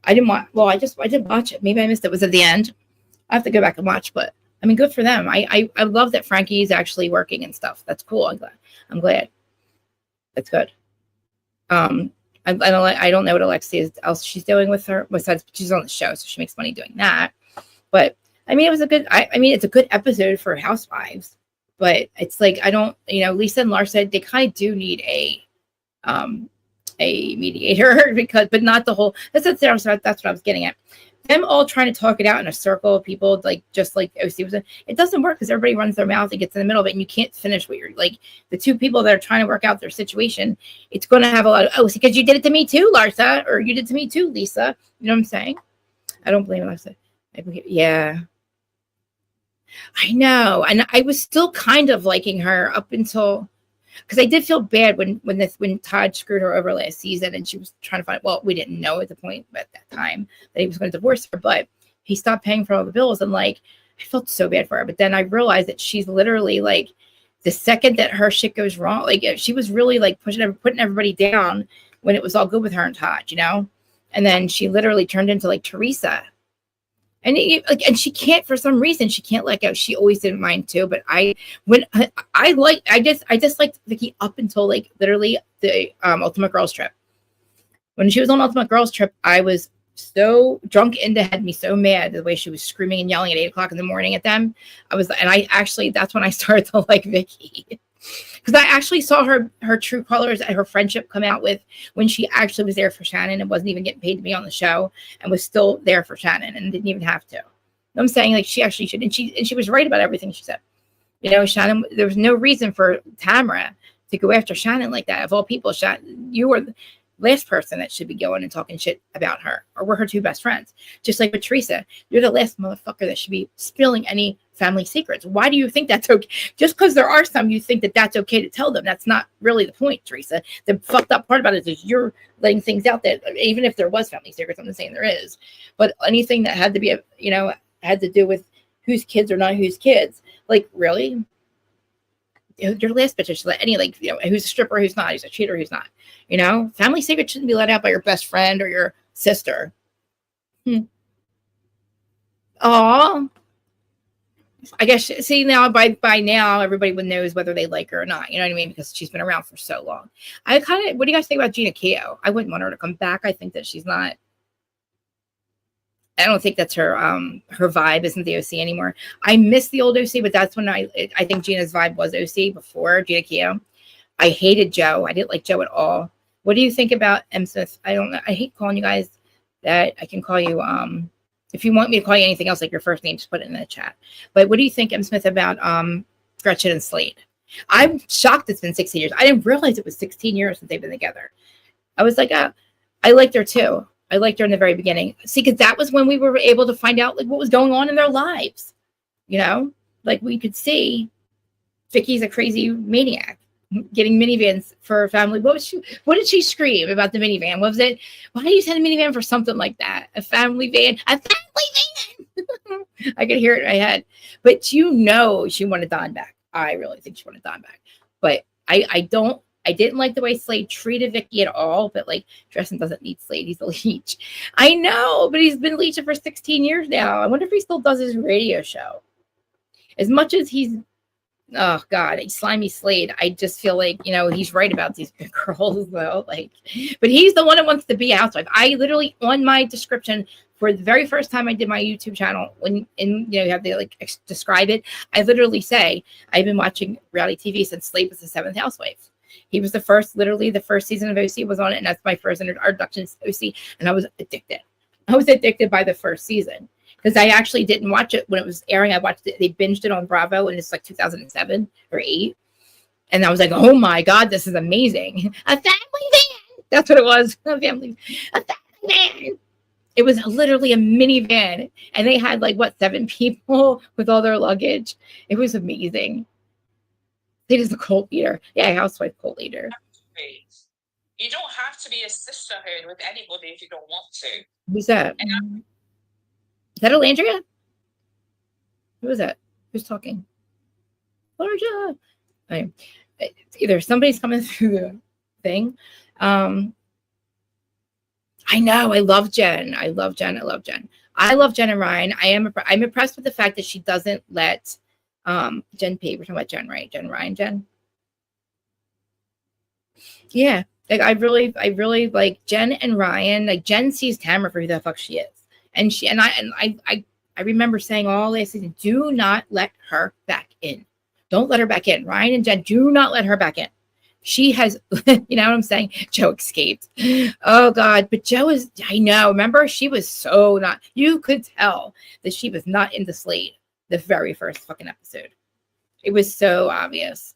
I didn't watch. Well, I did watch it. Maybe I missed it. Was at the end. I have to go back and watch, but I mean, good for them. I love that Frankie's actually working and stuff. That's cool. I'm glad. That's good. I don't know what Alexia else she's doing with her. Besides, she's on the show, so she makes money doing that. But I mean, it was a good. I mean, it's a good episode for Housewives. But it's like I don't. Lisa and Lars said they kind of do need a mediator but not the whole. That's what I was getting at. Them all trying to talk it out in a circle of people, like just like OC was. It doesn't work because everybody runs their mouth and gets in the middle of it, and you can't finish what you're like. The two people that are trying to work out their situation, it's going to have a lot of because you did it to me too, Larsa, or you did it to me too, Lisa. You know what I'm saying? I don't blame Larsa. Yeah, I know, and I was still kind of liking her up until. Because I did feel bad when Todd screwed her over last season and she was trying to find, well, we didn't know at the point at that time that he was going to divorce her, but he stopped paying for all the bills and like, I felt so bad for her. But then I realized that she's literally like, the second that her shit goes wrong, like she was really like putting everybody down when it was all good with her and Todd, and then she literally turned into like Teresa. And she can't, for some reason, she can't let go. She always didn't mind too. But I just liked Vicky up until like literally the Ultimate Girls Trip. When she was on Ultimate Girls Trip, I was so drunk into had me so mad the way she was screaming and yelling at 8:00 in the morning at them. That's when I started to like Vicky. Because I actually saw her true colors and her friendship come out with when she actually was there for Shannon and wasn't even getting paid to be on the show and was still there for Shannon and didn't even have to. I'm saying like she actually should, and she was right about everything she said. Shannon, there was no reason for Tamara to go after Shannon like that. Of all people, Shannon, you were the last person that should be going and talking shit about her, or we're her two best friends. Just like with Teresa, you're the last motherfucker that should be spilling any family secrets. Why do you think that's okay? Just because there are some, you think that that's okay to tell them. That's not really the point, Teresa. The fucked up part about it is you're letting things out that even if there was family secrets, I'm not saying there is, but anything that had to be, had to do with whose kids or not whose kids, like really, your last bitch should let any who's a stripper, who's not, who's a cheater, who's not. Family secrets shouldn't be let out by your best friend or your sister. Oh. I guess see now by now everybody would knows whether they like her or not. You know what I mean? Because she's been around for so long. What do you guys think about Gina Keogh? I wouldn't want her to come back. I think that she's not. I don't think that's her vibe isn't the OC anymore. I miss the old OC, but that's when I think Gina's vibe was OC before Gina Keogh. I hated Joe. I didn't like Joe at all. What do you think about M. Smith? I don't know. I hate calling you guys that. I can call you if you want me to call you anything else, like your first name, just put it in the chat. But what do you think, M. Smith, about Gretchen and Slade? I'm shocked it's been 16 years. I didn't realize it was 16 years since they've been together. I was like, I liked her too. I liked her in the very beginning. See, because that was when we were able to find out like what was going on in their lives. Like we could see Vicky's a crazy maniac getting minivans for her family. What did she scream about the minivan? What was it? Why do you send a minivan for something like that? A family van. I could hear it in my head. But she wanted Don back. I really think she wanted Don back. But I didn't like the way Slade treated Vicky at all. But like Dresden doesn't need Slade. He's a leech. I know, but he's been leeching for 16 years now. I wonder if he still does his radio show. As much as he's oh God, slimy Slade. I just feel like, he's right about these big girls though. But he's the one that wants to be a housewife. I literally, on my description for the very first time I did my YouTube channel, you have to describe it. I literally say, I've been watching reality TV since Slade was the 7th housewife. He was the first season of OC was on it. And that's my first introduction to OC. And I was addicted. I was addicted by the first season. Because I actually didn't watch it when it was airing. I watched it. They binged it on Bravo, and it's like 2007 or 8. And I was like, oh my God, this is amazing. A family van. That's what it was. A family van. It was literally a minivan, and they had like what 7 people with all their luggage. It was amazing. It is a cult leader. Yeah, housewife cult leader. You don't have to be a sisterhood with anybody if you don't want to. Who's that? Is that LRGA? Who is that? Who's talking? LRGA. Either somebody's coming through the thing. I know. I love Jen. I love Jen. I love Jen. I love Jen and Ryan. I'm impressed with the fact that she doesn't let Jen P. We're talking about Jen, right? Jen, Ryan, Jen. Yeah. Like I really like Jen and Ryan. Like Jen sees Tamara for who the fuck she is. And I remember saying all last season, do not let her back in. Don't let her back in. Ryan and Jen, do not let her back in. She has, you know what I'm saying? Joe escaped. Oh God. But Joe is, I know. Remember, she was so not, you could tell that she was not into Slade the very first fucking episode. It was so obvious.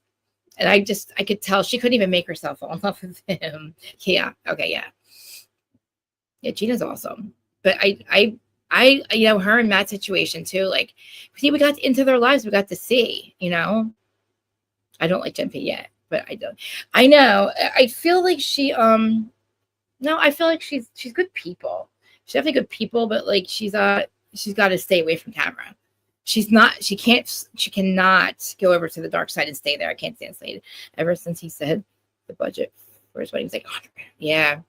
And I could tell she couldn't even make herself fall in love with him. Yeah. Okay. Yeah. Yeah. Gina's awesome. But I, you know, her and Matt's situation too. Like, see, we got into their lives. We got to see, you know, I don't like Jen P yet, but I don't. I know. I feel like she, no, I feel like she's good people. She's definitely good people, but like she's got to stay away from camera. She cannot go over to the dark side and stay there. I can't stand Slade. Ever since he said the budget for his wedding was like, yeah.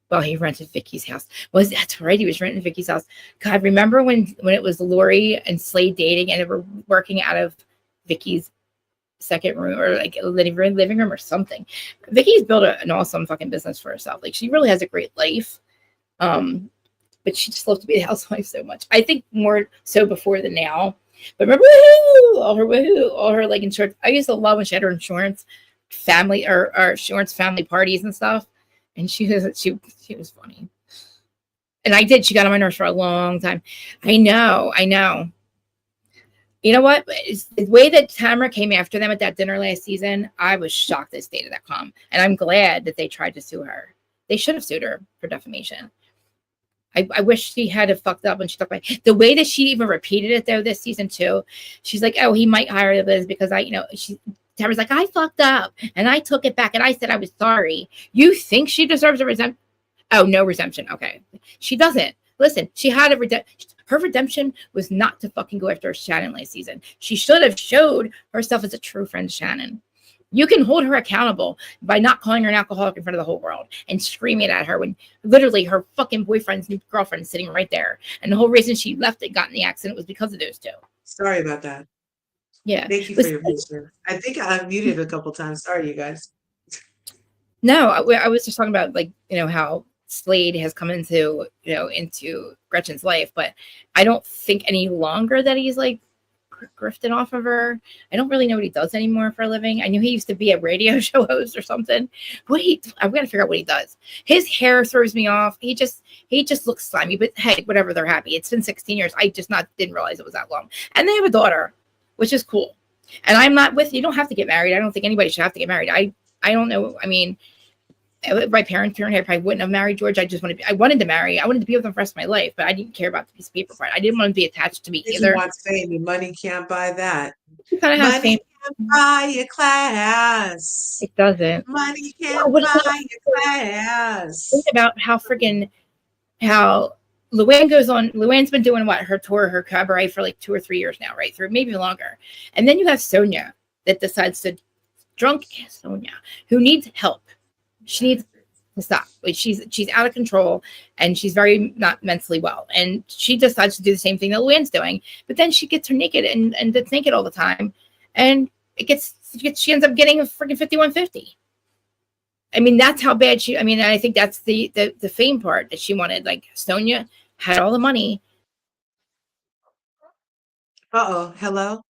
Well, he rented Vicky's house. That's right? He was renting Vicky's house. God, remember when it was Lori and Slade dating and they were working out of Vicky's second room or like living room or something? Vicky's built an awesome fucking business for herself. Like she really has a great life. But she just loves to be a housewife so much. I think more so before than now. But remember, all her like insurance. I used to love when she had her insurance family or insurance family parties and stuff. And she was funny. And she got on my nerves for a long time. I know. You know what? The way that Tamara came after them at that dinner last season, I was shocked they stayed that calm. And I'm glad that they tried to sue her. They should have sued her for defamation. I wish she had it fucked up when she talked about the way that she even repeated it though this season too. She's like, oh, he might hire Liz because Tamara's like, I fucked up and I took it back and I said I was sorry. You think she deserves a redemption? Oh, no redemption. Okay. She doesn't. Listen, she had a redemption. Her redemption was not to fucking go after Shannon last season. She should have showed herself as a true friend to Shannon. You can hold her accountable by not calling her an alcoholic in front of the whole world and screaming at her when literally her fucking boyfriend's new girlfriend is sitting right there. And the whole reason she left and got in the accident was because of those two. Sorry about that. Yeah. Thank you for your patience. I think I unmuted a couple times. Sorry, you guys. No, I was just talking about like, you know, how Slade has come into Gretchen's life, but I don't think any longer that he's like grifting off of her. I don't really know what he does anymore for a living. I knew he used to be a radio show host or something. I'm gonna figure out what he does. His hair throws me off. He just looks slimy, but hey, whatever, they're happy. It's been 16 years. I just didn't realize it was that long. And they have a daughter, which is cool. And I'm not with you. Don't have to get married. I don't think anybody should have to get married. I don't know. I mean, my parents I probably wouldn't have married George. I wanted to marry. I wanted to be with him for the rest of my life, but I didn't care about the piece of paper part. I didn't want to be attached to me either. He wants fame, and money can't buy that. You kind of have money fame. Can't buy your class. It doesn't. Money can't buy your class. Think about how Luann goes on. Luann's been doing her tour, her cabaret for like 2 or 3 years now, right? Through maybe longer. And then you have Sonia that decides to Sonia who needs help. She needs to stop. She's out of control and she's very not mentally well. And she decides to do the same thing that Luann's doing. But then she gets her naked and it's naked all the time. And she ends up getting a freaking 5150. I mean, that's how bad I think that's the fame part that she wanted. Like Sonia had all the money. Hello.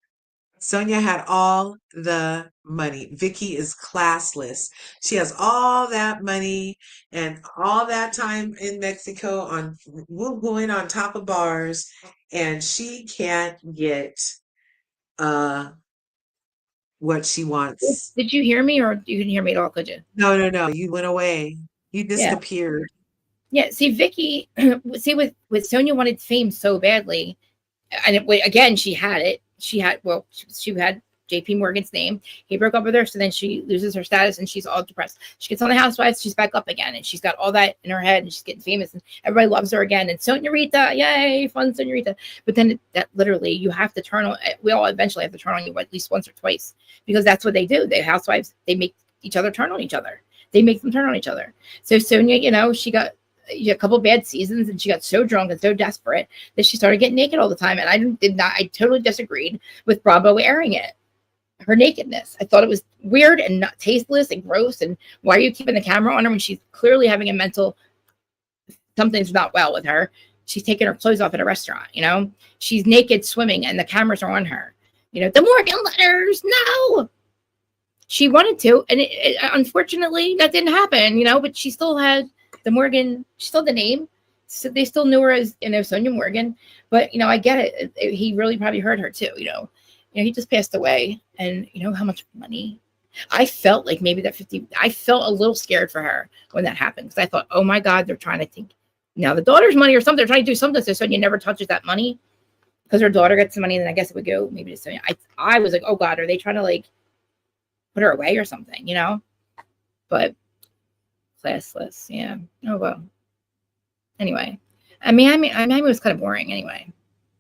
Sonia had all the money. Vicky is classless. She has all that money and all that time in Mexico on going on top of bars, and she can't get what she wants. Did you hear me, or you didn't hear me at all? Could you? No, no, no. You went away. You Yeah. disappeared. Yeah. See, Vicky. See, with Sonia wanted fame so badly, and again, she had it. She had JP Morgan's name. He broke up with her, so then she loses her status and she's all depressed. She gets on the Housewives, she's back up again, and she's got all that in her head, and she's getting famous, and everybody loves her again. And Sonia-Rita, yay, fun Sonia-Rita. But then that literally, you have to turn on. We all eventually have to turn on you at least once or twice, because that's what they do. The Housewives, they make each other turn on each other. They make them turn on each other. So Sonia, she got a couple bad seasons, and she got so drunk and so desperate that she started getting naked all the time. And I totally disagreed with Bravo airing it. Her nakedness. I thought it was weird and not tasteless and gross. And why are you keeping the camera on her when she's clearly having a mental, something's not well with her. She's taking her clothes off at a restaurant, she's naked swimming and the cameras are on her. The Morgan letters, no. She wanted to, and unfortunately that didn't happen, but she still had the Morgan, she still had the name. So they still knew her as, Sonia Morgan. But, I get it. He really probably hurt her too, he just passed away, and how much money. I felt like maybe that 50, I felt a little scared for her when that happened, because I thought, oh my God, they're trying to think now the daughter's money or something. They're trying to do something so Sonia never touches that money, because her daughter gets the money, and then I guess it would go maybe to Sonia. I was like, oh God, are they trying to put her away or something, But classless, yeah. Oh well. Anyway, I mean, it was kind of boring anyway.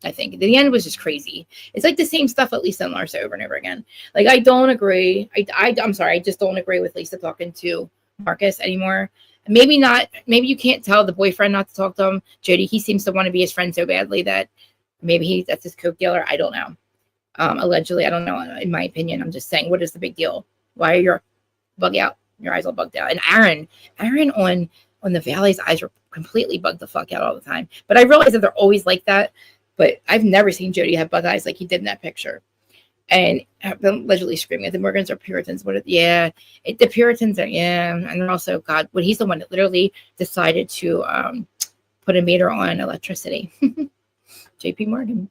I think the end was just crazy. It's like the same stuff at Lisa and Larsa over and over again. I don't agree. I'm sorry. I just don't agree with Lisa talking to Marcus anymore. Maybe not. Maybe you can't tell the boyfriend not to talk to him. Jody, he seems to want to be his friend so badly that maybe that's his coke dealer. I don't know. Allegedly, I don't know. In my opinion, I'm just saying, what is the big deal? Why are your bug out? Your eyes all bugged out. And Aaron on the Valley's eyes were completely bugged the fuck out all the time. But I realize that they're always like that. But I've never seen Jody have bug eyes like he did in that picture. And allegedly screaming at the Morgans are Puritans. The Puritans are, and they're also, God, he's the one that literally decided to put a meter on electricity. JP Morgan.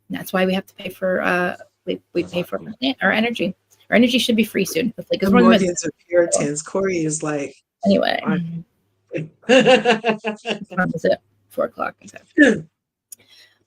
And that's why we have to pay for, we pay for our energy. Our energy should be free soon. The Morgans are Puritans. Corey is like. Anyway. What is it? 4 o'clock.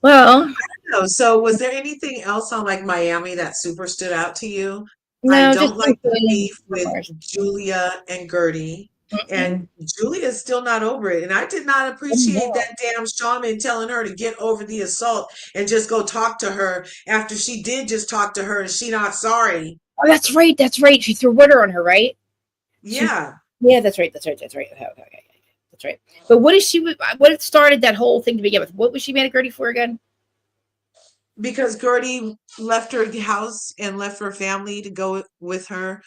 Well, I don't know. So was there anything else on Miami that super stood out to you? No, I don't like the beef with Julia and Gertie. And Julia's still not over it. And I did not appreciate that damn shaman telling her to get over the assault and just go talk to her after she did just talk to her and she not sorry. Oh, that's right. That's right. She threw water on her, right? Yeah. Yeah, that's right. That's right. That's right. Okay. That's right. But what started that whole thing to begin with? What was she mad at Gertie for again? Because Gertie left her house and left her family to go with her.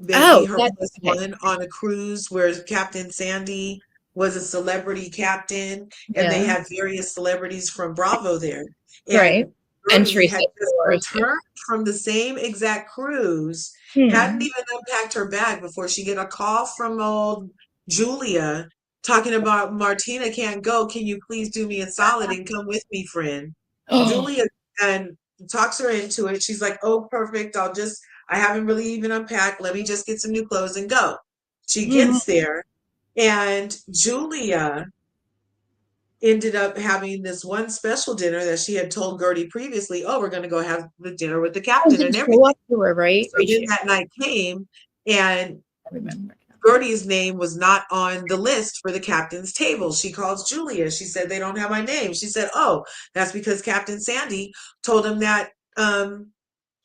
Her husband on a cruise where Captain Sandy was a celebrity captain, and they had various celebrities from Bravo there. And right. And she had just returned from the same exact cruise, hadn't even unpacked her bag before she get a call from old Julia talking about Martina can't go. Can you please do me a solid and come with me, friend? Julia and talks her into it. She's like, oh, perfect. I haven't really even unpacked. Let me just get some new clothes and go. She gets there, and Julia ended up having this one special dinner that she had told Gertie previously, oh, we're going to go have the dinner with the captain and everything. Right? So then that night came, and I remember Gertie's name was not on the list for the captain's table. She calls Julia. She said, they don't have my name. She said, oh, that's because Captain Sandy told him that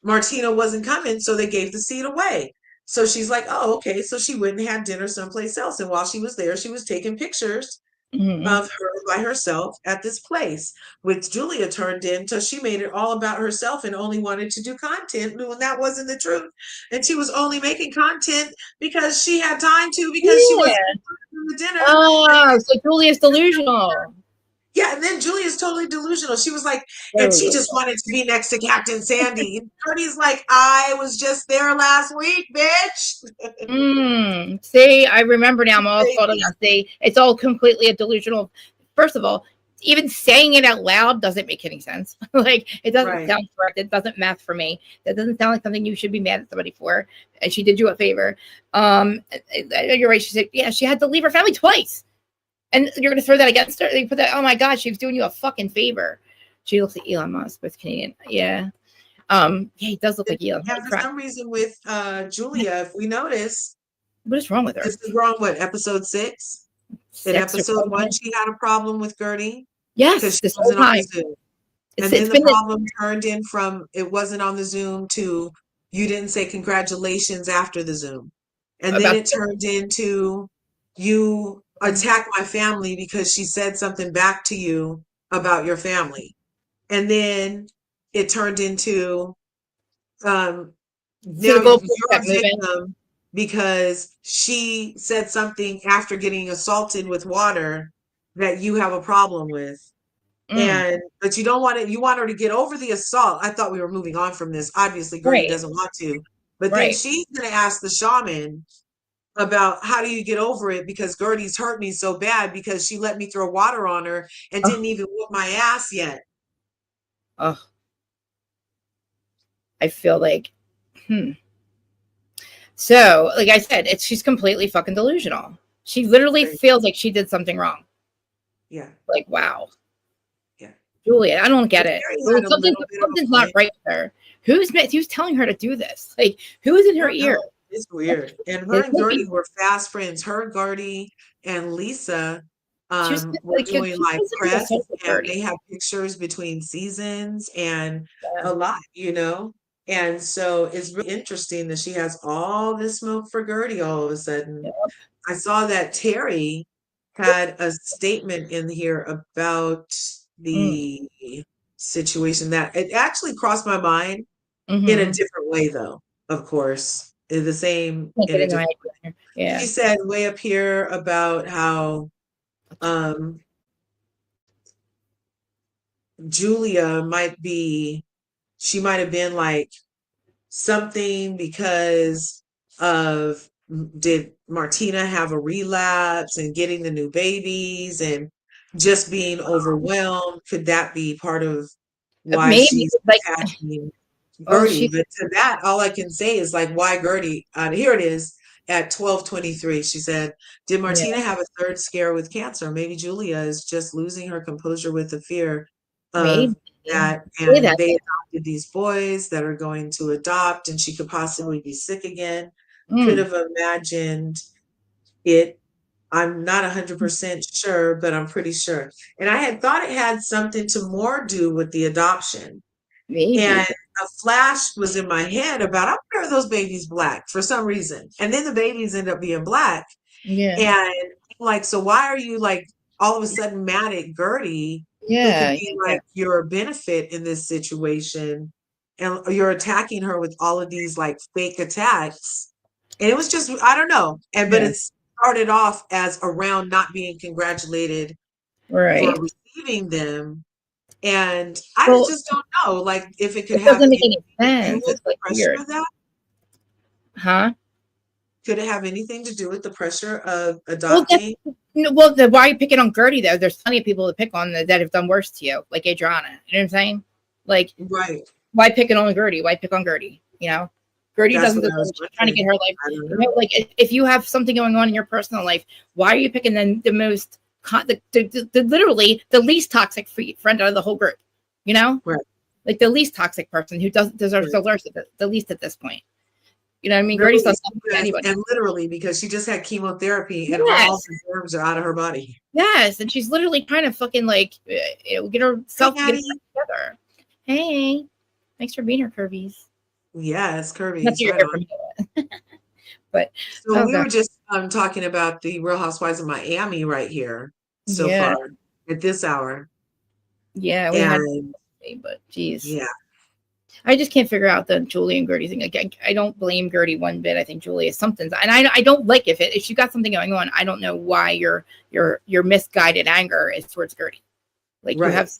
Martina wasn't coming, so they gave the seat away. So she's like, oh, okay. So she went and had dinner someplace else. And while she was there, she was taking pictures of her by herself at this place, which Julia turned into. She made it all about herself and only wanted to do content when that wasn't the truth. And she was only making content because she had time to, because she was doing the dinner. Oh, so Julia's delusional. Yeah, and then Julia's totally delusional. She was like, and she just wanted to be next to Captain Sandy. And Gertie's like, I was just there last week, bitch. See, I remember now. I'm all caught up now. See, it's all completely a delusional. First of all, even saying it out loud doesn't make any sense. Like, it doesn't Right. sound correct. It doesn't math for me. That doesn't sound like something you should be mad at somebody for. And she did you a favor. You're right. She said, yeah, she had to leave her family twice. And you're going to throw that against her? They put that, oh my God, she was doing you a fucking favor. She looks like Elon Musk with Canadian. Yeah. Yeah, he does look like Elon. And for some reason with Julia, if we notice, what is wrong with her? this is wrong, what, episode 6? In episode 1, she had a problem with Gertie. Yes, Because she this whole wasn't on time. the Zoom. It's And then the been problem turned in from it wasn't on the Zoom to you didn't say congratulations after the Zoom. And then it turned into you attack my family because she said something back to you about your family. And then it turned into now you're a victim because she said something after getting assaulted with water that you have a problem with. But you don't want it, you want her to get over the assault. I thought we were moving on from this. Obviously, Gertie doesn't want to. But then she's gonna ask the shaman about how do you get over it because Gertie's hurt me so bad because she let me throw water on her and didn't even whoop my ass yet. Oh, I feel like, So, like I said, she's completely fucking delusional. She literally feels like she did something wrong. Yeah. Like, wow. Yeah. Julia, I don't get it. Something's not right with her. Who's telling her to do this? Like, who is in her ear? It's weird. And her and Gertie were fast friends. Her, Gertie, and Lisa were doing like press, and they have pictures between seasons and a lot, you know. And so it's really interesting that she has all this smoke for Gertie all of a sudden. Yep. I saw that Terry had a statement in here about the situation that it actually crossed my mind in a different way, though, of course. The same in a different way. Yeah. She said way up here about how Julia might have been like something because of did Martina have a relapse and getting the new babies and just being overwhelmed? Could that be part of why maybe, she's attacking Gertie? But to that, all I can say is like, why Gertie? Here it is at 12:23. She said, "Did Martina have a third scare with cancer? Maybe Julia is just losing her composure with the fear of that, and they adopted these boys that are going to adopt, and she could possibly be sick again. Could have imagined it. I'm not 100% sure, but I'm pretty sure." And I had thought it had something to more do with the adoption. Maybe. And a flash was in my head about, I wonder if those babies black for some reason. And then the babies end up being black. Yeah. And like, so why are you like all of a sudden mad at Gertie? Yeah. Who could be like your benefit in this situation? And you're attacking her with all of these like fake attacks. And it was just, I don't know. But it started off as around not being congratulated for receiving them. And I just don't know, like, if it could have anything to do with the pressure of that. Huh? Could it have anything to do with the pressure of adopting? Why are you picking on Gertie, though? There's plenty of people to pick on that have done worse to you, like Adriana. You know what I'm saying? Like, why pick on Gertie? Why pick on Gertie? You know? Gertie doesn't trying to get her life. You know, like, if you have something going on in your personal life, why are you picking the most literally the least toxic friend out of the whole group, you know, like the least toxic person who deserves the least at this point. You know what I mean? Gertie's not to anybody. And literally because she just had chemotherapy and all the germs are out of her body. Yes, and she's literally trying to fucking like get herself together. Hey, thanks for being here, Curvies. Yes, Curvies. That's your from But so we were just talking about the Real Housewives of Miami right here so far at this hour. Yeah, we had to say, but geez. Yeah. I just can't figure out the Julie and Gertie thing. Again, I don't blame Gertie one bit. I think Julie is something, and I don't like if you got something going on. I don't know why your misguided anger is towards Gertie. Like you have,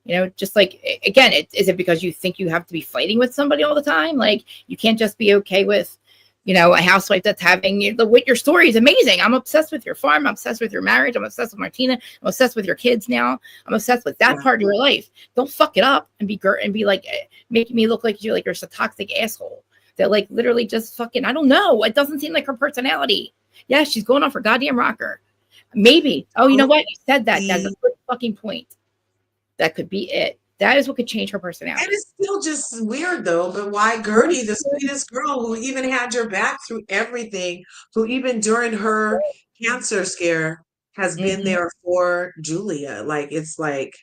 you know, just like again, is it because you think you have to be fighting with somebody all the time? Like you can't just be okay with You know, a housewife that's having what your story is amazing. I'm obsessed with your farm. I'm obsessed with your marriage. I'm obsessed with Martina. I'm obsessed with your kids now. I'm obsessed with that part of your life. Don't fuck it up and be like making me look like you're just a toxic asshole that like literally just fucking, I don't know. It doesn't seem like her personality. Yeah, she's going off her goddamn rocker. Maybe. Oh, you know what? You said that. That's a good fucking point. That could be it. That is what could change her personality. And it's still just weird though, but why Gertie, the sweetest girl who even had your back through everything, who even during her cancer scare has been there for Julia. Like, it's like,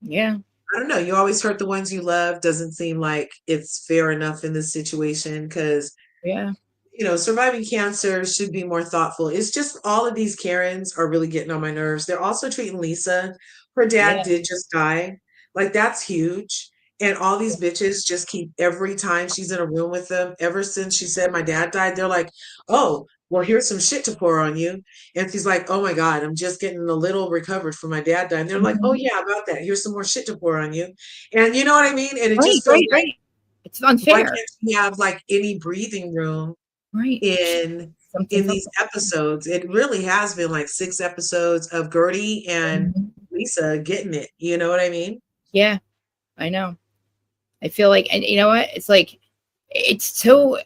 yeah. I don't know. You always hurt the ones you love. Doesn't seem like it's fair enough in this situation because, yeah, you know, surviving cancer should be more thoughtful. It's just all of these Karens are really getting on my nerves. They're also treating Lisa. Her dad did just die. Like, that's huge. And all these bitches just keep, every time she's in a room with them, ever since she said my dad died, they're like, oh, well, here's some shit to pour on you. And she's like, oh my God, I'm just getting a little recovered from my dad died. And they're like, oh yeah, about that. Here's some more shit to pour on you. And you know what I mean? And it just feels like, it's unfair. why can't you have like any breathing room in these episodes? It really has been like 6 episodes of Gertie and Lisa getting it. You know what I mean? Yeah, I know. I feel like, and you know what? It's like, it's so,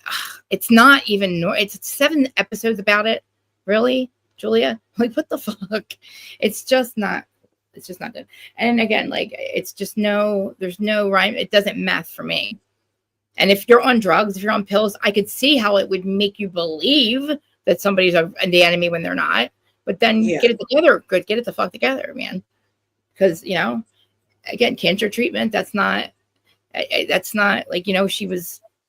it's not even, it's 7 episodes about it. Really, Julia? Like, what the fuck? It's just not good. And again, like, it's just there's no rhyme. It doesn't math for me. And if you're on drugs, if you're on pills, I could see how it would make you believe that somebody's the enemy when they're not. But then get it together. Good, get it the fuck together, man. Because, you know, again, cancer treatment, that's not like, you know, she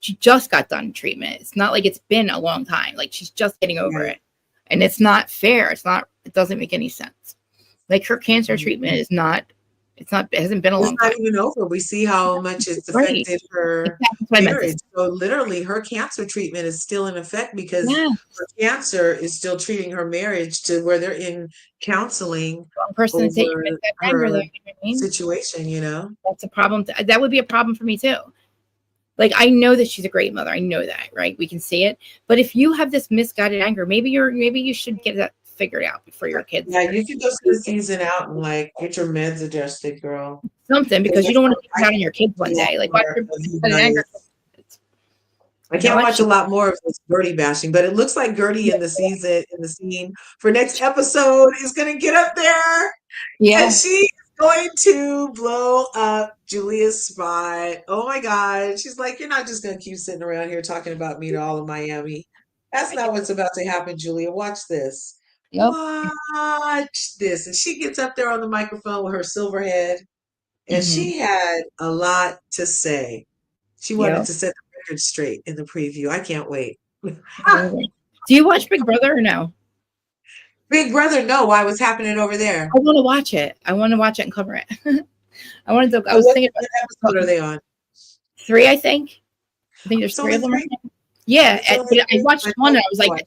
just got done treatment. It's not like it's been a long time. Like, she's just getting over it. And it's not fair. It doesn't make any sense. Like, her cancer treatment it hasn't been a long time. It's not even over. We see how much it's affected her marriage. So literally her cancer treatment is still in effect because her cancer is still treating her marriage to where they're in counseling over her situation, you know? That's a problem. That would be a problem for me too. Like, I know that she's a great mother. I know that, right? We can see it. But if you have this misguided anger, maybe you should get that figured out before your kids. Yeah, you can go see the season out and like get your meds adjusted, girl. Something, because you don't want to take it out on your kids one day. Like, I can't watch a lot more of this Gertie bashing, but it looks like Gertie in the scene for next episode is gonna get up there. Yeah. And she is going to blow up Julia's spot. Oh my God. She's like, you're not just gonna keep sitting around here talking about me to all of Miami. That's not what's about to happen, Julia. Watch this. Yep. Watch this. And she gets up there on the microphone with her silver head, and she had a lot to say. She wanted to set the record straight in the preview. I can't wait. Do you watch Big Brother or no? Big Brother, no. Why? What's happening over there? I want to watch it. I want to watch it and cover it. I was thinking, what episode are they on? 3, I think. I think there's 3 of them. Yeah, I watched one and I was like,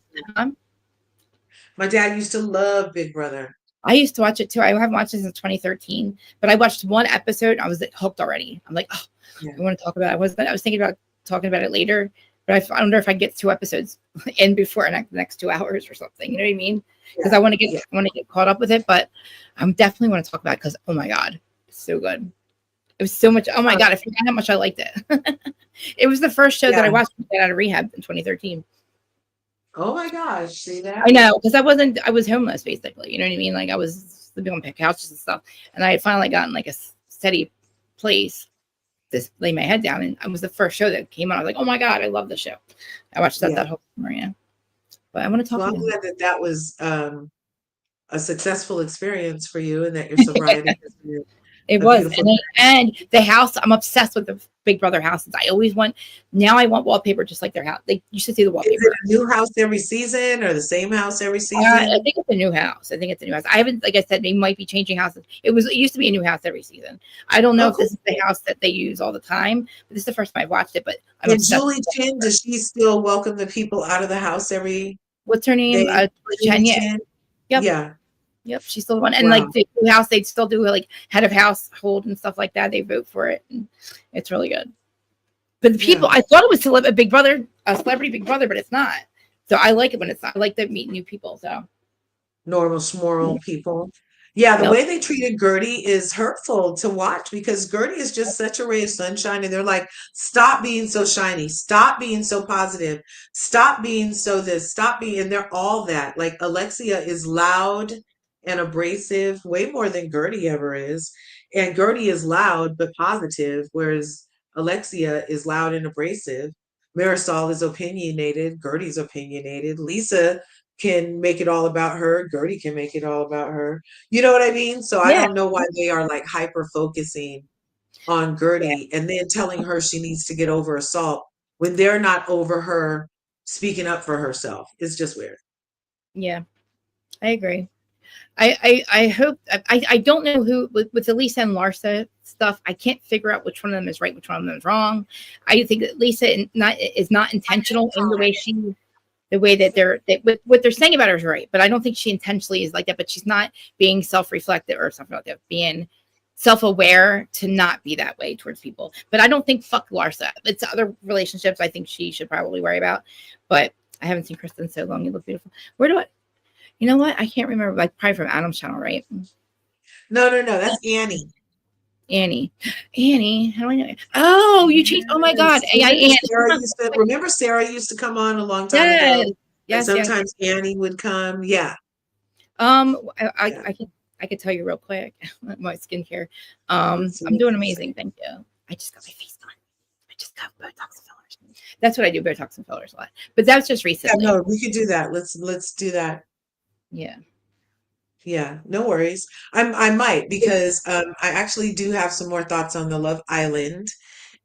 my dad used to love Big Brother. I used to watch it too. I haven't watched it since 2013, but I watched one episode. I was hooked already. I'm like, oh, I want to talk about it. I was thinking about talking about it later, but I wonder if I can get 2 episodes in before the next 2 hours or something. You know what I mean? Because I want to get caught up with it, but I'm definitely want to talk about it because, oh my God, it's so good. It was so much. Oh my God, I forgot how much I liked it. It was the first show that I watched to get out of rehab in 2013. Oh my gosh, see that? I know, because I was homeless basically. You know what I mean? Like, I was living on couches and stuff, and I had finally gotten like a steady place to lay my head down. And it was the first show that came out. I was like, oh my God, I love the show. I watched that whole summer. Yeah, but I want to talk. Well, I'm glad that was a successful experience for you, and that your sobriety. It was, and the house. I'm obsessed with the Big Brother houses. I want wallpaper just like their house. They used to see the wallpaper. Is it a new house every season, or the same house every season? I think it's a new house. I haven't, like I said, they might be changing houses. It used to be a new house every season. I don't know if this is the house that they use all the time, but this is the first time I've watched it. But and Julie Chen, does she still welcome the people out of the house every? What's her name? Chen. Yeah. Yep. Yeah. Yep, she's still the one. And like the house, they'd still do like head of household and stuff like that. They vote for it. And it's really good. But the people, Yeah. I thought it was a Big Brother, a celebrity Big Brother, but it's not. So I like it when it's not. I like to meet new people. So Normal, smoral people. Yeah, the yep. way they treated Gertie is hurtful to watch because Gertie is just such a ray of sunshine. And they're like, stop being so shiny. Stop being so positive. Stop being so this. Stop being, and they're all that. Like Alexia is loud and abrasive, way more than Gertie ever is. And Gertie is loud but positive, whereas Alexia is loud and abrasive. Marisol is opinionated. Gertie's opinionated. Lisa can make it all about her. Gertie can make it all about her. You know what I mean? So I Yeah. don't know why they are like hyper focusing on Gertie and then telling her she needs to get over assault when they're not over her speaking up for herself. It's just weird. Yeah, I agree. I hope I don't know who with the Lisa and Larsa stuff. I can't figure out which one of them is right, which one of them is wrong. I think that Lisa is not intentional in the way that what they're saying about her is right, but I don't think she intentionally is like that. But she's not being self-reflective or something like that, being self-aware to not be that way towards people. But I don't think fuck Larsa. It's other relationships I think she should probably worry about. But I haven't seen Kristen so long. You look beautiful. Where do I? You know what? I can't remember. Like probably from Adam's channel, right? No. That's Annie. Annie. How do I know? Oh, you changed. Oh my God. AI Annie. Remember Sarah used to come on a long time Yes. ago? Yes. And sometimes Annie would come. Yeah. I could tell you real quick my skincare. I'm doing amazing. Thank you. I just got my face done. I just got Botox and fillers. That's what I do, Botox and fillers a lot. But that's just recently. Yeah, no, we could do that. Let's do that. Yeah. Yeah, no worries. I might because I actually do have some more thoughts on the Love Island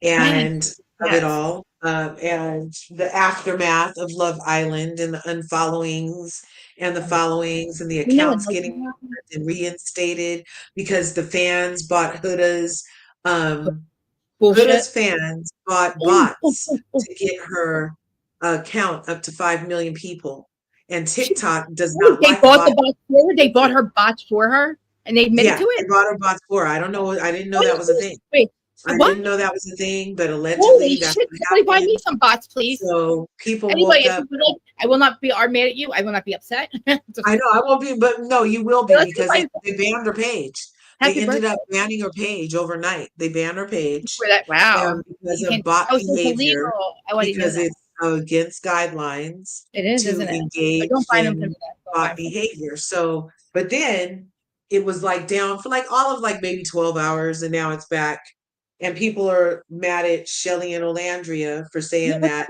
and of it all, and the aftermath of Love Island and the unfollowings and the followings and the You know what? accounts getting and reinstated because the fans bought Huda's Bullshit. Huda's fans bought bots to get her account up to 5 million people. And TikTok does not They like bought bots. the bots for her. They bought her bots for her, and they admitted to They it. bought her bots for her. I don't know. I didn't know that was a thing. Wait, I what? didn't know that was a thing, but Holy allegedly that's shit! what Somebody buy me happened. some bots, please. So people Anybody, woke if up. you would like, I will not be mad at you. I will not be upset. I know I won't be, but no, you will be Let's because go they banned her page. Happy They ended birthday. up banning her page overnight. They banned her page For that. Wow. because You of can't. bot Oh, so it's behavior, illegal. I didn't know because that. it's against guidelines It is, to isn't it? engage But don't find them for in that. Don't bot find them. behavior. So, but then it was like down for like all of like maybe 12 hours and now it's back. And people are mad at Shelly and Olandria for saying that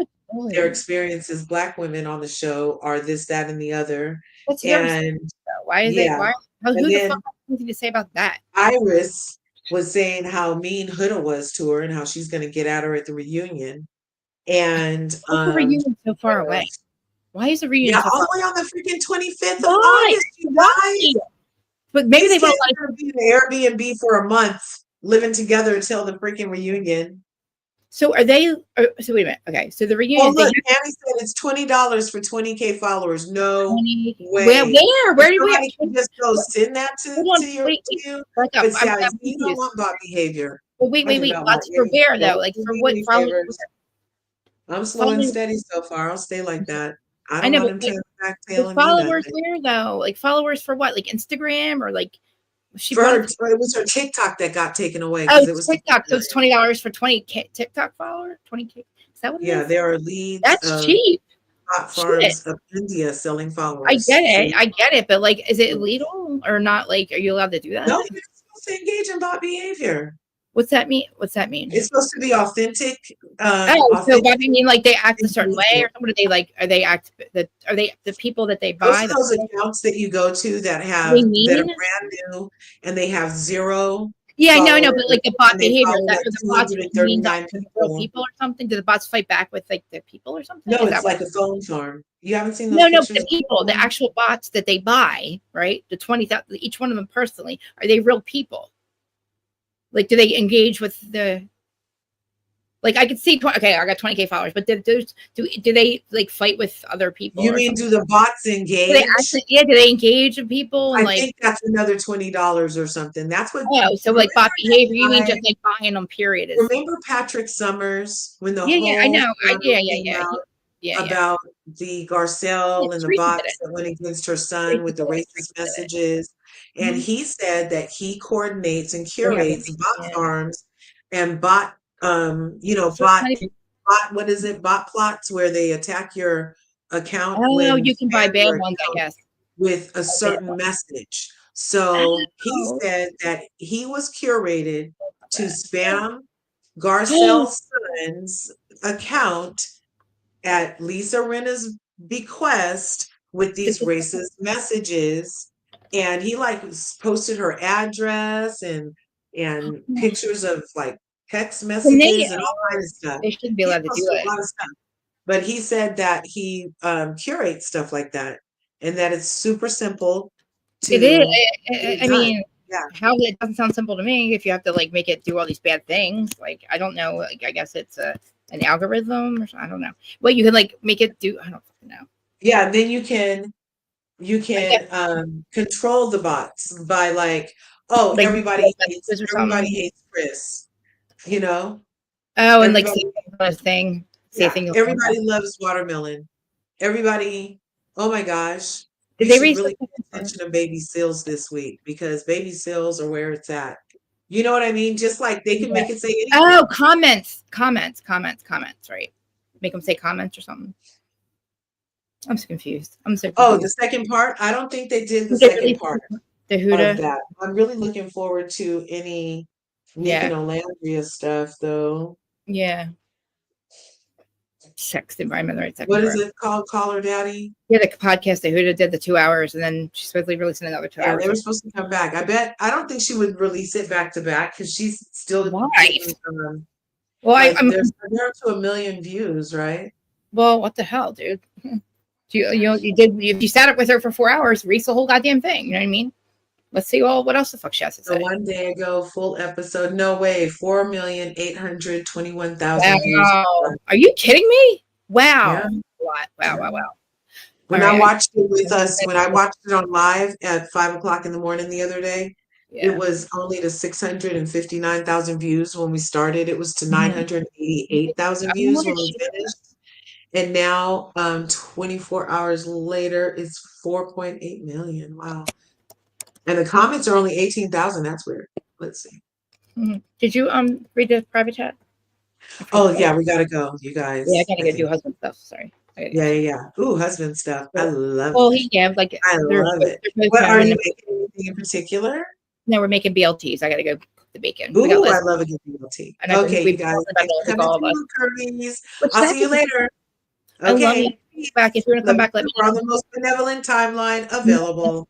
their experience as Black women on the show are this, that, and the other. What's their And why is it? Why? Who and the then fuck has anything to say about that? Iris was saying how mean Huda was to her and how she's going to get at her at the reunion. And What's the reunion so far away? Why is the reunion yeah, so all far? the way on the freaking 25th of Why? August, you guys. But maybe These they won't kids are going to be in Airbnb for a month, living together until the freaking reunion. So are they? So wait a minute. Okay, so the Oh, reunion. look, Annie said it's $20 for 20K followers. No way. Where did we? Somebody can just go send that to you. Back up. But Sally, I'm you don't want bot behavior. Well, wait. Lots for where though? Like for what? I'm slow and steady so far. I'll stay like that. I I don't know, want but him to backtail and followers where though? Like followers for what? Like Instagram or like she for bought her, it was her TikTok that got taken away Oh, because it was TikTok. So it's $20 for 20K TikTok follower. 20K. Is that what it is? there are leads. That's cheap. Platforms of India selling followers. I get it. But like, is it illegal or not? Like, are you allowed to do that? No, you're supposed to engage in bot behavior. What's that mean? It's supposed to be authentic. So I mean, like they act a certain way, or what do they like? Are they the people that they buy? Those accounts that you go to that are brand new and they have zero. Yeah, no, but like the bot behavior, like the bots mean people. Or something. Do the bots fight back with like the people or something? No, it's like a phone farm. You haven't seen those? No, the people, the actual bots that they buy, right? The 20,000, each one of them personally, are they real people? Like, do they engage with the? Like I could see, okay, I got 20K followers, but do they like fight with other people? You or mean something? do the bots Do they engage? actually, yeah, do they engage with people and I like? think that's another $20 or something. That's what. Oh, so like bot behavior? You mean just like buying them? Period. Is Remember Patrick Summers when the yeah, I whole know. scandal Yeah, came out yeah. about the Garcelle and the Teresa did bots it. that went against her son Teresa with the did it. racist Teresa did it. messages? And Mhm. he said that he coordinates and They have curates bot yeah. farms and bot, So it's not even, what is it? Bot plots where they attack your account oh, when you can buy spam bad your ones, I account guess. with a Bad certain ones. message. So he Oh. said that he was curated to spam Garcelle's son's account at Lisa Rinna's bequest with these racist messages. And he like posted her address and pictures of like text And they, messages and all kinds of stuff. they shouldn't be He allowed to do posted a it. lot of stuff. But he said that he curates stuff like that and that it's super simple It is. to get it I done. mean, Yeah. how it doesn't sound simple to me if you have to like make it do all these bad things. Like I don't know. Like I guess it's an algorithm or something. I don't know. Well, you can like make it do. I don't know. Yeah, then you I guess control the bots by like, oh, like messages or everybody something. hates Chris, you know? Oh, and like Everybody, say a thing. Say yeah, things. everybody loves watermelon. Everybody, oh my gosh, Did we they should reach? really pay attention to baby seals this week because baby seals are where it's at. You know what I mean? Just like they can Yeah. make it say Oh, anything. comments. Right. Make them say comments or something. I'm so confused. I'm so Oh, the confused. second part? I don't think they did the Did they second release part the of Huda? that. I'm really looking forward to any Nick Yeah. and Olandria stuff though. Yeah. Sex environment, the right second What is part. it called? Call Her Daddy? Yeah, the podcast that Huda did the 2 hours, and then she's supposedly releasing another 2 Yeah, hours. they were supposed to come back. I don't think she would release it back to back because she's still Why? getting Well, like I'm they're up to 1 million views, right? well. What the hell, dude? You sat up with her for 4 hours, release the whole goddamn thing. You know what I mean? Let's see what else the fuck she has to So say. one day ago, full episode. No way, 4,821,000 views. Wow, are you kidding me? Yeah. Wow, wow. When All I right, watched it with us, when I watched it on live at 5 o'clock in the morning the other day, it yeah. was only to 659,000 views when we started. It was to Mhm. 988,000 views when we Shit. finished. And now, 24 hours later, it's 4.8 million. Wow. And the comments are only 18,000. That's weird. Let's see. Mhm. Did you read the private chat? Oh, yeah, we gotta go, you guys. Yeah, I gotta I go think. do husband stuff. Sorry. Yeah. Ooh, husband stuff. I love Well, it. like I they're love it. both What are home, you and making anything in particular? now we're making BLTs. I gotta go cook the bacon. We got Ooh, I Liz, love a good BLT. and Okay, you we've guys, talked about thanks it, for like coming all of us. through, Curvies. Which I'll see thank you you. later. I love you. Okay. Back if you want to come Love you back, let too. me We're on know. the most benevolent timeline available.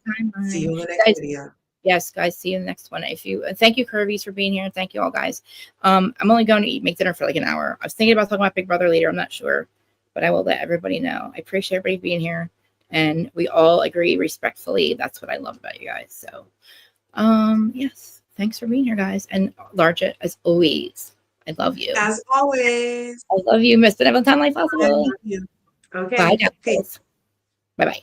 See you in the next Guys, video. yes, guys. See you in the next one. If you thank you, Curvies, for being here, and thank you all, guys. I'm only going to make dinner for like an hour. I was thinking about talking about Big Brother later. I'm not sure, but I will let everybody know. I appreciate everybody being here, and we all agree respectfully. That's what I love about you guys. So, yes, thanks for being here, guys, and LRGA as always. I love you. As always. I love you, Miss Benevolent Time Life I Possible. love you. Okay. Bye, Peace. guys. Bye-bye.